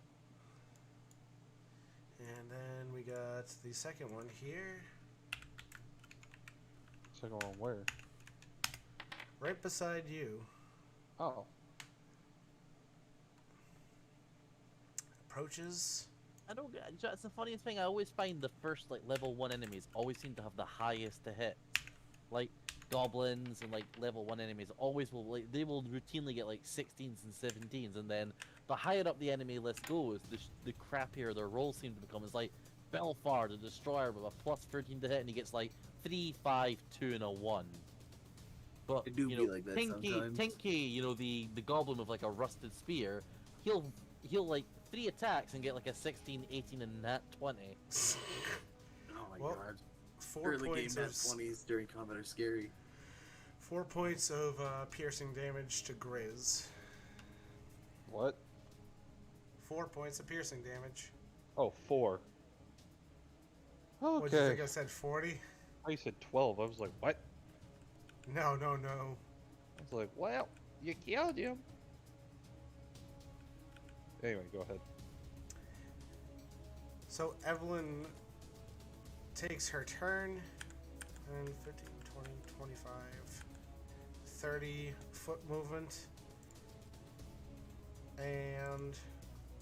And then we got the second one here, Second one where? right beside you. Oh. Approaches. I don't get. That's the funniest thing. I always find the first level 1 enemies always seem to have the highest to hit. Like goblins and level 1 enemies always will they will routinely get 16s and 17s, and then the higher up the enemy list goes, the crappier their rolls seem to become. It's like Belfar, the Destroyer, with a plus 13 to hit, and he gets 3, 5, 2, and a 1. But It do be like that sometimes. Tinky, the goblin with a rusted spear, he'll 3 attacks and get a 16, 18, and nat 20. Oh my Well, god. 4 Early game points nat of 20s during combat are scary. 4 points of piercing damage to Grizz. What? 4 points of piercing damage. Oh, 4. What did you Okay. think I said? 40? Oh, you said 12. I was like, what? No. I was like, Well, you killed him. anyway, go ahead. So Evelyn takes her turn. And 15, 20, 25, 30 foot movement. And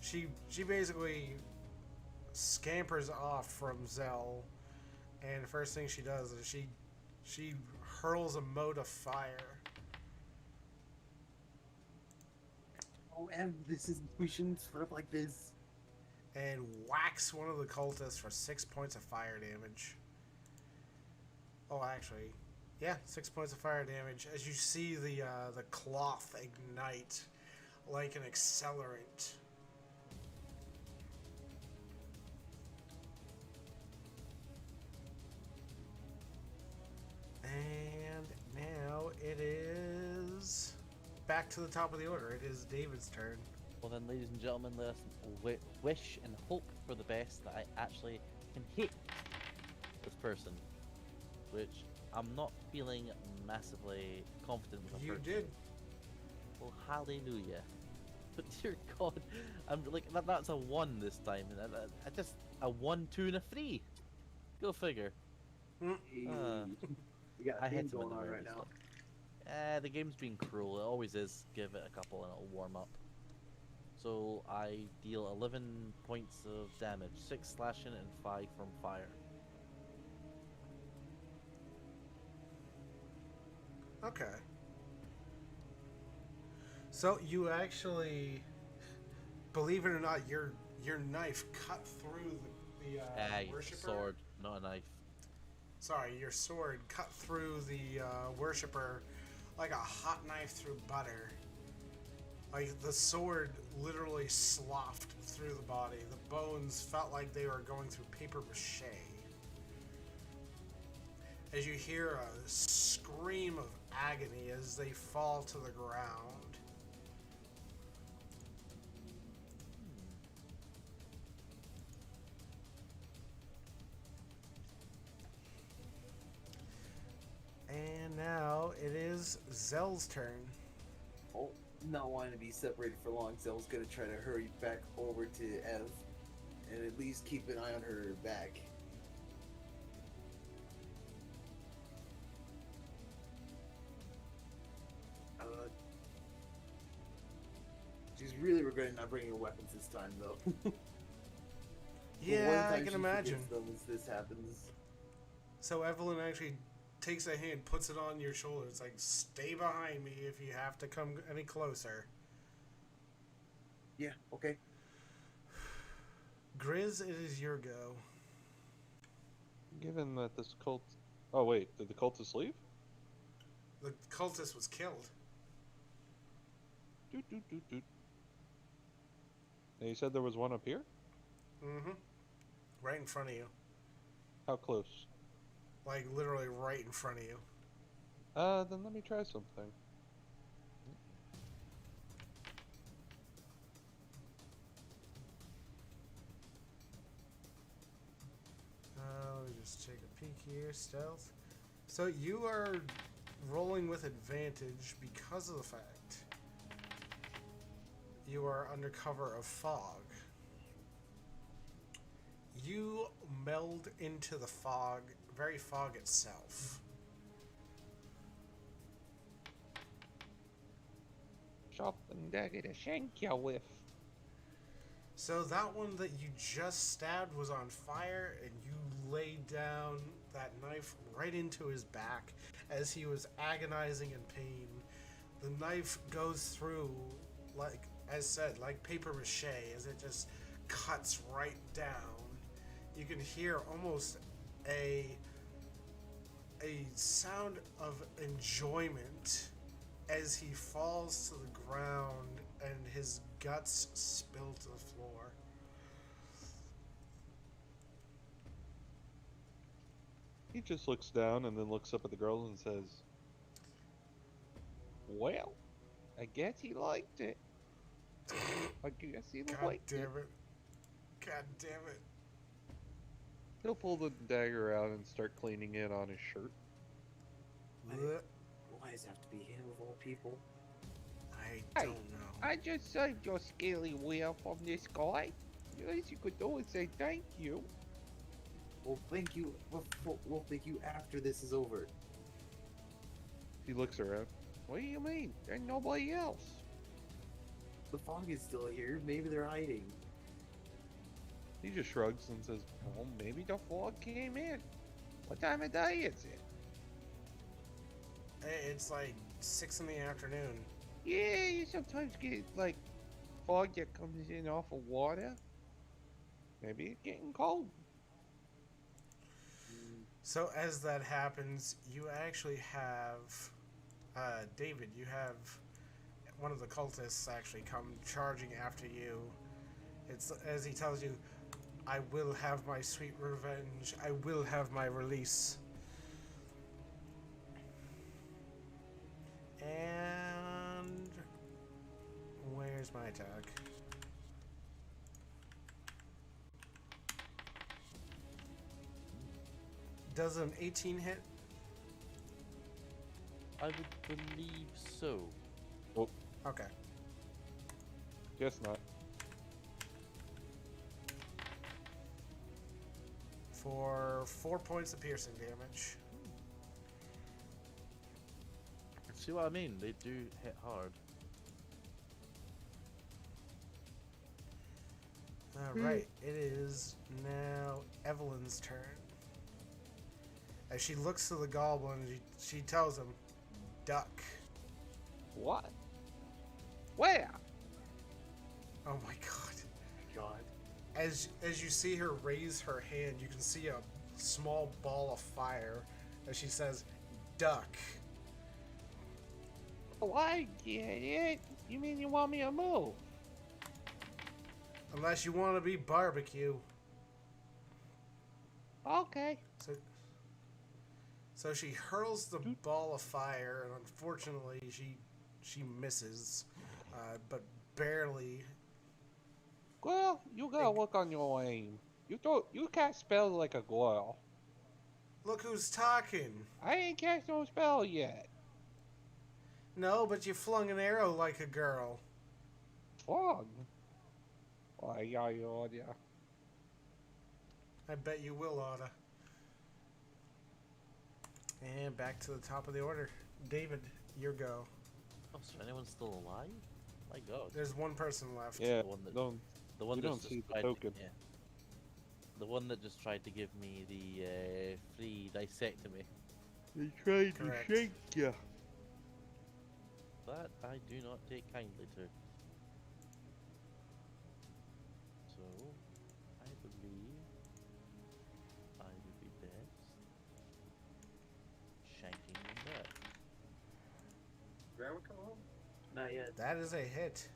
she basically scampers off from Zell. And the first thing she does is she hurls a mote of fire. Oh, and we shouldn't split up like this. And whacks one of the cultists for 6 points of fire damage. Oh, actually, yeah, 6 points of fire damage. As you see the cloth ignite like an accelerant. And now it is back to the top of the order. It is David's turn. Well then, ladies and gentlemen, let us wish and hope for the best that I actually can hit this person, which I'm not feeling massively confident with. You did. Well, hallelujah. But dear God, I'm like that's a 1 this time, and I just a 1, 2, and a 3. Go figure. Hey, Uh, we got I a hit thing him in going the on very right now. The game's been cruel. It always is. Give it a couple and it'll warm up. So I deal 11 points of damage, 6 slashing and 5 from fire. Okay. So you actually, believe it or not, your knife cut through the worshiper. Sword, not a knife. Sorry, your sword cut through the worshiper like a hot knife through butter. Like the sword literally sloughed through the body. The bones felt like they were going through paper mache. As you hear a scream of agony as they fall to the ground. And now it is Zell's turn. Oh, not wanting to be separated for long, Zell's gonna try to hurry back over to Ev and at least keep an eye on her back. She's really regretting not bringing her weapons this time, though. Yeah, I can imagine. Them as this happens. So Evelyn actually takes a hand, puts it on your shoulder. It's like, stay behind me if you have to come any closer. Yeah, okay. Grizz, it is your go. Given that this cult... Oh, wait. Did the cultist leave? The cultist was killed. Doot, doot, doot, doot. And you said there was one up here? Mm-hmm. Right in front of you. How close? Like, literally right in front of you. Then let me try something. Let me just take a peek here. Stealth. So you are rolling with advantage because of the fact you are under cover of fog. You meld into the fog, very fog itself. Something to get a shank you with. So that one that you just stabbed was on fire, and you laid down that knife right into his back as he was agonizing in pain. The knife goes through, like, as said, like paper mache, as it just cuts right down. You can hear almost a sound of enjoyment as he falls to the ground and his guts spill to the floor. He just looks down and then looks up at the girls and says, Well, I guess he liked it. I guess he God liked damn it. it. God damn it. he'll pull the dagger out and start cleaning it on his shirt. Ugh, Why does it have to be him of all people? I Hey, don't know. I just saved your scaly wheel from this guy. The least you could do is say thank you. Well, thank you. We'll thank you after this is over. He looks around. What do you mean? There's nobody else. The fog is still here. Maybe they're hiding. He just shrugs and says, Well, maybe the fog came in. What time of day is it? Hey, it's like 6 in the afternoon. Yeah, you sometimes get like fog that comes in off of water. Maybe it's getting cold. So as that happens, you actually have David. You have one of the cultists actually come charging after you. It's as he tells you, "I will have my sweet revenge. I will have my release." And where's my attack? Does an 18 hit? I would believe so. Okay. guess not. For 4 points of piercing damage. See what I mean? They do hit hard. Alright, it is now Evelyn's turn. As she looks to the goblin, she tells him, "Duck." What? Where? Oh my god. God. As you see her raise her hand, you can see a small ball of fire as she says, "Duck." Oh, I get it. You mean you want me to move? Unless you want to be barbecue. Okay. So she hurls the ball of fire, and unfortunately she misses, but barely. Girl, you gotta work on your aim. You can't spell like a girl. Look who's talking. I ain't cast no spell yet. No, but you flung an arrow like a girl. Fun. Why, yeah. I bet you will, Otta. And back to the top of the order. David, your go. Oh, so anyone's still alive? My god. There's one person left. Yeah, The one that, don't, the one you that's don't just see the tried token. To, yeah. The one that just tried to give me the free dissectomy. They tried Correct. to shake ya. That I do not take kindly to. So, I believe I would be best shanking them back. Grandma come home? Not yet. That is a hit.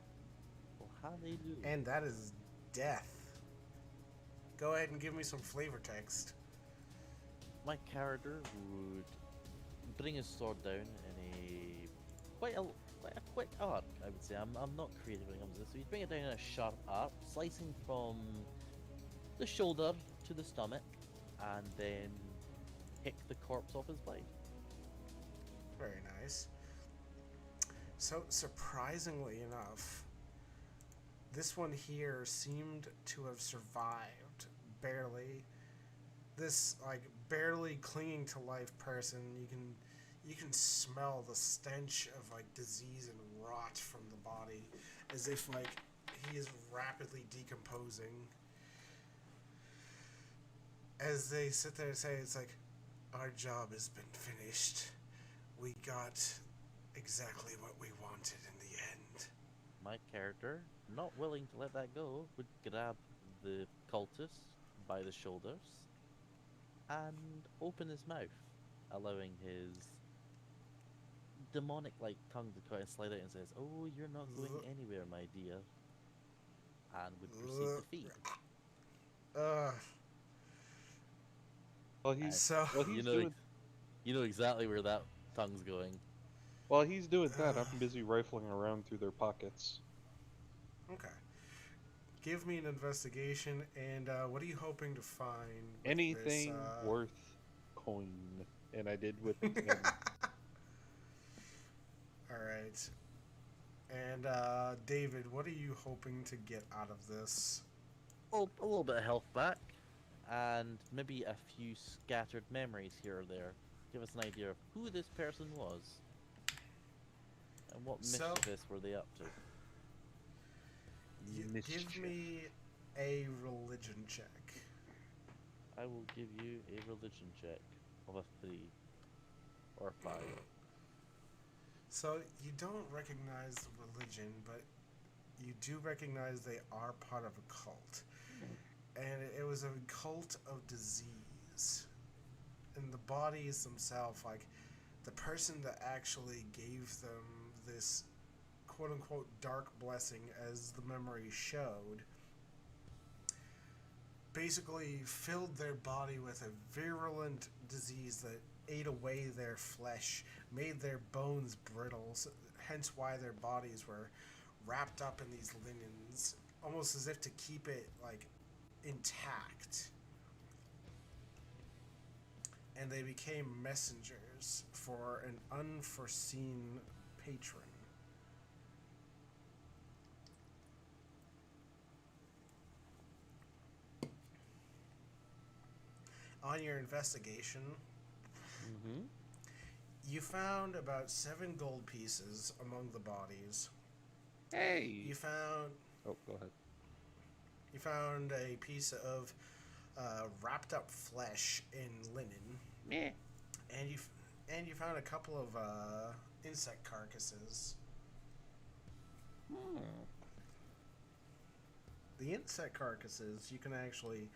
Well, hallelujah. And that is death. Go ahead and give me some flavor text. My character would bring his sword down in a quite a quick arc, I would say. I'm not creative when it comes to this. So he'd bring it down in a sharp arc, slicing from the shoulder to the stomach, and then pick the corpse off his blade. Very nice. So, surprisingly enough, this one here seemed to have survived barely. This barely clinging to life person, you can smell the stench of disease and rot from the body, as if he is rapidly decomposing. As they sit there and say, it's like, "Our job has been finished. We got exactly what we wanted in the end." My character, not willing to let that go, would grab the cultist by the shoulders and open his mouth, allowing his demonic tongue to kind of slide out and says, "Oh, you're not going anywhere, my dear," and would proceed to feed. Well, he's So, well, You he's know, doing you know exactly where that tongue's going. while he's doing that. I'm busy rifling around through their pockets. okay. Give me an investigation, and what are you hoping to find with Anything this? worth coin, and I did with 10. All right. And David, what are you hoping to get out of this? Oh, a little bit of health back, and maybe a few scattered memories here or there. Give us an idea of who this person was, and what So- mischievous were they up to. Give Mischief. me a religion check. I will give you a religion check of a 3 or 5. So you don't recognize the religion, but you do recognize they are part of a cult. And it was a cult of disease. And the bodies themselves, like the person that actually gave them this quote unquote dark blessing, as the memory showed, basically filled their body with a virulent disease that ate away their flesh, made their bones brittle, so, hence why their bodies were wrapped up in these linens, almost as if to keep it like intact. And they became messengers for an unforeseen patron. On your investigation, Mm-hmm. you found about 7 gold pieces among the bodies. Hey! You found Oh, go ahead. a piece of wrapped up flesh in linen, Meh. and you found a couple of insect carcasses. Hmm. The insect carcasses you can actually,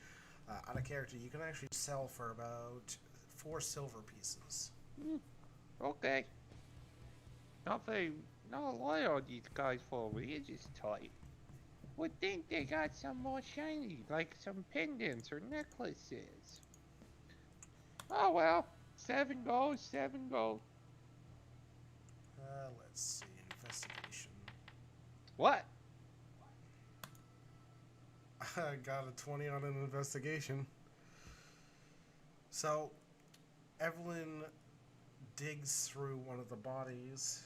out of character, you can actually sell for about 4 silver pieces. Okay. Not loyal, these guys for religious type. Would think they got some more shiny, like some pendants or necklaces. Oh well, 7 gold, 7 gold. Let's see, investigation. What? I got a 20 on an investigation. So, Evelyn digs through one of the bodies,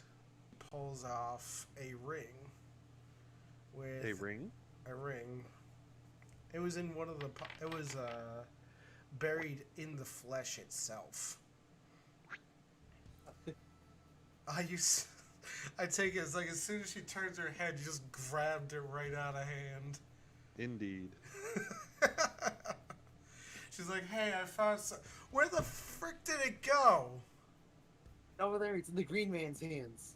pulls off a ring with A ring? a ring. It was in one of the. It was buried in the flesh itself. I take it as like as soon as she turns her head, you just grabbed it right out of hand. Indeed. She's like, "Hey, I found some. Where the frick did it go?" Over there, it's in the green man's hands.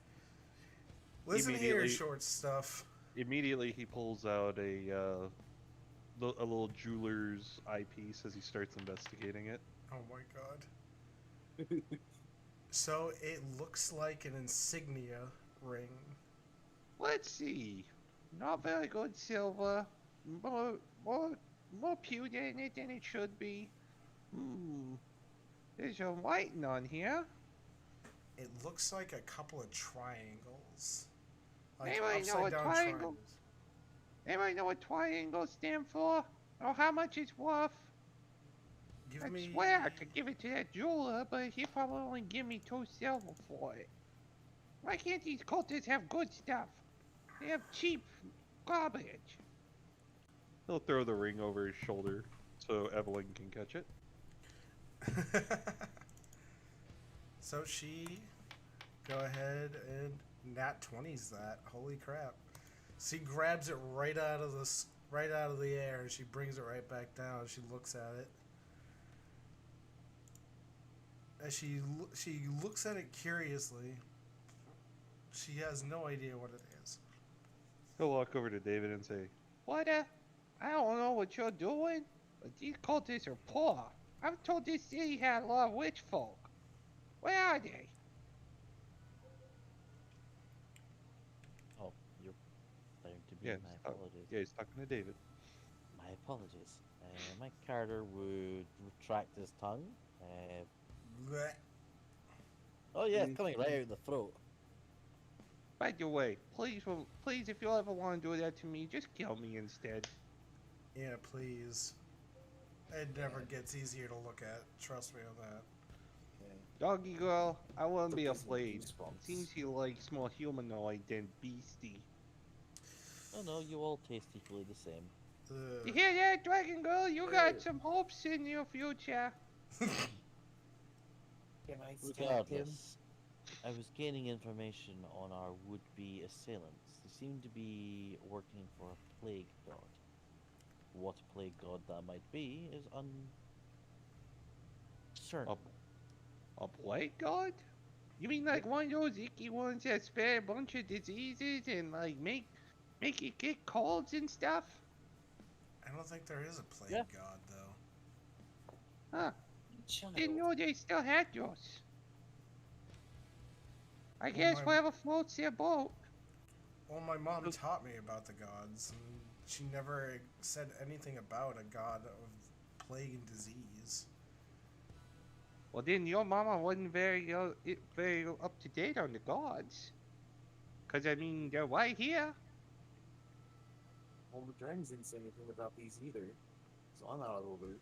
Listen here, Immediately- short stuff. Immediately, he pulls out a little jeweler's eyepiece as he starts investigating it. Oh my god. So it looks like an insignia ring. Let's see. Not very good silver. More pewter in it than it should be. There's some writing on here. It looks like a couple of triangles. Like Anybody know upside what down triangle? triangles. Anybody know what triangles stand for? Or how much it's worth? Give I me. swear I could give it to that jeweler, but he probably only give me 2 silver for it. Why can't these cultists have good stuff? They have cheap garbage. He'll throw the ring over his shoulder so Evelyn can catch it. So she go ahead and nat 20s that. Holy crap. She grabs it right out of the air and she brings it right back down. She looks at it. As she looks at it curiously. She has no idea what it is. He'll walk over to David and say, What I don't know what you're doing, but these cultists are poor. I'm told this city had a lot of rich folk. Where are they? Oh, you're starting to be Yeah, my he's talking apologies. to David. My My apologies. Mike Carter would retract his tongue. Blech. Oh yeah, it's coming right out of the throat. By the way, please, please, if you ever want to do that to me, just kill me instead. Yeah, please. It never gets easier to look at. Trust me on that. Doggy girl, I wouldn't be Gives me afraid. goosebumps. Seems he likes more humanoid than beastie. Oh no, you all taste equally the same. You Ugh. hear that, Dragon Girl? You got some hopes in your future. Can I smack him? Regardless, I was gaining information on our would-be assailants. They seem to be working for a plague god. What plague god that might be is uncertain. A plague god? You mean like one of those icky ones that spread a bunch of diseases and like make it get colds and stuff? I don't think there is a plague Yeah. god, though. Huh. Child. Didn't know they still had those. I Well, guess my- whatever floats their boat. Well, my mom taught me about the gods, and she never said anything about a god of plague and disease. Well, then your mama wasn't very up to date on the gods. 'Cause I mean, they're right here. Well, the dragons didn't say anything about these either, so I'm out of the loop.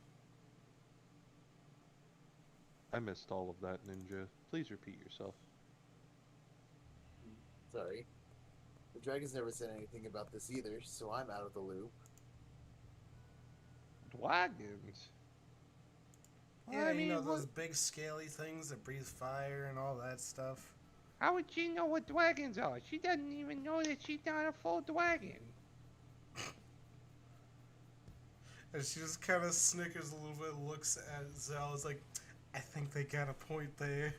I missed all of that, Ninja. Please repeat yourself. Sorry. The dragons never said anything about this either, so I'm out of the loop. Dragons. Yeah, I you know mean, those big scaly things that breathe fire and all that stuff. how would she know what dragons are? She doesn't even know that she's not a full dragon. And she just kind of snickers a little bit, looks at Zell, is like, I think they got a point there.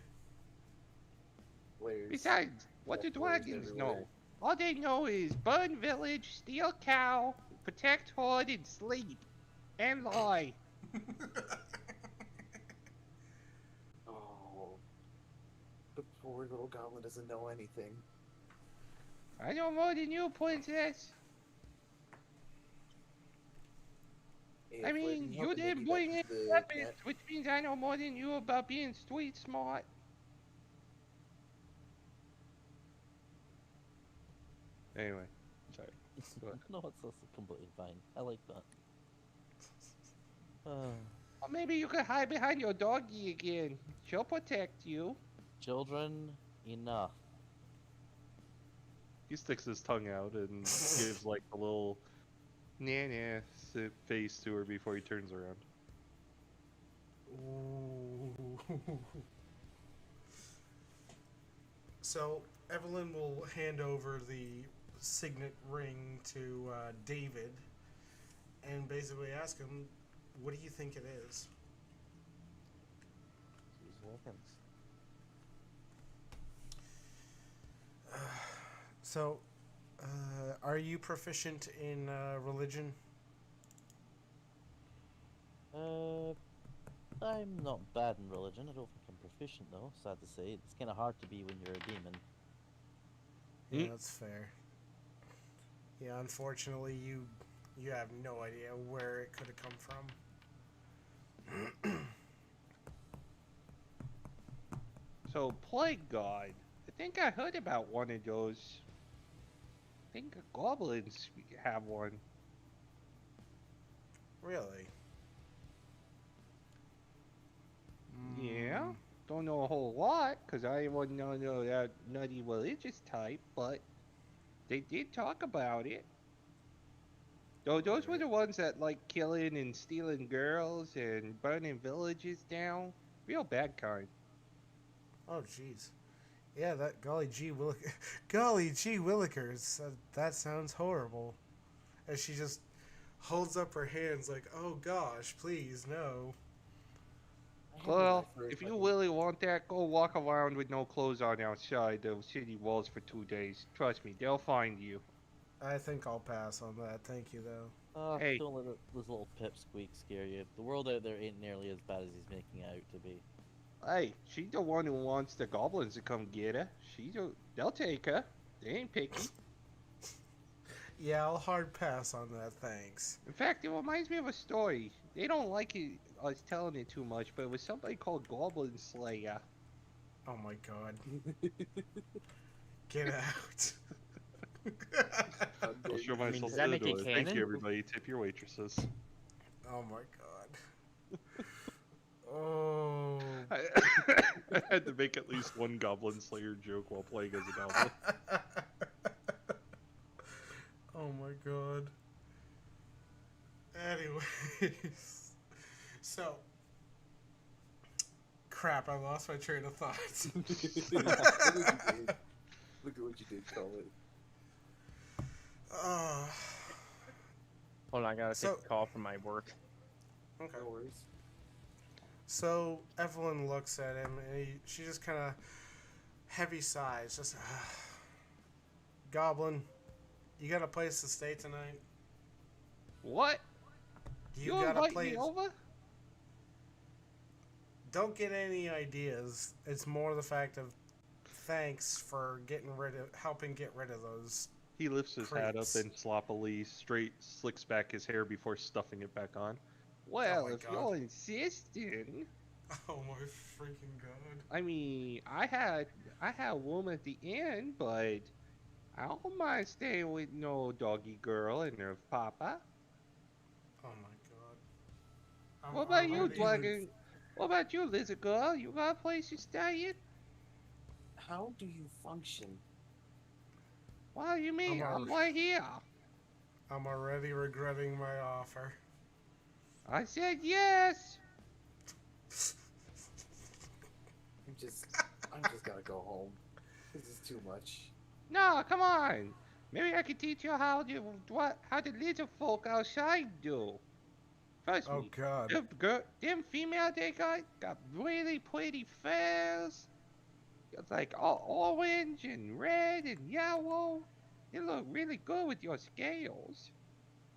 Layers. Besides, what do Yeah, layers dragons everywhere. know? All they know is burn village, steal cow, protect horde, and sleep. And lie. Oh. The poor little goblin doesn't know anything. I know more than you, princess. Hey, I if mean, Lightning you helped didn't maybe bring in that's the weapons, cat- which means I know more than you about being street smart. Anyway, sorry. Go ahead. No, it's completely fine. I like that. Or maybe you could hide behind your doggy again. She'll protect you. Children, enough. He sticks his tongue out and gives like a little nah face to her before he turns around. Ooh. So Evelyn will hand over the signet ring to David and basically ask him, what do you think it is? So, are you proficient in religion? I'm not bad in religion. I don't think I'm proficient though. Sad to say, it's kind of hard to be when you're a demon. Yeah, that's fair. Yeah, unfortunately, you have no idea where it could have come from. So, Plague God. I think I heard about one of those. I think goblins have one. Really? Yeah? Mm, Don't know a whole lot, because I wasn't on that nutty religious type, but they did talk about it. Though those were the ones that like killing and stealing girls and burning villages down. Real bad kind. Oh, jeez. Yeah, that golly gee golly gee willikers. That sounds horrible. As she just holds up her hands like, oh gosh, please no. I handled Well, my first if you fucking- really want that, go walk around with no clothes on outside the city walls for 2 days. Trust me, they'll find you. I think I'll pass on that. Thank you though. Hey. Don't let this little pipsqueak scare you. The world out there ain't nearly as bad as he's making it out to be. Hey, she's the one who wants the goblins to come get her. They'll take her. They ain't picky. Yeah, I'll hard pass on that, thanks. In fact, it reminds me of a story. They don't like it, us telling it too much, but it was somebody called Goblin Slayer. Oh my god. Get out. How I'll dare show you. myself does to that the make it door. Thank canon? you, everybody. Tip your waitresses. Oh my god. Oh. I had to make at least one Goblin Slayer joke while playing as a goblin. Oh my god. Anyways. So. Crap, I lost my train of thought. Look at what you did, Colin. Hold on, I gotta So- take a call from my work. Okay. No worries. So Evelyn looks at him and she just kind of heavy sighs. Just, Goblin, you got a place to stay tonight? What? You You got a invite place? me over? Don't get any ideas. It's more the fact of thanks for helping get rid of those. He lifts his hat up Creeps. and sloppily slicks back his hair before stuffing it back on. Well, my if God. you're insisting. Oh my freaking god! I mean, I had a room at the inn, but I don't mind staying with no doggy girl and her papa. Oh my god! What about I'm you, already- Dragon? What about you, lizard girl? You got a place to stay in? How do you function? What do you mean? I'm I'm right here. I'm already regretting my offer. I said yes. I'm just gonna go home. This is too much. No, come on. Maybe I could teach you how the lizard folk outside do. Trust Oh me. god! Them female they got really pretty furs. It's like all orange and red and yellow. They look really good with your scales.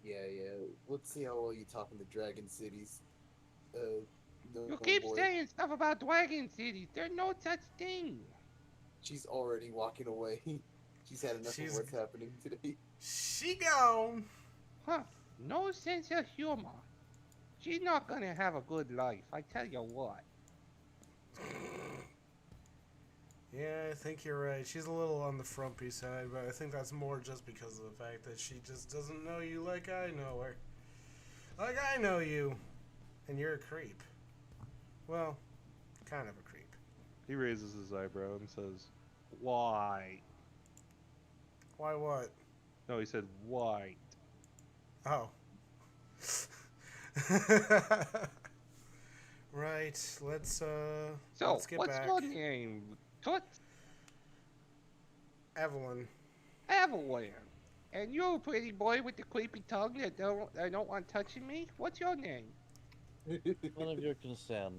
Yeah. Let's see how well you talk in the Dragon Cities. No, You keep boy. saying stuff about Dragon Cities. There's no such thing. She's already walking away. She's had enough She's- of what's happening today. She gone. Huh. No sense of humor. She's not gonna have a good life, I tell you what. Yeah, I think you're right. She's a little on the frumpy side, but I think that's more just because of the fact that she just doesn't know you like I know her. Like I know you. And you're a creep. Well, kind of a creep. He raises his eyebrow and says, "Why?" Why what? No, he said, "Why?" Oh. Right, let's So, get what's back. your name? Toots? Evelyn. Evelyn. And you, pretty boy with the creepy tongue that don't want touching me? What's your name? None of your concern.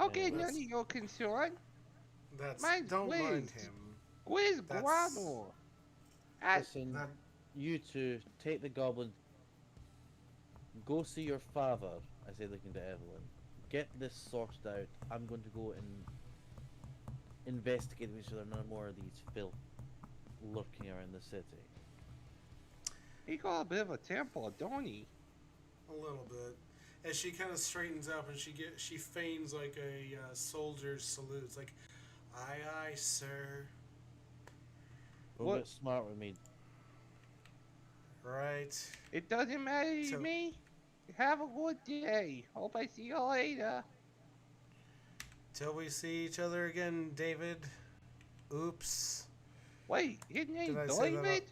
Okay, Yeah, none of your concern. That's Mine's don't mind Wiz. him. Quiz That's- Guano. Ah, Listen, That you two, take the goblin. Go see your father, I say, looking to Evelyn. Get this sorted out. I'm going to go and investigate to make sure there are no more of these filth lurking around the city. he got a bit of a temper, don't he? a little bit. As she kind of straightens up and she feigns like a soldier's salute. It's like, aye aye, sir. Go What- get smart with me. Right. It doesn't matter to So- me. Have a good day. Hope I see you later. Till we see each other again, David. Oops. Wait, his name's I say that David?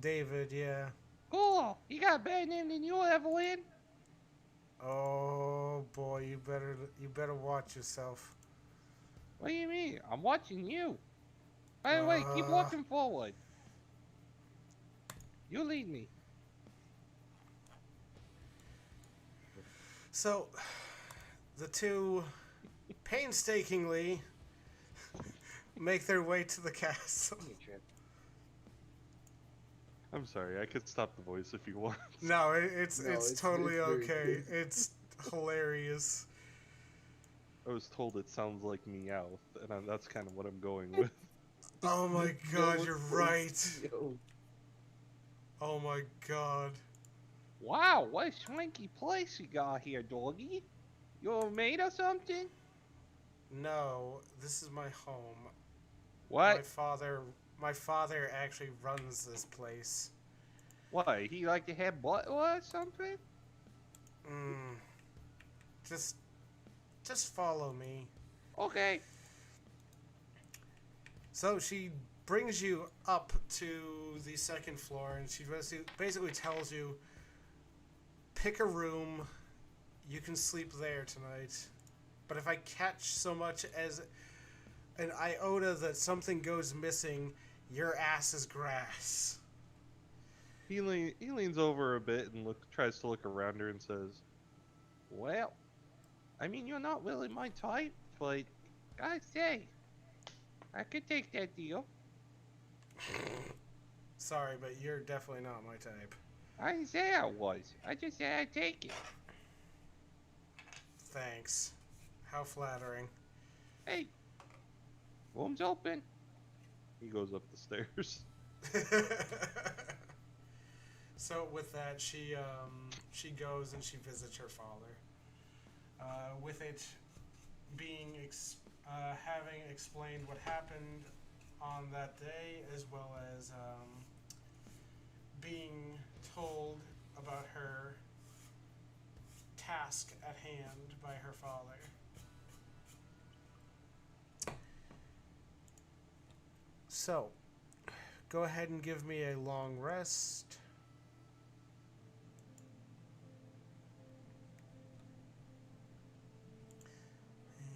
David, yeah. Cool. He got a better name than you, Evelyn. Oh boy, you better watch yourself. What do you mean? I'm watching you. By the way, keep walking forward. You lead me. So, the two painstakingly make their way to the castle. I'm sorry, I could stop the voice if you want. No, it's No, it's totally very okay. good. It's hilarious. I was told it sounds like Meowth, and that's kind of what I'm going with. Oh my god, you're right. Yo. Oh my god. Wow, what a swanky place you got here, doggy. You made or something? No, this is my home. What? My father actually runs this place. What? He like to have butt or something? Mm. Just follow me. Okay. So she brings you up to the second floor, and she basically tells you, pick a room, you can sleep there tonight. But if I catch so much as an iota that something goes missing, your ass is grass. He leans over a bit and tries to look around her and says, Well, I mean, you're not really my type, but gotta say, I could take that deal. Sorry, but you're definitely not my type. I didn't say I was. I just said I'd take it. Thanks. How flattering. Hey, room's open. he goes up the stairs. So with that, she goes and she visits her father. With it being having explained what happened on that day, as well as being told about her task at hand by her father. So, go ahead and give me a long rest.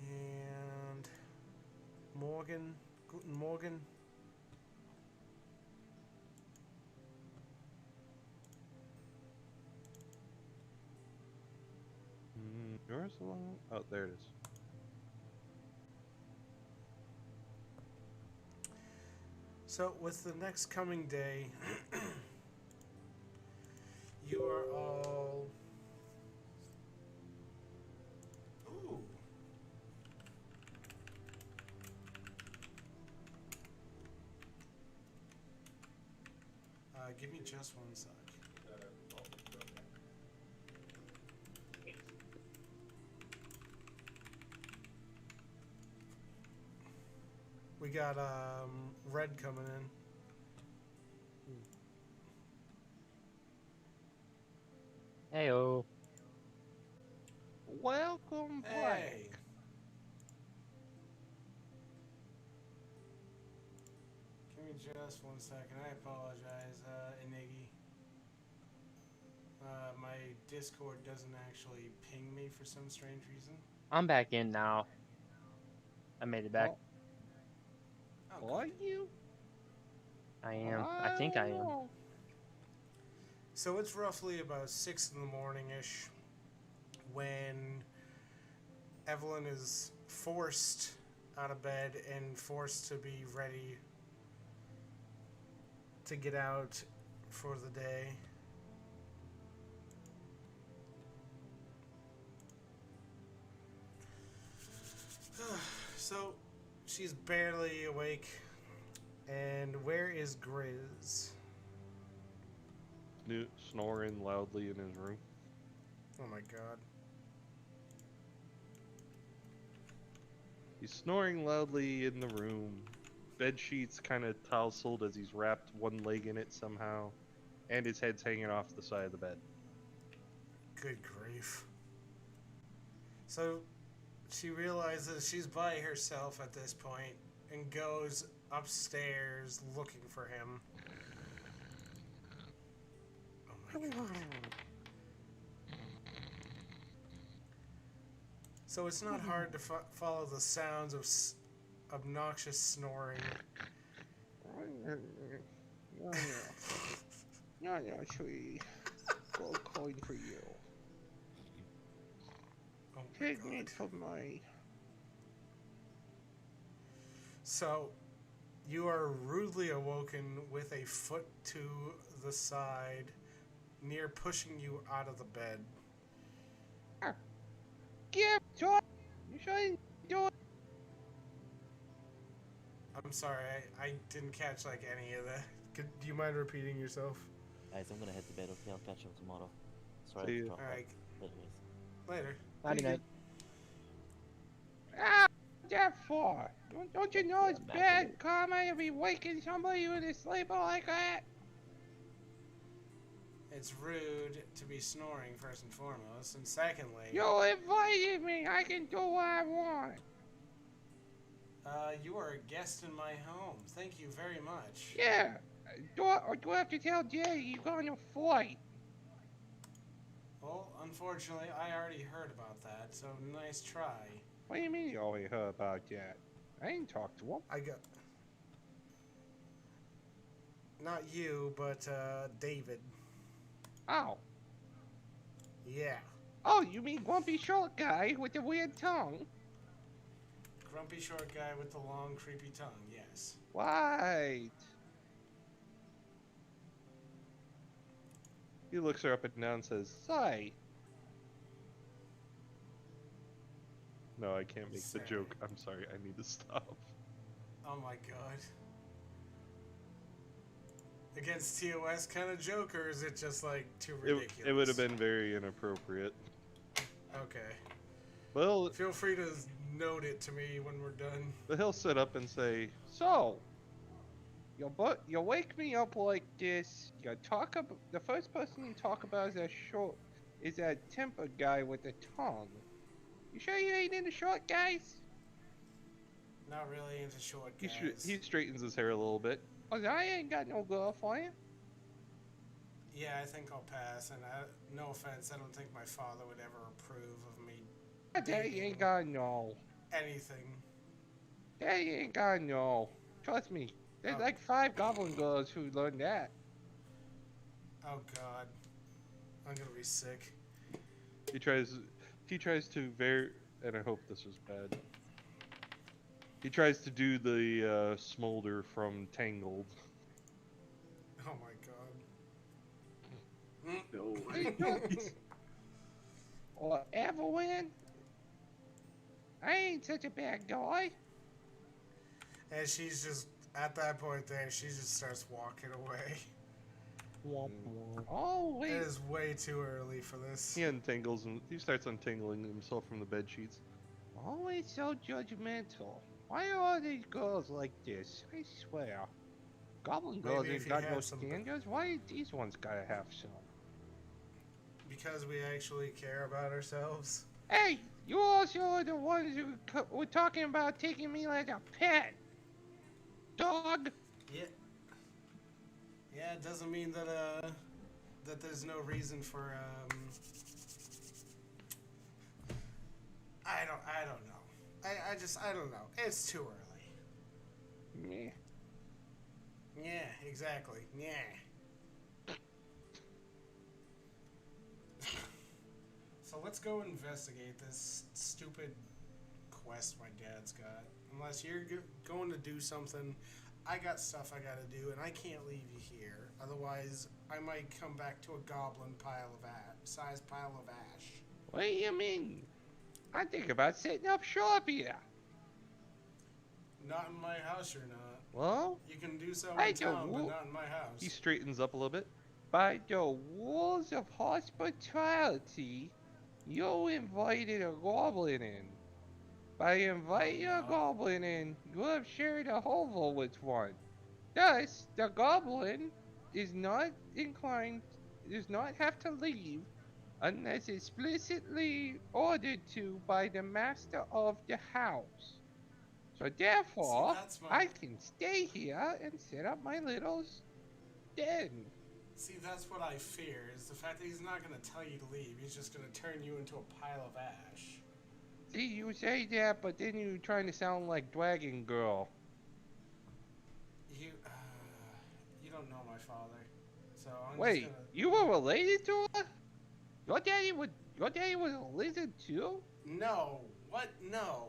And Morgan, Guten Morgen. Yours alone? Oh, there it is. So, with the next coming day, you are all. Ooh. Give me just one sec. We got Red coming in. Heyo. Welcome back. Hey. Give me just one second. I apologize, Inigi. My Discord doesn't actually ping me for some strange reason. I'm back in now. I made it back. Oh, Are good. you? I am. I think I am. know. So it's roughly about 6 in the morning-ish when Evelyn is forced out of bed and forced to be ready to get out for the day. So she's barely awake. And where is Grizz? Snoring loudly in his room. Oh my god. He's snoring loudly in the room. Bed sheets kind of tousled as he's wrapped one leg in it somehow, and his head's hanging off the side of the bed. Good grief. So she realizes she's by herself at this point and goes upstairs looking for him. Oh my god. So it's not hard to follow the sounds of obnoxious snoring. Yeah, sweetie. Gold coin for you. Oh my Take me god. to my... So you are rudely awoken with a foot to the side, near pushing you out of the bed. Give to you shouldn't do it. I'm sorry, I didn't catch like any of that. Do you mind repeating yourself? Guys, I'm gonna head to bed. Okay, I'll catch you tomorrow. Sorry See to ya. drop All right, that. Anyways. later. Nighty night. Ah, what's that for? Don't you know Yeah, it's Mac bad it. karma to be waking somebody with a sleeper like that? It's rude to be snoring first and foremost, and secondly, You invited me. I can do what I want. you are a guest in my home. Thank you very much. Yeah. Do I have to tell Jay you got in a fight? Well, unfortunately, I already heard about that, so nice try. What do you mean you already heard about that? I didn't talk to him. I got. Not you, but David. Oh. Yeah. Oh, you mean grumpy short guy with the weird tongue? Grumpy short guy with the long, creepy tongue, yes. Right. He looks her up and down and says, Say, no, I can't make the Say. joke. I'm sorry, I need to stop. Oh my god. Against TOS kind of joke, or is it just like too ridiculous? It would have been very inappropriate. Okay. Well, Feel free to note it to me when we're done. but he'll sit up and say, so, you wake me up like this. You talk about the first person you talk about is that tempered guy with the tongue. You sure you ain't into short guys? Not really into short he, guys. he straightens his hair a little bit. Cause I ain't got no girl for you. Yeah, I think I'll pass, and no offense, I don't think my father would ever approve of me Daddy ain't got no. anything. Daddy ain't got no. Trust me. There's Oh. like 5 goblin girls who learned that. Oh god. I'm gonna be sick. He tries to and I hope this is bad. He tries to do the smolder from Tangled. Oh my god. No. Or Evelyn. I ain't such a bad guy. And she's just, at that point there, she just starts walking away. Oh, It wait. is way too early for this. He untangles him. He starts untangling himself from the bed sheets. Always so judgmental. Why are all these girls like this? I swear. Goblin girls Maybe if ain't he got had no some- standards. Why these ones gotta have some? Because we actually care about ourselves. Hey, you also are the ones who were talking about taking me like a pet. Dog. Yeah. Yeah, it doesn't mean that that there's no reason for I don't know. I don't know. It's too early. Meh. Yeah, exactly. Yeah. So let's go investigate this stupid quest my dad's got. Unless you're going to do something, I got stuff I gotta do, and I can't leave you here. Otherwise, I might come back to a goblin sized pile of ash. What do you mean? I think about setting up shop here. Not in my house, you're not. Well, You can do so I in town, don't but wo- not in my house. He straightens up a little bit. by the rules of hospitality, you invited a goblin in. By inviting a goblin in, you have shared a hovel with one. Thus, the goblin is not does not have to leave unless explicitly ordered to by the master of the house. So therefore, that's my- I can stay here and set up my little den. See, that's what I fear, is the fact that he's not going to tell you to leave. He's just going to turn you into a pile of ash. See, you say that, but then you're trying to sound like Dragon Girl. You don't know my father. So I'm Wait, just gonna... you were related to her? Your daddy was a lizard too? No. What? No.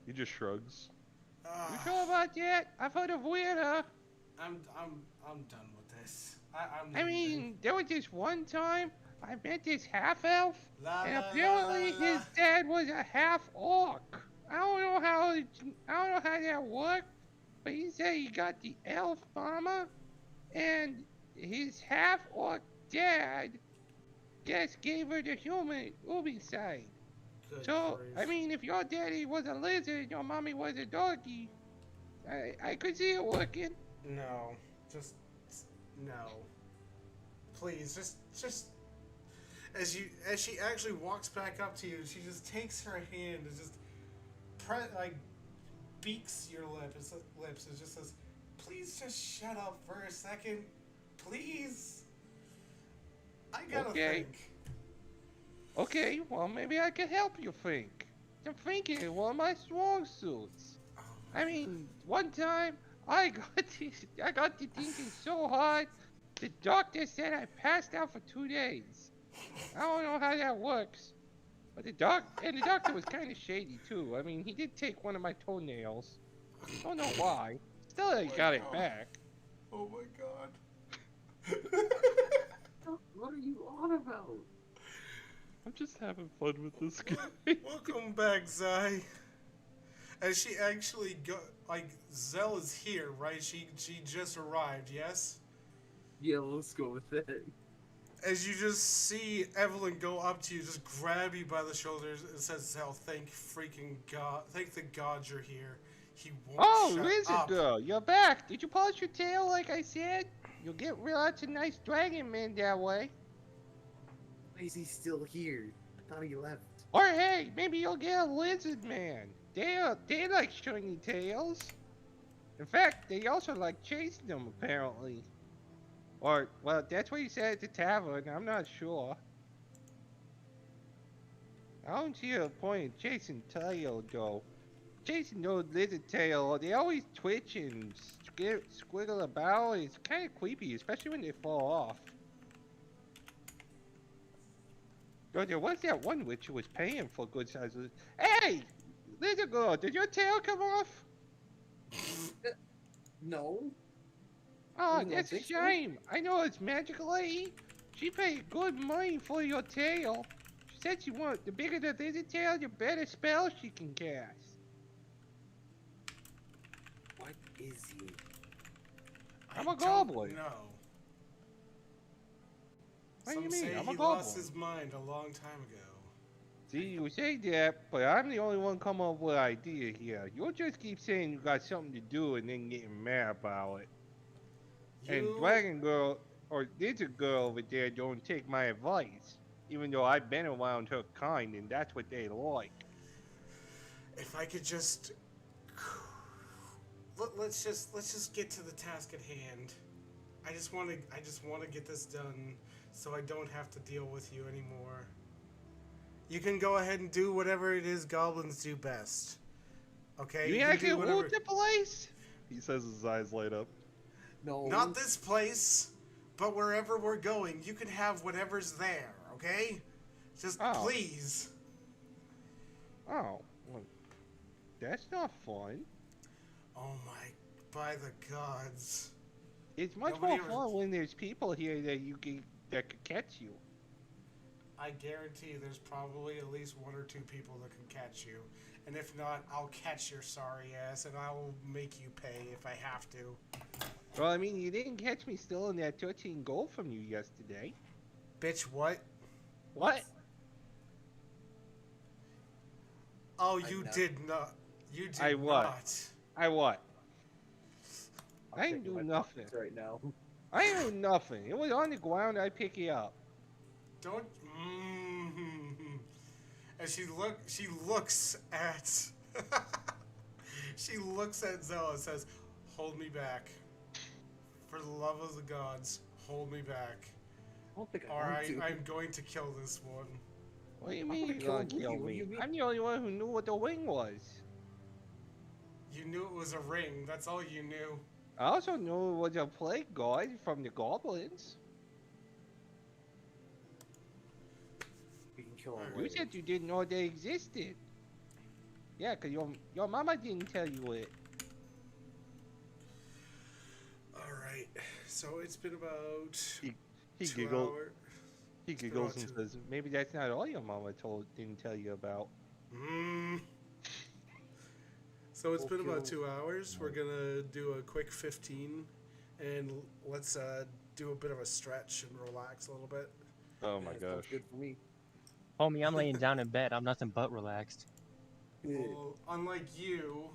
He just shrugs. You sure about that? I've heard of weirder. I'm done with this. I'm I leaving. mean, there was this one time I met this half elf, La, and la, la, apparently la, la. his dad was a half orc. I don't know how that worked, but he said he got the elf mama and his half-orc dad just gave her the human side. Good So, I grief. mean, if your daddy was a lizard, your mommy was a doggy, I could see it working. No, just no. Please, just as she actually walks back up to you, she just takes her hand and just beaks your lips and just says, "Please just shut up for a second, please. I gotta Okay. think." Okay, well, maybe I can help you think. I'm thinking is one of my strong suits. Oh my I mean, one time I got to thinking so hard, the doctor said I passed out for 2 days. I don't know how that works, but the doctor was kind of shady too. I mean, he did take one of my toenails. Don't know why. Still, I got it back. Oh my god. What are you on about? I'm just having fun with this guy. Welcome back, Zai. As she actually Zell is here, right? She just arrived, yes? Yeah, let's go with that. As you just see Evelyn go up to you, just grab you by the shoulders and says, Zell, thank the gods you're here. He won't Oh, shut Lizard up. Girl, you're back. Did you polish your tail like I said? You'll get lots of nice dragon men that way. Why is he still here? I thought he left. Or hey, maybe you'll get a lizard man. They like shiny tails. In fact, they also like chasing them apparently. Or well, that's what he said at the tavern. I'm not sure. I don't see a point in chasing tail though. Chasing those lizard tail, they always twitch and squiggle about. It's kind of creepy, especially when they fall off. Though there was that one witch who was paying for good sizes. Hey! Lizard girl, did your tail come off? No. Oh, You don't that's a think so? shame. I know it's magical lady. She paid good money for your tail. She said the bigger the lizard tail, the better spells she can cast. What is he? I'm I a don't goblin. know. What do you Some mean? say I'm a he goblin. lost his mind a long time ago. See, you say that, but I'm the only one coming up with an idea here. You'll just keep saying you got something to do and then getting mad about it. And Dragon Girl, or Lizard Girl over there don't take my advice. Even though I've been around her kind and that's what they like. If I could just let's just get to the task at hand. I just want to get this done so I don't have to deal with you anymore. You can go ahead and do whatever it is goblins do best. Okay? You can actually do whatever. loot the place? He says his eyes light up. No. Not this place, but wherever we're going, you can have whatever's there, okay? Just Oh. please. Oh, well, that's not fun. Oh my, by the gods. It's much Nobody more ever- fun when there's people here that could catch you. I guarantee there's probably at least one or two people that can catch you. And if not, I'll catch your sorry ass and I will make you pay if I have to. Well, I mean, you didn't catch me stealing that 13 gold from you yesterday. Bitch, what? What? Oh, I you know. did not. You did I what? not. I what? I'm I didn't checking do my nothing. pockets right now. I didn't do nothing. It was on the ground. I pick it up. Don't. And she looks at. She looks at Zella and says, "Hold me back. For the love of the gods, hold me back. I don't think I Or want to. I'm going to kill this one." What do you I'm mean gonna you're gonna kill kill you. What do me? you mean? I'm the only one who knew what the wing was. You knew it was a ring. That's all you knew. I also knew it was a plague god from the goblins. We can kill him You later. said you didn't know they existed. Yeah, 'cause your mama didn't tell you it. Alright. So it's been about He 2 giggles. hours. He It's been giggles about and two- says, Maybe that's not all your mama didn't tell you about. Mm. So it's been about kill. 2 hours. We're gonna do a quick 15, and let's do a bit of a stretch and relax a little bit. Oh my Yeah, sounds gosh. good for me. Homie, I'm laying down in bed. I'm nothing but relaxed. Well, unlike you,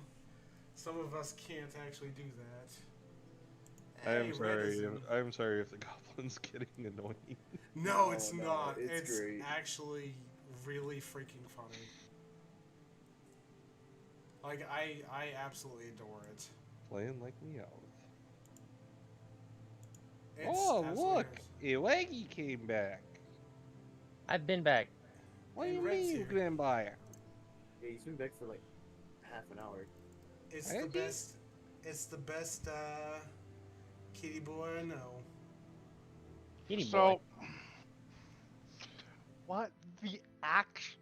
some of us can't actually do that. I Hey, am Red is sorry. in. I'm sorry if the goblin's getting annoying. No, Oh, it's no, not. it's great. actually really freaking funny. Like I absolutely adore it. Playing like Meowth. It's Oh, absolutely look! Eleggy came back. I've been back. What do And you Red's mean here. you've been by? Yeah, he's been back for like half an hour. It's Has the he? best. It's the best kitty boy I know. Kitty boy. So, what the action?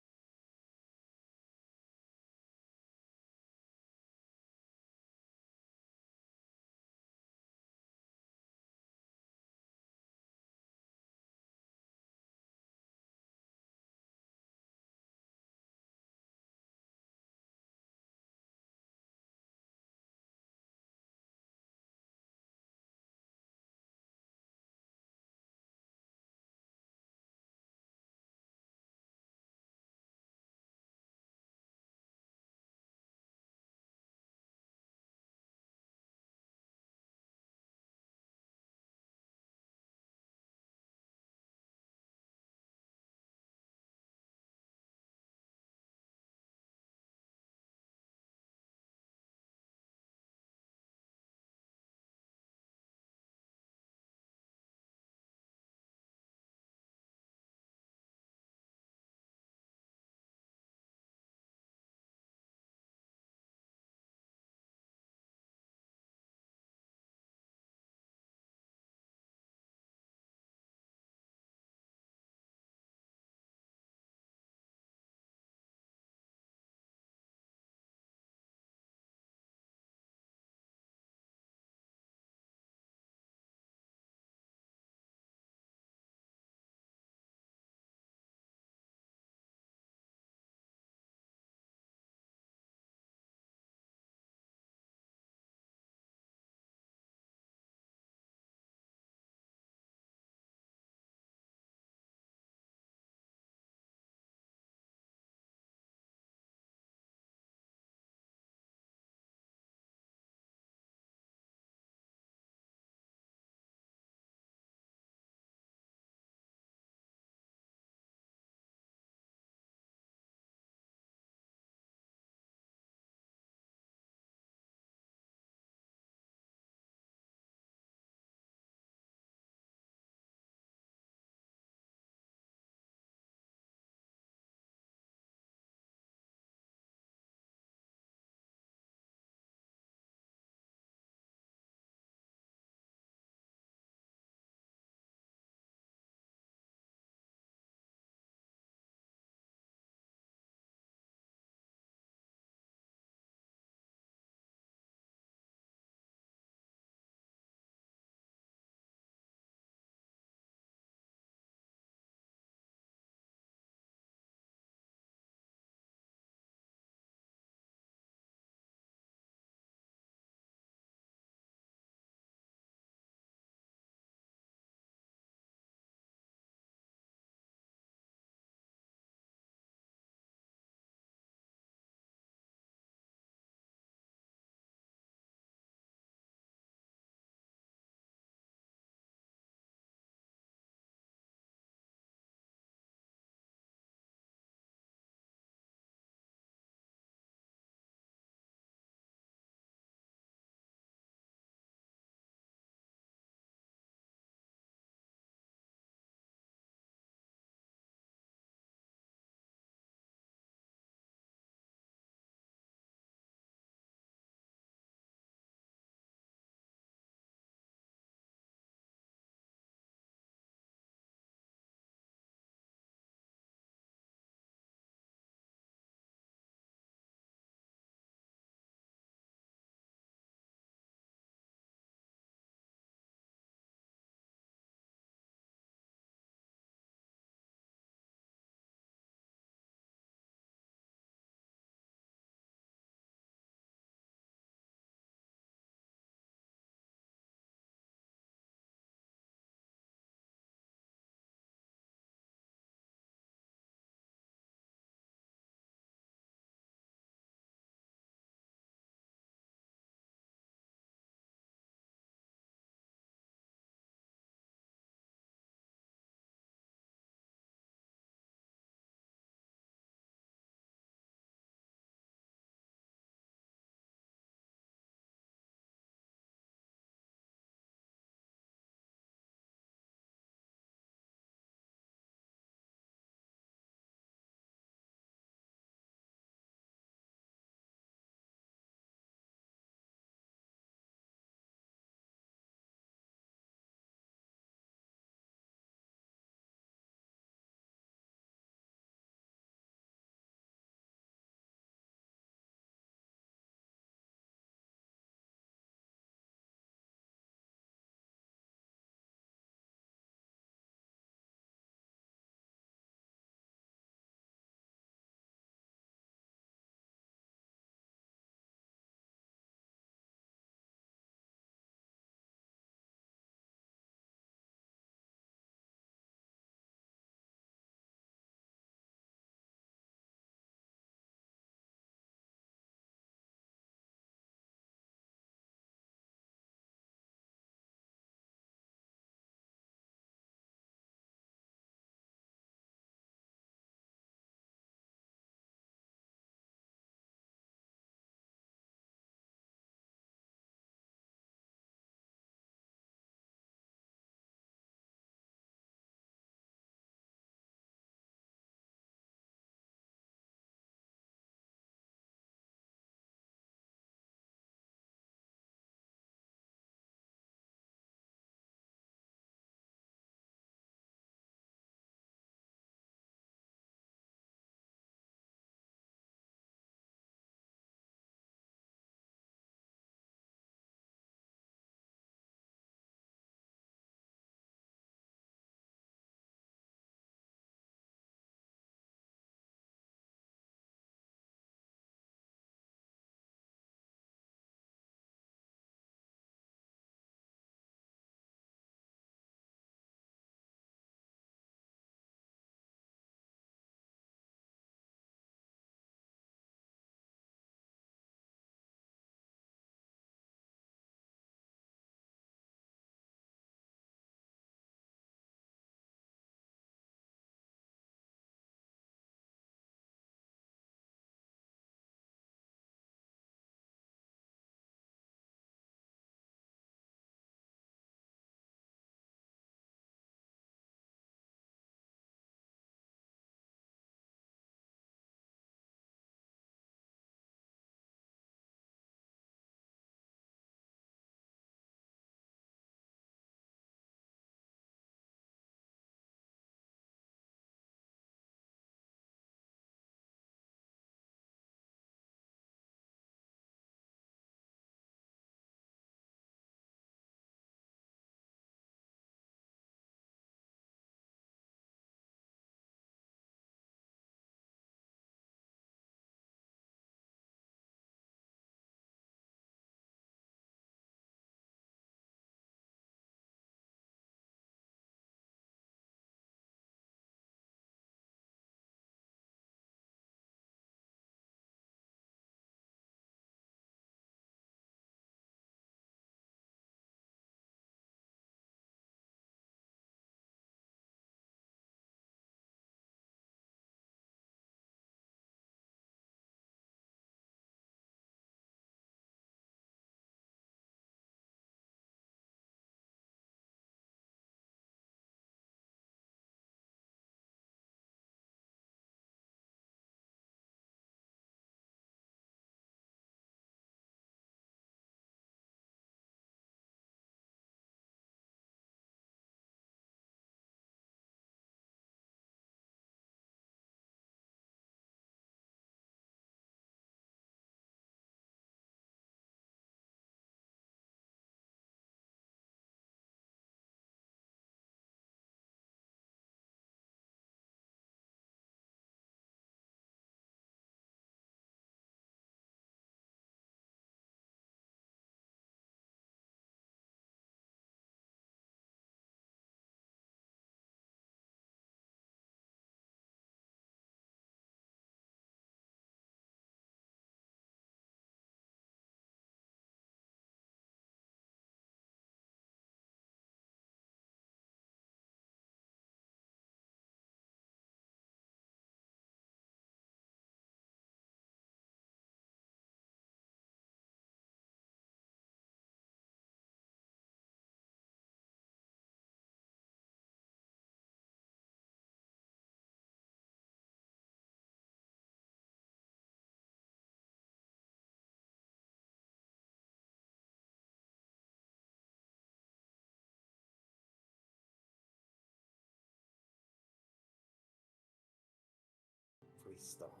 Please stop.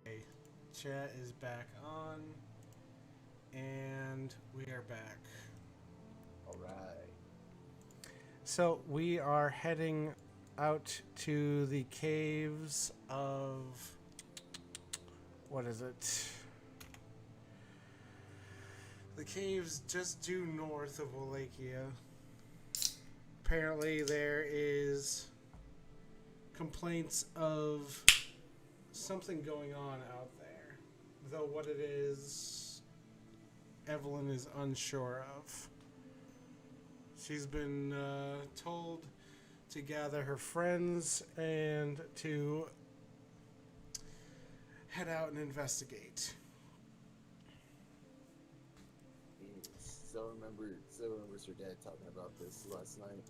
Okay, chat is back on, and we are back. Alright. So we are heading out to the caves of... what is it? The caves just due north of Wallachia. Apparently there is complaints of something going on out there. Though what it is, Evelyn is unsure of. She's been told to gather her friends and to head out and investigate. Still remembers her dad talking about this last night.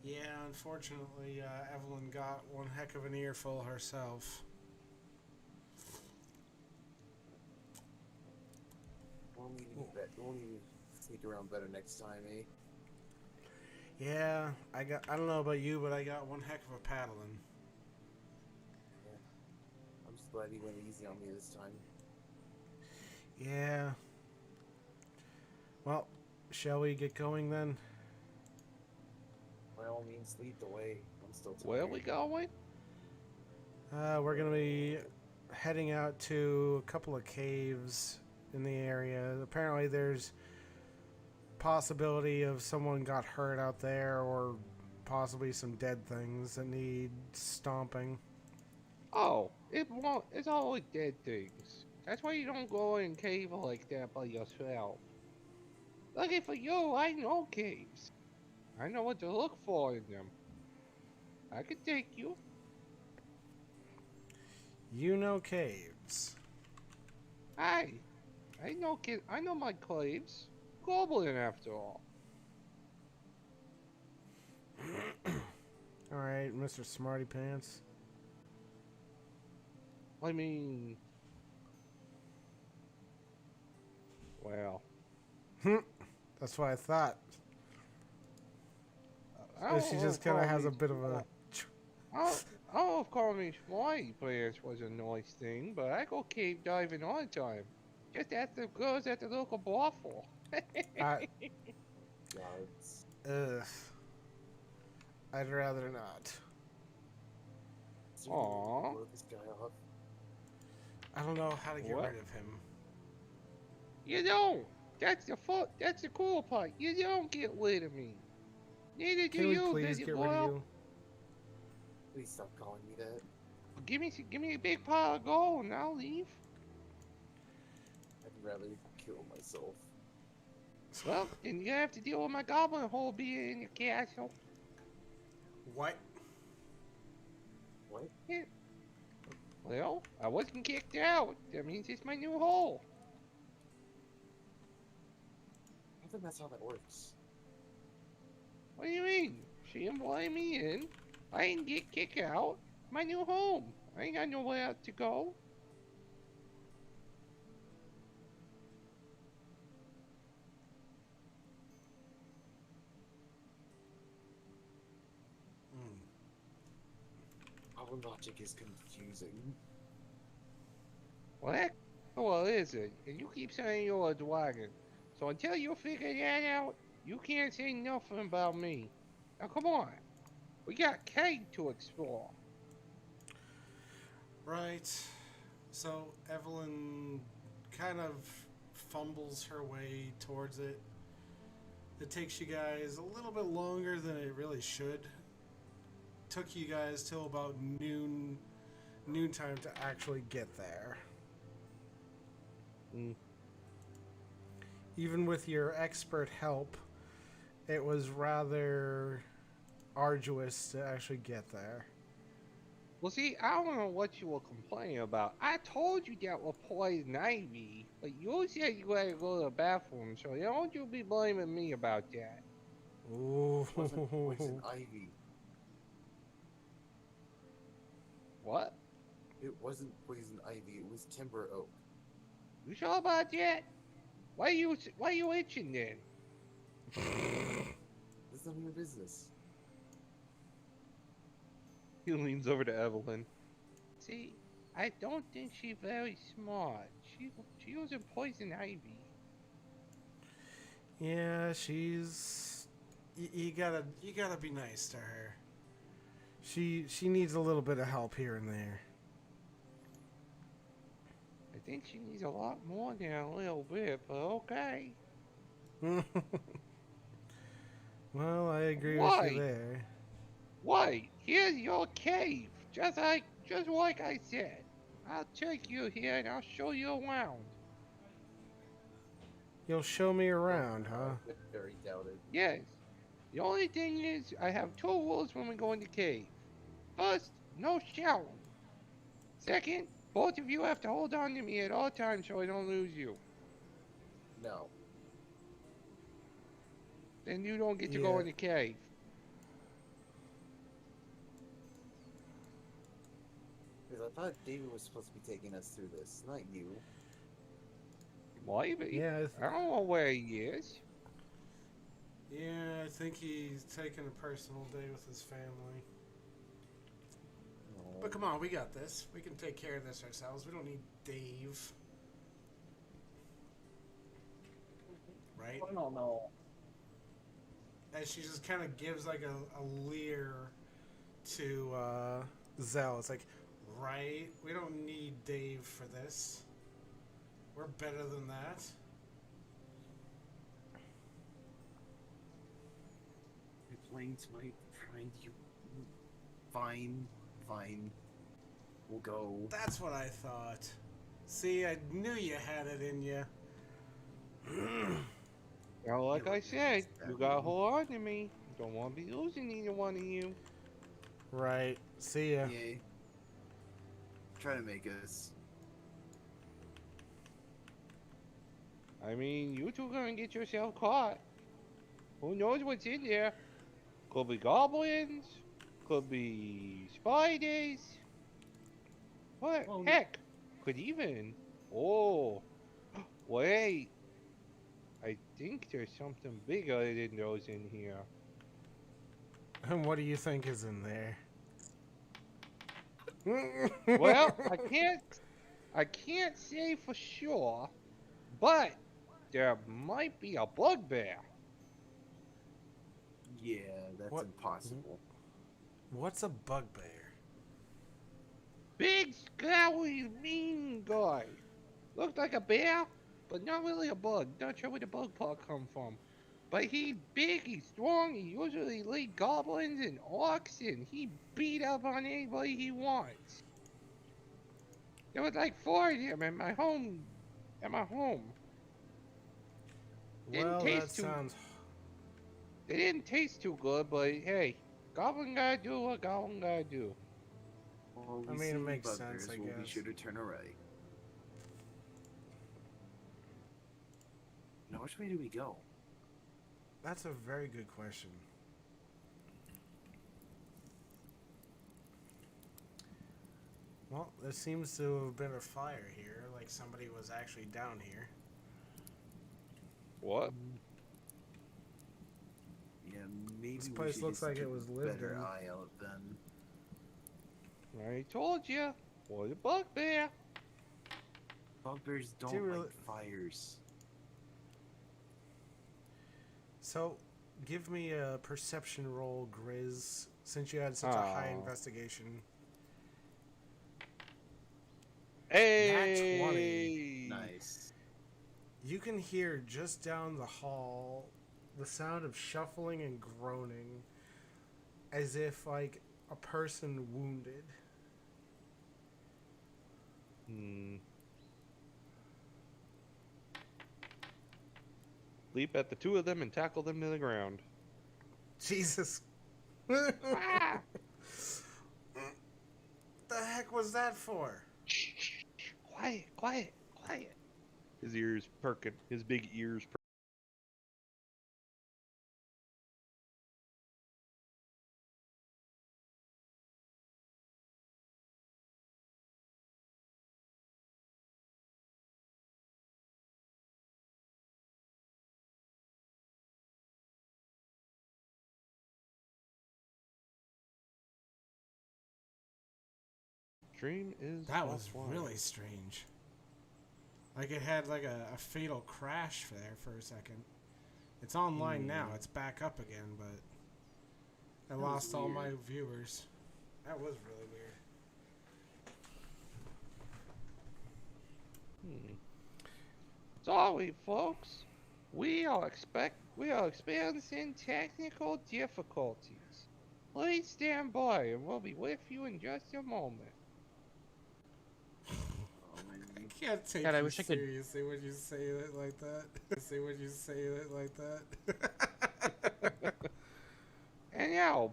Yeah, unfortunately, Evelyn got one heck of an earful herself. We'll need to sneak around better next time, eh? Yeah, I don't know about you, but I got one heck of a paddling. Yeah. I'm just glad he went easy on me this time. Yeah. Well, shall we get going then? By all means, lead the way. I'm still tired. Where we going? We're gonna be heading out to a couple of caves in the area. Apparently there's possibility of someone got hurt out there, or possibly some dead things that need stomping. Oh, it won't. It's always dead things. That's why you don't go in cave like that by yourself. Lucky for you, I know caves. I know what to look for in them. I can take you. You know caves. I know I know my caves. Goblin after all. Alright, Mr. Smarty Pants. I mean, well, That's what I thought. I She just kind of has a bit of a... I don't know if calling me Smarty Pants was a nice thing, but I go cave diving all the time. Just at the girls at the local brothel. Yards. Ugh. I'd rather not. Is there any way we Aw. can blow this guy off? I don't know how to get What? rid of him. You don't. That's the cool part. You don't get rid of me. Neither do Can we you, please Lizzie get rid of you? Please stop calling me that. Give me a big pile of gold and I'll leave. I'd rather kill myself. Well, then you have to deal with my goblin hole being in your castle. What? What? Yeah. Well, I wasn't kicked out. That means it's my new hole. I think that's how that works. What do you mean? She invited me in. I didn't get kicked out. My new home. I ain't got nowhere else to go. Our logic is confusing. Well, is it? And you keep saying you're a dragon. So until you figure that out, you can't say nothing about me. Now come on. We got cave to explore. Right. So Evelyn kind of fumbles her way towards it. It takes you guys a little bit longer than it really should. Took you guys till about noontime to actually get there. Even with your expert help, it was rather arduous to actually get there. Well, see, I don't know what you were complaining about. I told you that was poison ivy, but you said you had to go to the bathroom, so don't you be blaming me about that. Ooh. It wasn't poison ivy. What? It wasn't poison ivy. It was timber oak. You sure about that? Why you itching then? It's none of your business. He leans over to Evelyn. See, I don't think she's very smart. She was in poison ivy. Yeah, she's. You gotta be nice to her. She needs a little bit of help here and there. I think she needs a lot more than a little bit, but okay. Well, I agree with you Why? there. Wait, here's your cave. Just like I said. I'll take you here and I'll show you around. You'll show me around, huh? Very doubted. Yes. The only thing is, I have two rules when we go in the cave. First, no shouting. Second, both of you have to hold on to me at all times so I don't lose you. No. Then you don't get to go Yeah. in the cave. Because I thought David was supposed to be taking us through this, not you. Maybe. Yeah, I don't know where he is. yeah. I think he's taking a personal day with his family. But come on, we got this. We can take care of this ourselves. We don't need Dave. Right? I don't know. And she just kind of gives like a leer to Zell. It's like, right? We don't need Dave for this. We're better than that. My planes might find you. Fine. We'll go. That's what I thought. See, I knew you had it in you. Well, like You I were said, that you gotta one. hold on to me. Don't want to be losing either one of you. Right. See ya. Yay. Try to make us. I mean, you two gonna get yourself caught. Who knows what's in there? Could be goblins. Could be spiders. What? Well, Heck, could even. Oh, wait. I think there's something bigger than those in here. And what do you think is in there? Well, I can't say for sure, but there might be a bugbear. Yeah, that's What? impossible. What's a bugbear? Big, scary, mean guy. Looked like a bear, but not really a bug. Not sure where the bug part come from. But he's big, he's strong, he usually lead goblins and orcs, and he beat up on anybody he wants. There was like 4 of them at my home. Didn't Well, that taste too. sounds. They didn't taste too good, but hey, goblin gotta do what goblin gotta do. Well, I we mean, it see makes bugbears, sense, I we'll be guess. sure to turn right. Now, which way do we go? That's a very good question. Well, there seems to have been a fire here, like somebody was actually down here. What? Yeah, maybe This we place should looks just like keep it was a lived better in. eye out then. I told you. Was a bugbear. Bugbears don't you really- like fires. So, give me a perception roll, Grizz, since you had such a high Aw. investigation. Hey! 20. Nice. You can hear just down the hall the sound of shuffling and groaning, as if like a person wounded. Leap at the two of them and tackle them to the ground. Jesus. Ah! The heck was that for? Quiet. His ears perking. His big ears perking. stream is That was offline. really strange. Like it had like a fatal crash there for a second. It's online now. It's back up again, but I lost all my viewers. That was really weird. Sorry, folks. We are experiencing technical difficulties. Please stand by, and we'll be with you in just a moment. I can't take God, I you wish I could- seriously when you say it like that. Say when you say it like that. And now,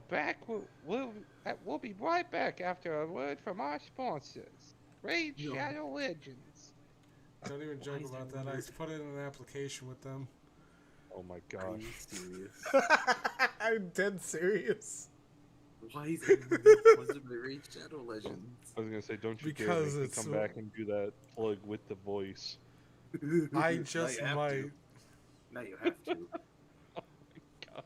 we'll be right back after a word from our sponsors, Raid Shadow Legends. Don't even joke about that. I put in an application with them. Oh my Are gosh. you serious? I'm dead serious. Why is it was it Raid Shadow Legends? I was gonna say, don't you dare Because make me it's come back and do that plug with the voice. I Now just you have might. to. Now you have to. Gosh.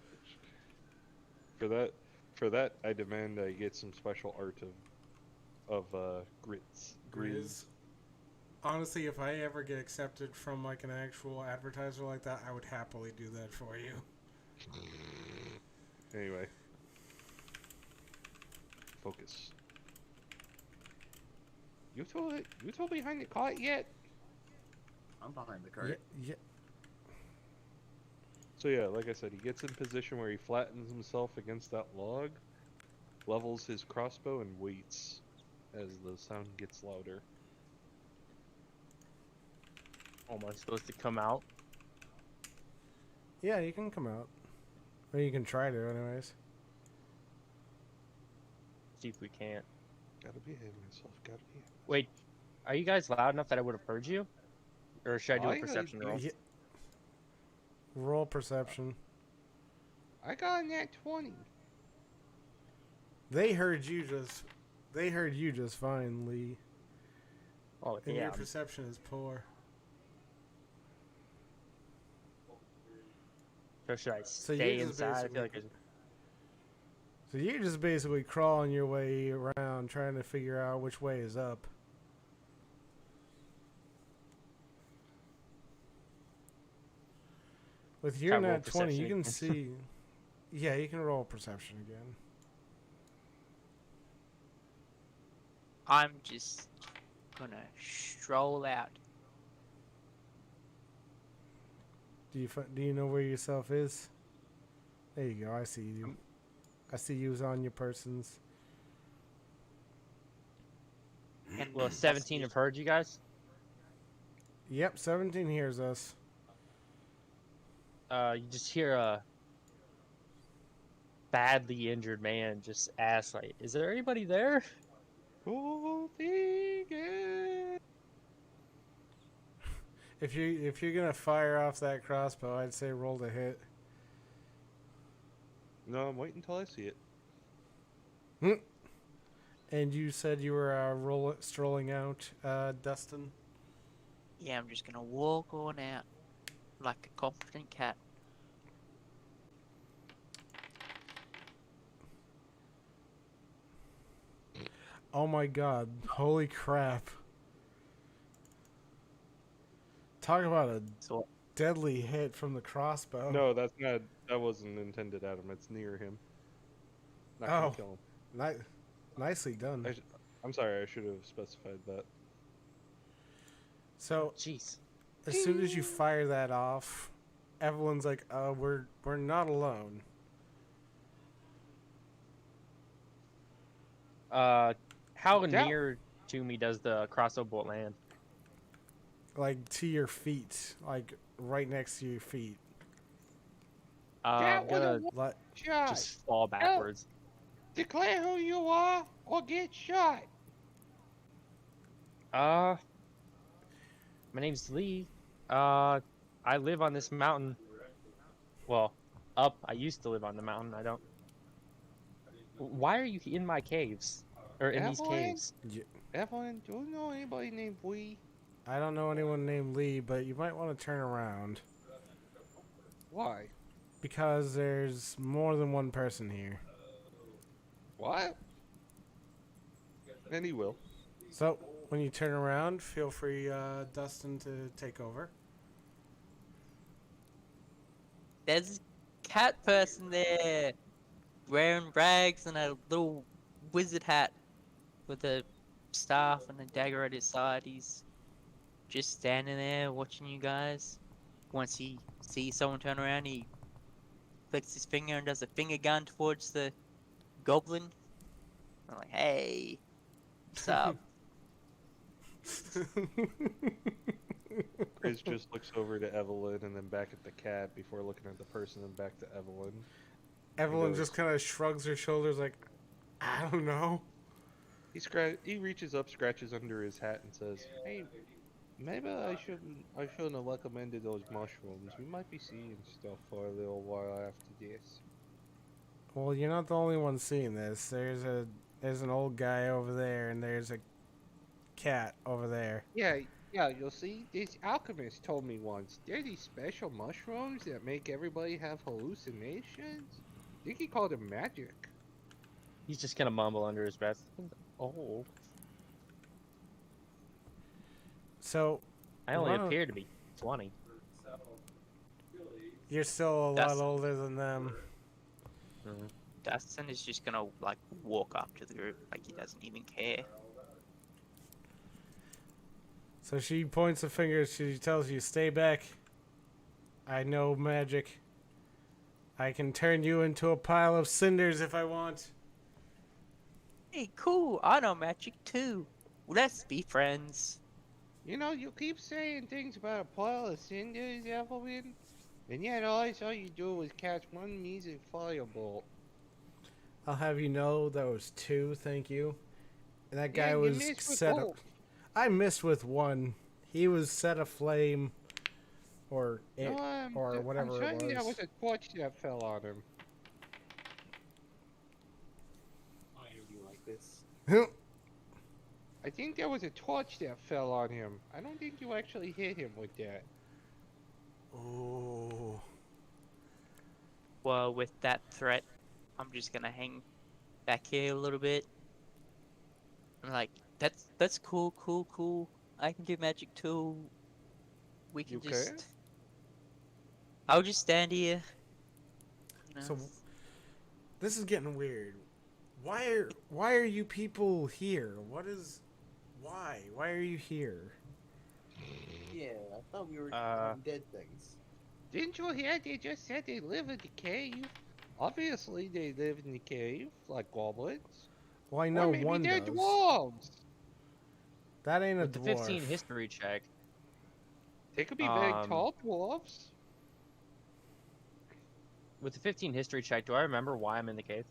For that, I demand I get some special art of grits. Grizz. Honestly, if I ever get accepted from like an actual advertiser like that, I would happily do that for you. Anyway. Focus. You two behind the cart yet? I'm behind the cart. Yeah. So yeah, like I said, he gets in position where he flattens himself against that log, levels his crossbow, and waits as the sound gets louder. Oh, am I supposed to come out? Yeah, you can come out. Or you can try to, anyways. See if we can't. Gotta behave myself, gotta behave. Wait, are you guys loud enough that I would have heard you? Or should I do I a heard perception you. roll? Yeah. Roll perception. I got a nat 20. They heard you just fine, Lee. Oh, And yeah. your perception is poor. So should I So stay you're just inside? I feel like basically- So you're just basically crawling your way around trying to figure out which way is up. With your Can I roll nat 20, you can perception see... Yeah, you can roll perception again. I'm just gonna stroll out. Do you know where yourself is? There you go, I see you. I see you's on your persons. And Well, 17 have heard you guys. Yep, 17 hears us. You just hear a badly injured man just ask, like, "Is there anybody there?" If you're gonna fire off that crossbow, I'd say roll to hit. No, I'm waiting until I see it. And you said you were strolling out, Dustin. yeah, I'm just gonna walk on out like a confident cat. Oh my god! Holy crap! Talk about a So deadly hit from the crossbow. No, that's not. That wasn't intended at him. It's near him. Not gonna Oh. kill him. Nicely done. I'm sorry. I should have specified that. So jeez. as soon as you fire that off, Evelyn's like, we're not alone." How Yeah. near to me does the crossbow bolt land? Like to your feet, like right next to your feet. I'm gonna Like, Shot. just fall backwards. Declare who you are or get shot. My name's Lee. I live on this mountain. Well, I used to live on the mountain. I don't. Why are you in my caves? Or in these Evelyn? caves? Evelyn, do you know anybody named Lee? I don't know anyone named Lee, but you might want to turn around Why? because there's more than one person here. What? And he will. So when you turn around, feel free, Dustin, to take over. There's a cat person there, wearing rags and a little wizard hat with a staff and a dagger at his side. He's just standing there watching you guys. Once he sees someone turn around, he flicks his finger and does a finger gun towards the goblin. I'm like, hey, what's up? Grizz just looks over to Evelyn and then back at the cat before looking at the person and back to Evelyn. Evelyn goes- just kind of shrugs her shoulders like, I don't know. He reaches up, scratches under his hat, and says, "Hey, maybe I shouldn't have recommended those mushrooms. We might be seeing stuff for a little while after this." Well, you're not the only one seeing this. There's an old guy over there, and there's a cat over there. Yeah, you'll see, this alchemist told me once, there's these special mushrooms that make everybody have hallucinations. I think he called them magic. He's just gonna mumble under his breath. Oh, So I only Wow. appear to be 20. you're still a That's- lot older than them. Dustin is just gonna like walk up to the group like he doesn't even care. So she points a finger. She tells you, "Stay back. I know magic. I can turn you into a pile of cinders if I want." Hey, cool! I know magic too. Let's be friends. You know, you keep saying things about a pile of cinders, Evelyn, and yet all I saw you do was catch one measly firebolt. I'll have you know that was 2. Thank you. And that Yeah, guy you was missed with set up. both. I missed with 1. He was set aflame, or it, No, or whatever I'm it certain that was. was a torch that fell on him. Why are you like this? I think there was a torch that fell on him. I don't think you actually hit him with that. Oh. Well, with that threat, I'm just gonna hang back here a little bit. I'm like, that's cool. I can do magic too. We can You just. can? I'll just stand here. You know? So this is getting weird. Why are you people here? Why are you here? Yeah, I thought we were Uh, dead things. Didn't you hear they just said they live in the cave? Obviously they live in the cave, like goblins. Well, I Or know maybe one they're does. dwarves. That ain't a With the dwarf. 15 history check, They could be very Um, tall dwarves. with the 15 history check, do I remember why I'm in the cave?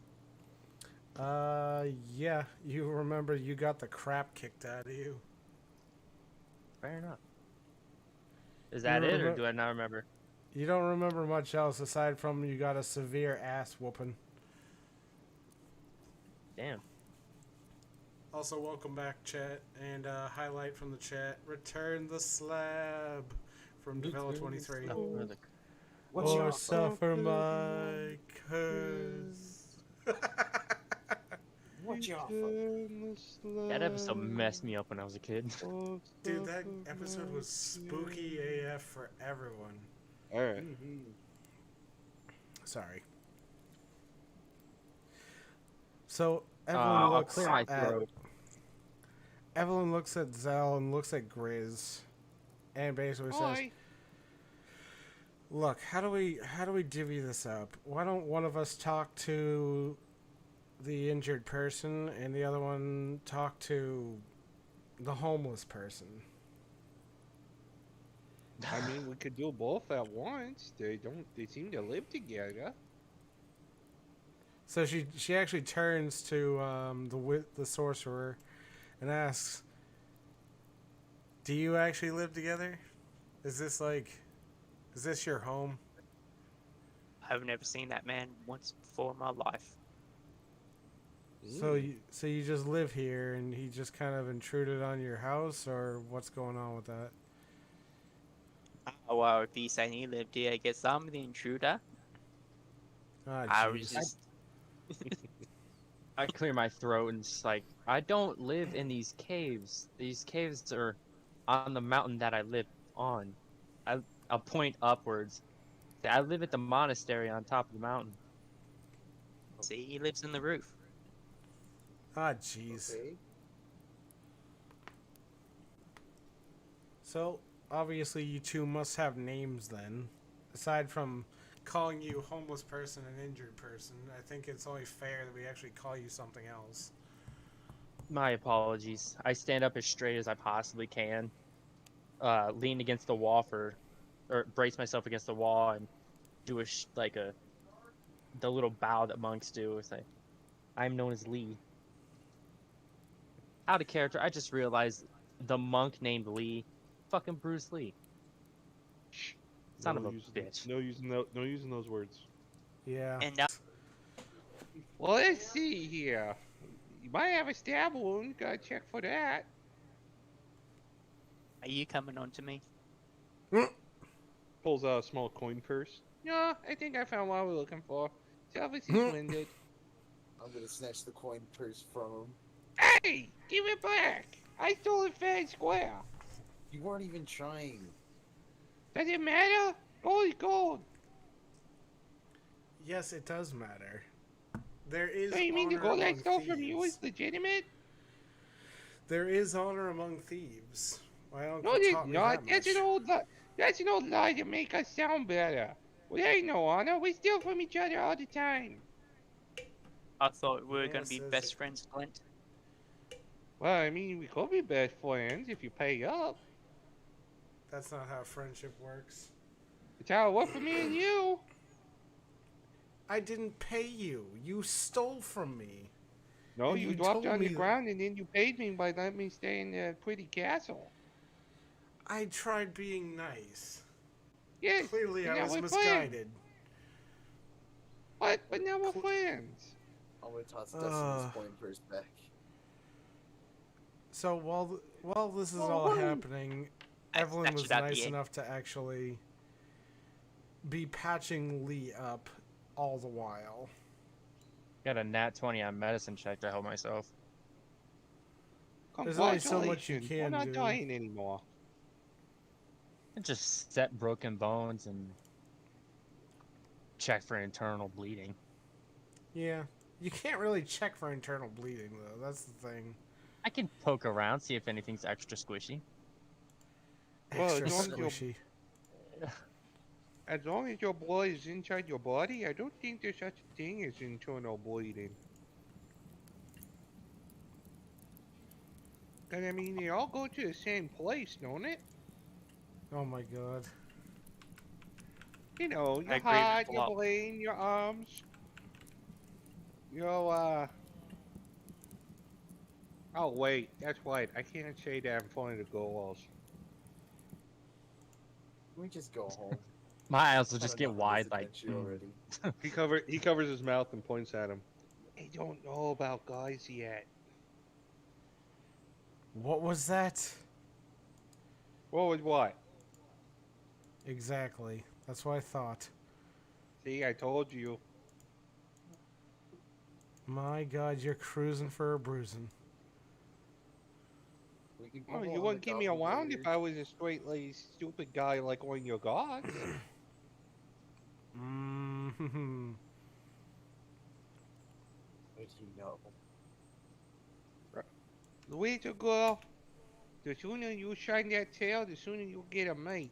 Yeah. You remember you got the crap kicked out of you. Fair enough. Is that You it, or remem- do I not remember? You don't remember much else aside from you got a severe ass whooping. Damn. Also, welcome back, chat, and highlight from the chat: return the slab from Develop 23. Oh, where the- Or suffer my curse. What's your offer? That episode messed me up when I was a kid. Dude, that episode was spooky AF for everyone. Alright. Sorry. So Evelyn I'll looks clear my at throat. Evelyn looks at Zell and looks at Grizz, and basically says, Hi. "Look, how do we divvy this up? Why don't one of us talk to the injured person, and the other one talk to the homeless person?" I mean, we could do both at once. They seem to live together. So she actually turns to the sorcerer and asks, "Do you actually live together? Is this your home?" I've never seen that man once before in my life. So you just live here, and he just kind of intruded on your house, or what's going on with that? Oh, well, if he's saying he lived here, I guess I'm the intruder. Ah, I was jeez. just. I clear my throat and just like I don't live in these caves. These caves are on the mountain that I live on. I'll point upwards. I live at the monastery on top of the mountain. See, he lives in the roof. Ah, jeez. Okay. So, obviously, you two must have names then. Aside from calling you homeless person and injured person, I think it's only fair that we actually call you something else. My apologies. I stand up as straight as I possibly can. Lean against the wall or brace myself against the wall and do the little bow that monks do. It's like, I'm known as Lee. Out of character, I just realized the monk named Lee, fucking Bruce Lee. Son of a bitch. No using those words. Yeah. And now, Well, let's see here. You might have a stab wound. Gotta check for that. are you coming on to me? Pulls out a small coin purse. No, I think I found what we're looking for. It's obviously winded. I'm gonna snatch the coin purse from him. Hey, give it back! I stole it fair and square. You weren't even trying. Does it matter? Gold is gold. Yes, it does matter. There is So you mean the honor gold I among stole from you thieves. is legitimate? There is honor among thieves. My uncle No, there's taught me not. that much. That's an old lie to make us sound better. Well, there ain't no honor. We steal from each other all the time. I thought we were Yeah, going to be says best it. friends, Clint. Well, I mean, we could be best friends if you pay up. That's not how friendship works. It's how it worked for me and you. I didn't pay you. You stole from me. No, And you you dropped told on me the that- ground and then you paid me by letting me stay in the pretty castle. I tried being nice. Yes. Clearly, and I now was we're misguided. friends. What? But now we're friends. I'm gonna toss Dustin's coin purse back. So while this is Oh, all hey. happening, I Evelyn snatched was it out the nice air. enough to actually be patching Lee up all the while. Got a nat 20 on medicine check to help myself. There's only so much you Congratulations, can we're not do. dying anymore. And just set broken bones and check for internal bleeding. Yeah, you can't really check for internal bleeding though. That's the thing. I can poke around, see if anything's extra squishy. Well, Extra as long as you're- squishy. As long as your blood is inside your body, I don't think there's such a thing as internal bleeding. And I mean, they all go to the same place, don't it? Oh my god. You know, I your agree with heart, your Flop. brain, your arms, your, Oh, wait, that's right. I can't say that in front of the girls. Can we just go home? My eyes will Had just get enough of this wide like, adventure already. He covers his mouth and points at him. They don't know about guys yet. What was that? What was what? Exactly. That's what I thought. See, I told you. My god, you're cruising for a bruising. We can Oh, go you on wouldn't the keep me around if doppelganger. I was a straight laced stupid guy like one of your gods. Mm-hmm. What do you know? Louisa girl, the sooner you shine that tail, the sooner you'll get a mate.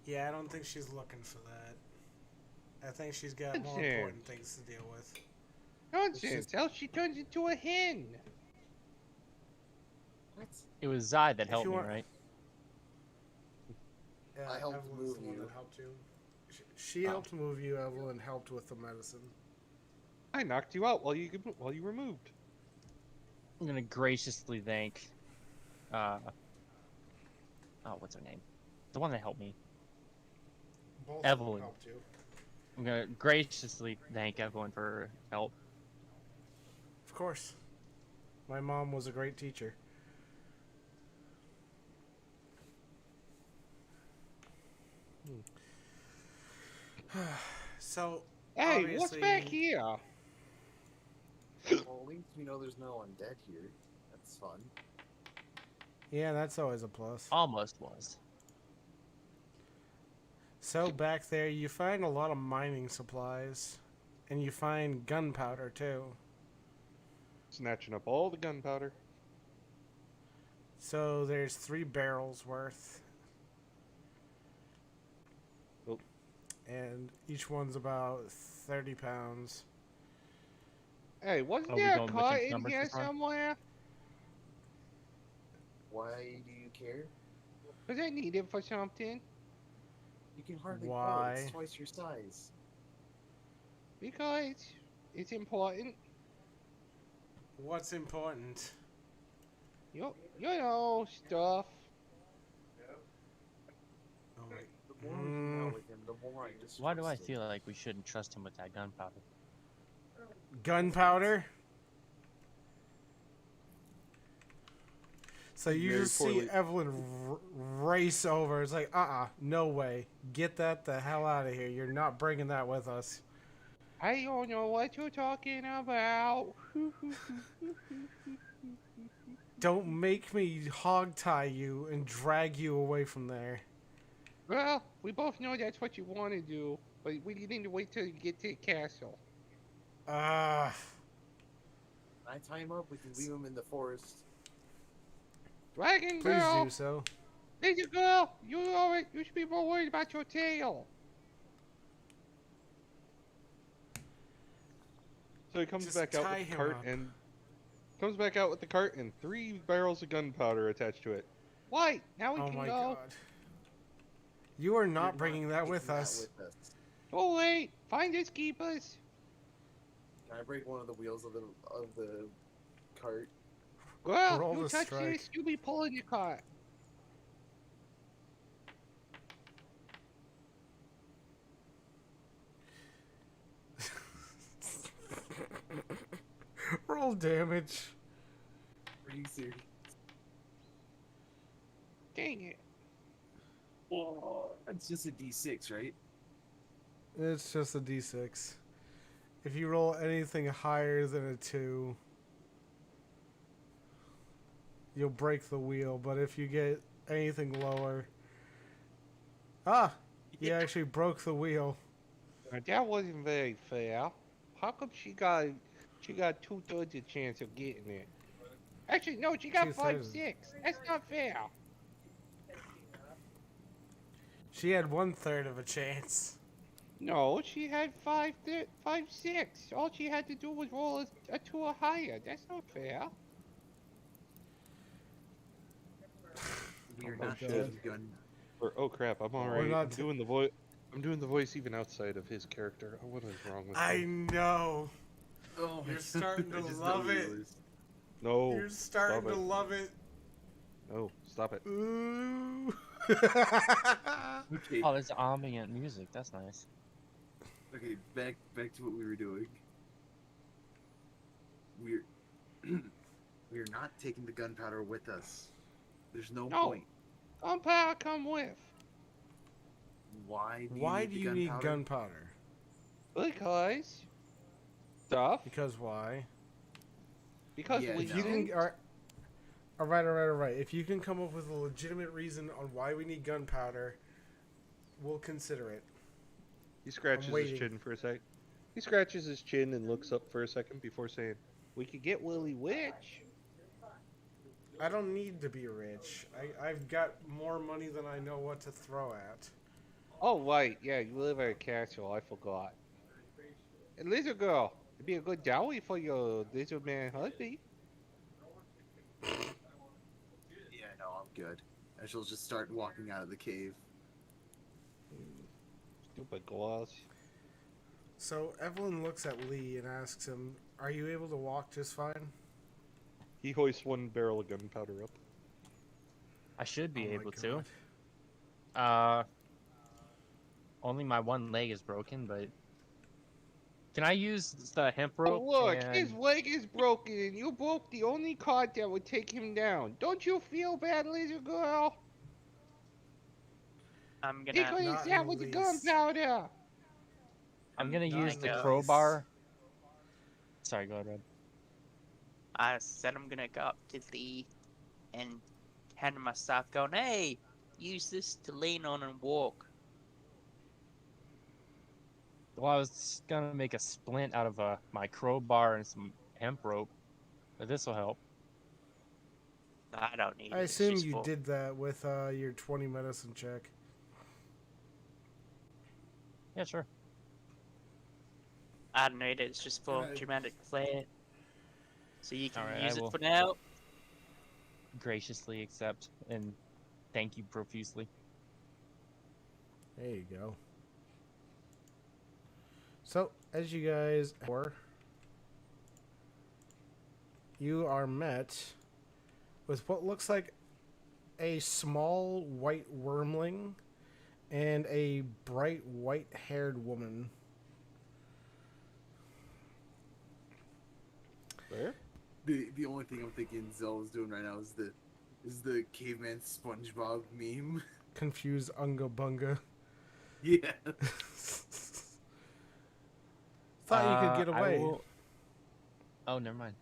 Yeah, I don't think she's looking for that. I think she's got more Nonsense. important things to deal with. Nonsense, else she turns into a hen. What? it was Zai that If helped you me, want- right? Yeah, I helped Evelyn's move the one you. that helped you. She helped move you. Evelyn helped with the medicine. I knocked you out while you were moved. I'm gonna graciously thank, oh, what's her name? The one that helped me. Both of them Evelyn. helped you. I'm gonna graciously thank Evelyn for her help. Of course. My mom was a great teacher. So, Hey, what's back obviously- here? Well, at least we know there's no undead here. That's fun. Yeah, that's always a plus. Almost was. So back there, you find a lot of mining supplies, and you find gunpowder too. Snatching up all the gunpowder. So there's 3 barrels worth. Oh. And each one's about 30 pounds. Hey, wasn't Are we there a going car mission in numbers here this time? somewhere? Why do you care? Because I need it for something. You can hardly pull it. Why? It's twice your size. Because it's important. What's important? You know, stuff. Oh my. The more we hang out with him, the more I distrust Why do I him. feel like we shouldn't trust him with that gunpowder? Gunpowder? So you Very just see poorly- Evelyn race over. It's like, no way. Get that the hell out of here. You're not bringing that with us. I don't know what you're talking about. Don't make me hogtie you and drag you away from there. Well, we both know that's what you want to do, but we need to wait till you get to the castle. Ah. I tie him up, we can leave him in the forest. Dragon Please girl, do so. little girl, you should be more worried about your tail. So he comes Just back out tie with the him cart up. and comes back out with the cart and 3 barrels of gunpowder attached to it. Why? Now we Oh can my go. god. You are You're not bringing that taking with us. with us. Too late. Find us, keep us. Can I break one of the wheels of the cart? Girl, Roll you the touch strike. this, you be pulling your cart. Roll damage. Are you serious? Dang it. It's just a D6, right? It's just a d6. If you roll anything higher than a 2, you'll break the wheel. But if you get anything lower... You actually broke the wheel. That wasn't very fair. How come she got 2/3 a chance of getting it? Actually, no, she got 2/3. 5/6. That's not fair. She had 1/3 of a chance. No, she had 5/6. All she had to do was roll a 2 or higher. That's not fair. We are my not God. taking gun. Or oh crap, I'm alright. not I'm t- doing the voice. I'm doing the voice even outside of his character. Oh, what is wrong with I me? know. Oh, You're starting to I just love know it. yours. No, You're starting stop to it. love it. No, stop it. Ooh. Okay, Oh, there's ambient music. That's nice. okay, back to what we were doing. We're we're not taking the gunpowder with us. There's no No. point. Gunpowder come with. Why Why do the you need gunpowder? gunpowder? Because stuff. Because why? Because Yeah, we If you no. can, all right. If you can come up with a legitimate reason on why we need gunpowder, we'll consider it. He scratches waiting. his chin for a sec. He scratches his chin and looks up for a second before saying, We could get Willy Witch. I don't need to be rich. I've got more money than I know what to throw at. Oh, right. Yeah, you live at a castle. I forgot. And lizard girl, it'd be a good dowry for your lizard man husband. Yeah, no, I'm good. I shall just start walking out of the cave. Stupid glass. So Evelyn looks at Lee and asks him, "Are you able to walk just fine?" he hoists 1 barrel of gunpowder up. I should be Oh my able to. God. Only my one leg is broken, but can I use the hemp Oh, rope? look, and... his leg is broken and you broke the only card that would take him down. Don't you feel bad, lizard girl? I'm gonna. Because Not it's in that the with the least. gunpowder. I'm gonna use dying the of- crowbar. Sorry, go ahead, Red. I said I'm gonna go up to Lee and hand him my staff, going, "Hey, use this to lean on and walk." Well, I was gonna make a splint out of my crowbar and some hemp rope, but this will help. I don't need I it. It's assume just you for. did that with your 20 medicine check. Yeah, sure. I don't need it. It's just for Right. dramatic flair. So you can Alright, use I it will for now. graciously accept and thank you profusely. There you go. So, as you guys were, you are met with what looks like a small white wormling and a bright white-haired woman. Where? The only thing I'm thinking Zell is doing right now is the caveman SpongeBob meme. Confused Unga Bunga. Yeah. Thought you could get I away. will... Oh, never mind.